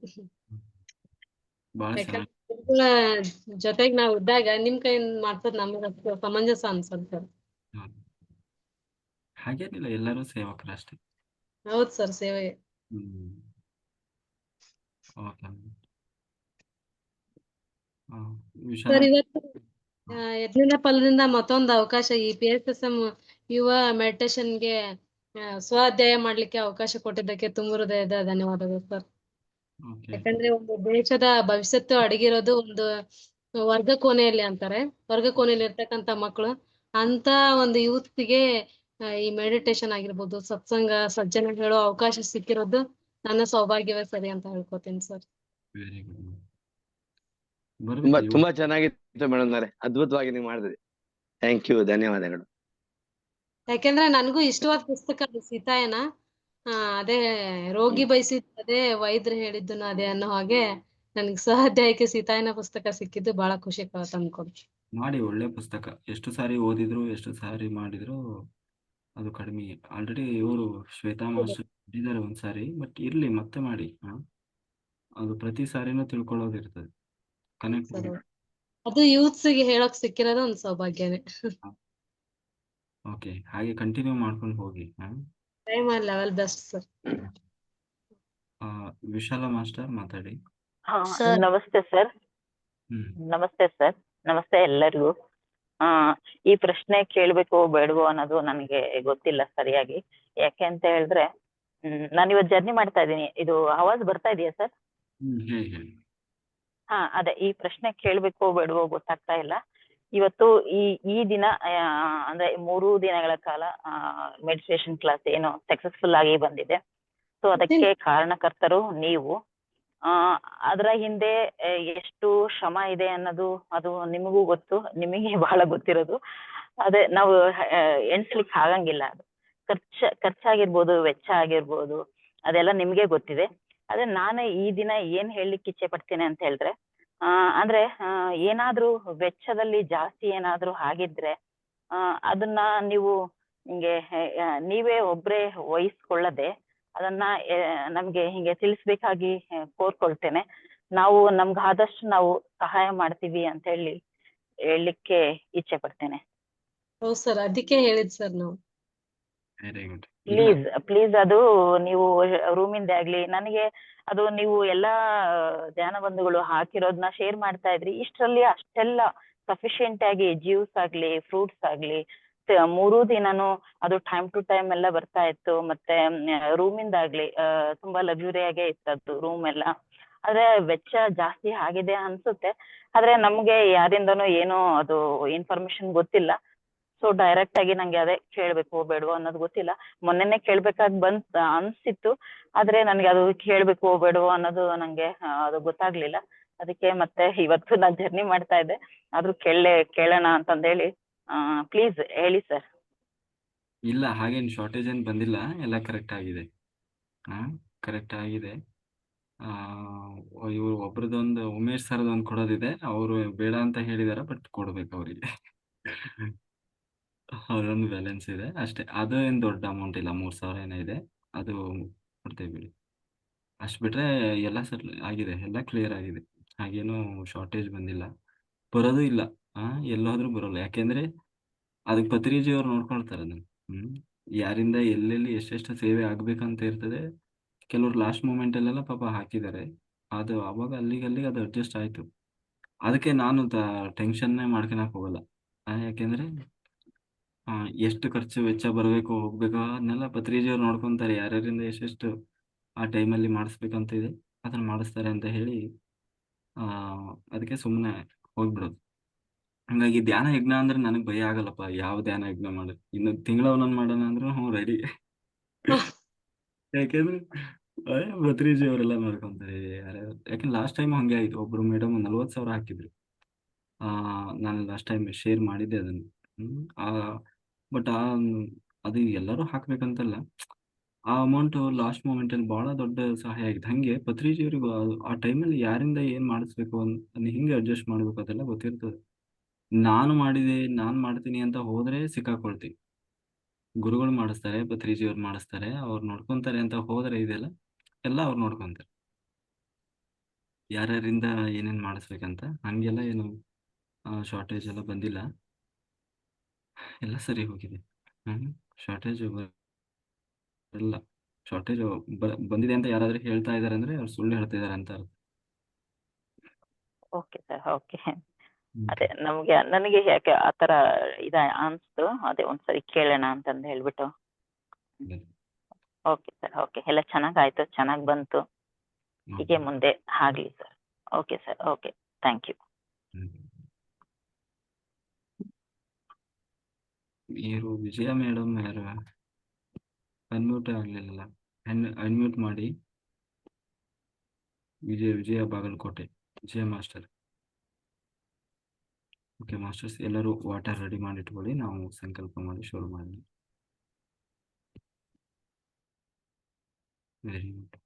ಯಾಕಂದ್ರೆ ಜೊತೆಗ್ ನಾವ್ ಇದ್ದಾಗ ನಿಮ್ ಕೈಯಿಂದ ಮಾಡ್ಸೋದ್ ನಮ್ಗ ಸಮಂಜಸ ಅನ್ಸತ್ ಸರ್. ಹಾಗೇನಿಲ್ಲ, ಎಲ್ಲರೂ ಸೇವಕರಷ್ಟೇ. ಹೌದ್ ಸರ್, ಸೇವೆ. ಸರ್, ಇವತ್ತು ಯಜ್ಞದ ಫಲದಿಂದ ಮತ್ತೊಂದು ಅವಕಾಶ, ಈ PSSM ಯುವ ಮೆಡಿಟೇಷನ್ಗೆ ಸ್ವಾಧ್ಯಾಯ ಮಾಡ್ಲಿಕ್ಕೆ ಅವಕಾಶ ಕೊಟ್ಟಿದ್ದಕ್ಕೆ ತುಂಬ ಹೃದಯದ ಧನ್ಯವಾದಗಳು ಸರ್. ಯಾಕಂದ್ರೆ ಒಂದು ದೇಶದ ಭವಿಷ್ಯತ್ತು ಅಡಗಿರೋದು ಒಂದು ವರ್ಗ ಕೋಣೆಯಲ್ಲಿ ಅಂತಾರೆ, ವರ್ಗ ಕೋಣೆಯಲ್ಲಿ ಇರ್ತಕ್ಕಂತ ಮಕ್ಕಳು, ಅಂತ ಒಂದು ಯೂತ್ಗೆ ಈ ಮೆಡಿಟೇಷನ್ ಆಗಿರ್ಬೋದು, ಸತ್ಸಂಗ, ಸಜ್ಜನ ಹೇಳೋ ಅವಕಾಶ ಸಿಕ್ಕಿರೋದು ನನ್ನ ಸೌಭಾಗ್ಯವೇ ಸರಿ ಅಂತ ಹೇಳ್ಕೊತೀನಿ ಸರ್. Very good. ತುಂಬಾ ಚೆನ್ನಾಗಿತ್ತು ಮೇಡಮ್ ಅವರೇ, ಅದ್ಭುತವಾಗಿ ನೀವು ಮಾಡಿದ್ರಿ. ಥ್ಯಾಂಕ್ ಯು, ಧನ್ಯವಾದಗಳು. ಯಾಕೆಂದ್ರೆ ನನಗೂ ಇಷ್ಟವಾದ ಪುಸ್ತಕ ಅದು ಸೀತಾಯನ. ಅದೇ ರೋಗಿ ಬಯಸಿದ್ದೇ ವೈದ್ಯರು ಹೇಳಿದ್ದು ಅದೇ ಅನ್ನೋ ಹಾಗೆ ನನಗೆ ಸ್ವಾಧ್ಯಾಯಕ್ಕೆ ಸೀತಾಯನ ಪುಸ್ತಕ ಸಿಕ್ಕಿದ್ದು ಬಹಳ ಖುಷಿ ತಂದ್ಕೊಡ್ತು. ಮಾಡಿ, ಒಳ್ಳೆ ಪುಸ್ತಕ. ಎಷ್ಟು ಸಾರಿ ಓದಿದ್ರು, ಎಷ್ಟು ಸಾರಿ ಮಾಡಿದ್ರು ಅದು ಕಡಿಮೆ. ಆಲ್ರೆಡಿ ಇವರು ಶ್ವೇತಾ ಮಾಸ್ಟರ್ ಇದ್ದಾರೆ ಒಂದ್ಸಾರಿ, ಬಟ್ ಇರ್ಲಿ ಮತ್ತೆ ಮಾಡಿ. ಅದು ಪ್ರತಿ ಸಾರಿನೂ ತಿಳ್ಕೊಳ್ಳೋದಿರ್ತದೆ, ಕನೆಕ್ಟ್. ಅದು ಯೂತ್ಸ್ ಗೆ ಹೇಳಕ್ ಸಿಕ್ಕಿರೋದು ಒಂದು ಸೌಭಾಗ್ಯನೇ. ಓಕೆ, ಹಾಗೆ ಕಂಟಿನ್ಯೂ ಮಾಡ್ಕೊಂಡು ಹೋಗಿ. Time level best sir. ವಿಶಾಲ ಮಾಸ್ಟರ್ ಮಾತಾಡಿ. ನಮಸ್ತೆ ಸರ್. ನಮಸ್ತೆ ಸರ್, ನಮಸ್ತೆ ಎಲ್ಲರಿಗೂ. ಈ ಪ್ರಶ್ನೆ ಕೇಳ್ಬೇಕು ಬೇಡವೋ ಅನ್ನೋದು ನನಗೆ ಗೊತ್ತಿಲ್ಲ ಸರಿಯಾಗಿ. ಯಾಕೆ ಅಂತ ಹೇಳಿದ್ರೆ ನಾನು ಇವತ್ತು ಜರ್ನಿ ಮಾಡ್ತಾ ಇದ್ದೀನಿ. ಇದು ಆವಾಜ್ ಬರ್ತಾ ಇದೆಯಾ ಸರ್? ಅದೇ, ಈ ಪ್ರಶ್ನೆ ಕೇಳ್ಬೇಕು ಬೇಡವೋ ಗೊತ್ತಾಗ್ತಾ ಇಲ್ಲ. ಇವತ್ತು ಈ ದಿನ ಅಂದ್ರೆ 3 ದಿನಗಳ ಕಾಲ ಮೆಡಿಟೇಷನ್ ಕ್ಲಾಸ್ ಏನು ಸಕ್ಸಸ್ಫುಲ್ ಆಗಿ ಬಂದಿದೆ. ಸೊ ಅದಕ್ಕೆ ಕಾರಣಕರ್ತರು ನೀವು. ಅದರ ಹಿಂದೆ ಎಷ್ಟು ಶ್ರಮ ಇದೆ ಅನ್ನೋದು ಅದು ನಿಮಗೂ ಗೊತ್ತು, ನಿಮಗೆ ಬಹಳ ಗೊತ್ತಿರೋದು. ಅದೇ ನಾವು ಎಣಿಸ್ಲಿಕ್ಕೆ ಆಗಂಗಿಲ್ಲ. ಅದು ಖರ್ಚಾಗಿರ್ಬೋದು, ವೆಚ್ಚ ಆಗಿರ್ಬೋದು, ಅದೆಲ್ಲ ನಿಮ್ಗೆ ಗೊತ್ತಿದೆ. ಅದೇ ನಾನು ಈ ದಿನ ಏನ್ ಹೇಳಲಿಕ್ಕೆ ಇಚ್ಛೆ ಪಡ್ತೀನಿ ಅಂತ ಹೇಳಿದ್ರೆ, ಅಂದ್ರೆ ಏನಾದ್ರೂ ವೆಚ್ಚದಲ್ಲಿ ಜಾಸ್ತಿ ಏನಾದ್ರೂ ಆಗಿದ್ರೆ ಅದನ್ನ ನೀವು ಹಿಂಗೆ ನೀವೇ ಒಬ್ರೇ ವಹಿಸ್ಕೊಳ್ಳದೆ ಅದನ್ನ ನಮ್ಗೆ ಹಿಂಗೆ ತಿಳಿಸ್ಬೇಕಾಗಿ ಕೋರ್ಕೊಳ್ತೇನೆ. ನಾವು ನಮ್ಗಾದಷ್ಟು ನಾವು ಸಹಾಯ ಮಾಡ್ತೀವಿ ಅಂತ ಹೇಳಲಿಕ್ಕೆ ಇಚ್ಛೆ ಪಡ್ತೇನೆ. ಹೌದು ಸರ್, ಅದಕ್ಕೆ ಹೇಳಿದ್ ಸರ್ ನಾವು. Very good. ಪ್ಲೀಸ್ ಅದು ನೀವು ರೂಮಿಂದ ಆಗ್ಲಿ ನನಗೆ ಅದು ನೀವು ಎಲ್ಲಾ ಧ್ಯಾನ ಬಂಧುಗಳು ಹಾಕಿರೋದನ್ನ ಶೇರ್ ಮಾಡ್ತಾ ಇದ್ರಿ. ಇಷ್ಟರಲ್ಲಿ ಅಷ್ಟೆಲ್ಲ ಸಫಿಶಿಯೆಂಟ್ ಆಗಿ ಜ್ಯೂಸ್ ಆಗ್ಲಿ ಫ್ರೂಟ್ಸ್ ಆಗ್ಲಿ 3 ದಿನನೂ ಅದು ಟೈಮ್ ಟು ಟೈಮ್ ಎಲ್ಲ ಬರ್ತಾ ಇತ್ತು. ಮತ್ತೆ ರೂಮಿಂದಾಗ್ಲಿ ತುಂಬಾ ಲಕ್ಸುರಿ ಆಗೇ ಇತ್ತು ಅದು ರೂಮ್ ಎಲ್ಲ. ಆದ್ರೆ ವೆಚ್ಚ ಜಾಸ್ತಿ ಆಗಿದೆ ಅನ್ಸುತ್ತೆ. ಆದ್ರೆ ನಮ್ಗೆ ಯಾರಿಂದನೂ ಏನೋ ಅದು ಇನ್ಫಾರ್ಮೇಶನ್ ಗೊತ್ತಿಲ್ಲ. ಸೊ ಡೈರೆಕ್ಟ್ ಆಗಿ ನಂಗೆ ಅದೇ ಕೇಳ್ಬೇಕು ಬೇಡವೋ ಅನ್ನೋದು ಗೊತ್ತಿಲ್ಲ. ಮೊನ್ನೆನೆ ಕೇಳ್ಬೇಕಾಗಿ ಅನ್ಸಿತ್ತು, ಆದ್ರೆ ನನ್ಗೆ ಅದು ಕೇಳ್ಬೇಕು ಬೇಡವೋ ಅನ್ನೋದು ನಂಗೆ ಅದು ಗೊತ್ತಾಗ್ಲಿಲ್ಲ. ಅದಕ್ಕೆ ಮತ್ತೆ ಇವತ್ತು ನಾನ್ ಜರ್ನಿ ಮಾಡ್ತಾ ಇದ್ದೆ, ಆದ್ರೂ ಕೇಳೋಣ ಅಂತಂದೇಳಿ ಪ್ಲೀಸ್ ಹೇಳಿ ಸರ್. ಇಲ್ಲ, ಹಾಗೇನು ಶಾರ್ಟೇಜ್ ಏನು ಬಂದಿಲ್ಲ, ಎಲ್ಲ ಕರೆಕ್ಟ್ ಆಗಿದೆ. ಕರೆಕ್ಟ್ ಆಗಿದೆ. ಇವ್ರು ಒಬ್ರದೊಂದು ಉಮೇಶ್ ಸರ್ದೊಂದು ಕೊಡೋದಿದೆ, ಅವರು ಬೇಡ ಅಂತ ಹೇಳಿದಾರೆ, ಬಟ್ ಕೊಡ್ಬೇಕು ಅವರಿಗೆ. ಅವರೊಂದು ಬ್ಯಾಲೆನ್ಸ್ ಇದೆ ಅಷ್ಟೇ. ಅದು ಏನು ದೊಡ್ಡ ಅಮೌಂಟ್ ಇಲ್ಲ, 3,000 ಏನೋ ಇದೆ, ಅದು ಕೊಡ್ತೇವೆ ಬಿಡಿ. ಅಷ್ಟು ಬಿಟ್ರೆ ಎಲ್ಲ ಸೆಟ್ಲ್ ಆಗಿದೆ, ಎಲ್ಲ ಕ್ಲಿಯರ್ ಆಗಿದೆ. ಹಾಗೇನು ಶಾರ್ಟೇಜ್ ಬಂದಿಲ್ಲ, ಬರೋದು ಇಲ್ಲ. ಎಲ್ಲೋದ್ರೂ ಬರೋಲ್ಲ, ಯಾಕೆಂದ್ರೆ ಅದಕ್ಕೆ ಪತ್ರಿಜಿ ಅವ್ರು ನೋಡ್ಕೊಳ್ತಾರೆ ಅದನ್ನ. ಯಾರಿಂದ ಎಲ್ಲೆಲ್ಲಿ ಎಷ್ಟೆಷ್ಟು ಸೇವೆ ಆಗ್ಬೇಕಂತ ಇರ್ತದೆ. ಕೆಲವ್ರು ಲಾಸ್ಟ್ ಮೂಮೆಂಟ್ ಅಲ್ಲೆಲ್ಲ ಪಾಪ ಹಾಕಿದ್ದಾರೆ, ಅದು ಅವಾಗ ಅಲ್ಲಿಗೆ ಅದು ಅಡ್ಜಸ್ಟ್ ಆಯ್ತು. ಅದಕ್ಕೆ ನಾನು ಟೆನ್ಷನ್ನೇ ಮಾಡ್ಕೊಳಕ್ ಹೋಗಲ್ಲ. ಯಾಕೆಂದ್ರೆ ಎಷ್ಟು ಖರ್ಚು ವೆಚ್ಚ ಬರಬೇಕು ಹೋಗ್ಬೇಕು ಅದನ್ನೆಲ್ಲ ಪತ್ರಿಜಿ ಅವ್ರು ನೋಡ್ಕೊಂತಾರೆ. ಯಾರ್ಯಾರಿಂದ ಎಷ್ಟೆಷ್ಟು ಆ ಟೈಮಲ್ಲಿ ಮಾಡಿಸ್ಬೇಕಂತ ಇದೆ ಅದನ್ನ ಮಾಡಿಸ್ತಾರೆ ಅಂತ ಹೇಳಿ ಅದಕ್ಕೆ ಸುಮ್ಮನೆ ಹೋಗ್ಬಿಡೋದು. ಹಂಗಾಗಿ ಧ್ಯಾನ ಯಜ್ಞ ಅಂದ್ರೆ ನನಗೆ ಭಯ ಆಗಲ್ಲಪ್ಪ. ಯಾವ ಧ್ಯಾನ ಯಜ್ಞ ಮಾಡಿ ಇನ್ನು ತಿಂಗಳ ಒಂದೊಂದು ಮಾಡೋಣ ಅಂದ್ರೂ ರೆಡಿ. ಯಾಕೆಂದ್ರೆ ಭತ್ರೀಜಿ ಅವರೆಲ್ಲ ನೋಡ್ಕೊಂತಾರೆ ಯಾರ್ಯಾರು. ಯಾಕಂದ್ರೆ ಲಾಸ್ಟ್ ಟೈಮ್ ಹಂಗೆ ಆಯ್ತು, ಒಬ್ರು ಮೇಡಮ್ 40,000 ಹಾಕಿದ್ರು. ನಾನು ಲಾಸ್ಟ್ ಟೈಮ್ ಶೇರ್ ಮಾಡಿದ್ದೆ ಅದನ್ನು. ಬಟ್ ಅದು ಎಲ್ಲರೂ ಹಾಕ್ಬೇಕಂತಲ್ಲ, ಆ ಅಮೌಂಟ್ ಲಾಸ್ಟ್ ಮೂಮೆಂಟ್ ಅಲ್ಲಿ ಬಹಳ ದೊಡ್ಡ ಸಹಾಯ ಆಗಿದೆ. ಹಂಗೆ ಪತ್ರಿಜಿ ಅವರಿಗೂ ಆ ಟೈಮಲ್ಲಿ ಯಾರಿಂದ ಏನ್ ಮಾಡಿಸ್ಬೇಕು ಅಂತ ಹಿಂಗೆ ಅಡ್ಜಸ್ಟ್ ಮಾಡ್ಬೇಕು ಅದೆಲ್ಲ ಗೊತ್ತಿರ್ತದೆ. ನಾನು ಮಾಡ್ತೀನಿ ಅಂತ ಹೋದ್ರೆ ಸಿಕ್ಕಾಕೊಳ್ತೀವಿ. ಗುರುಗಳು ಮಾಡಿಸ್ತಾರೆ, ಪತ್ರಿಜಿ ಅವ್ರು ಮಾಡಿಸ್ತಾರೆ, ಅವ್ರು ನೋಡ್ಕೊಂತಾರೆ ಅಂತ ಹೋದ್ರೆ ಇದೆಲ್ಲ ಎಲ್ಲ ಅವ್ರು ನೋಡ್ಕೊಂತಾರೆ, ಯಾರ್ಯಾರಿಂದ ಏನೇನ್ ಮಾಡಿಸ್ಬೇಕಂತ. ಹಂಗೆಲ್ಲ ಏನು ಶಾರ್ಟೇಜ್ ಎಲ್ಲ ಬಂದಿಲ್ಲ, ಎಲ್ಲ ಸರಿ ಹೋಗಿದೆ. ಶಾರ್ಟೇಜ್ ಇಲ್ಲ, ಶಾರ್ಟೇಜ್ ಬಂದಿದೆ ಅಂತ ಯಾರಾದ್ರೂ ಹೇಳ್ತಾ ಇದಾರೆ ಅಂದ್ರೆ ಅವ್ರು ಸುಳ್ಳು ಹೇಳ್ತಾ ಇದಾರೆ ಅಂತ ಅರ್ಥ. Okay sir, okay. ಅದೇ ನನಗೆ ಯಾಕೆ ಆತರ ಅನ್ಸ್ತು, ಅದೇ ಒಂದ್ಸರಿ ಕೇಳೋಣ ಅಂತಂದು ಹೇಳ್ಬಿಟ್ಟು. Okay sir, okay. ಎಲ್ಲ ಚೆನ್ನಾಗಾಯ್ತು, ಚೆನ್ನಾಗ್ ಬಂತು. ಹೀಗೆ ಮುಂದೆ ಆಗ್ಲಿ sir. Okay sir, okay, thank you. ಇವರು ವಿಜಯ ಮೇಡಮ್ ಯಾರು ಅನ್ಮ್ಯೂಟ್ ಆಗ್ಲಿಲ್ಲ, ಅನ್ಮ್ಯೂಟ್ ಮಾಡಿ. Vijaya Bagalkot, Vijaya master. Okay masters, ಎಲ್ಲರೂ ವಾಟರ್ ರೆಡಿ ಮಾಡಿ ಇಟ್ಕೊಳ್ಳಿ, ನಾವು ಸಂಕಲ್ಪ ಮಾಡಿ ಶುರು ಮಾಡಿ. Very good.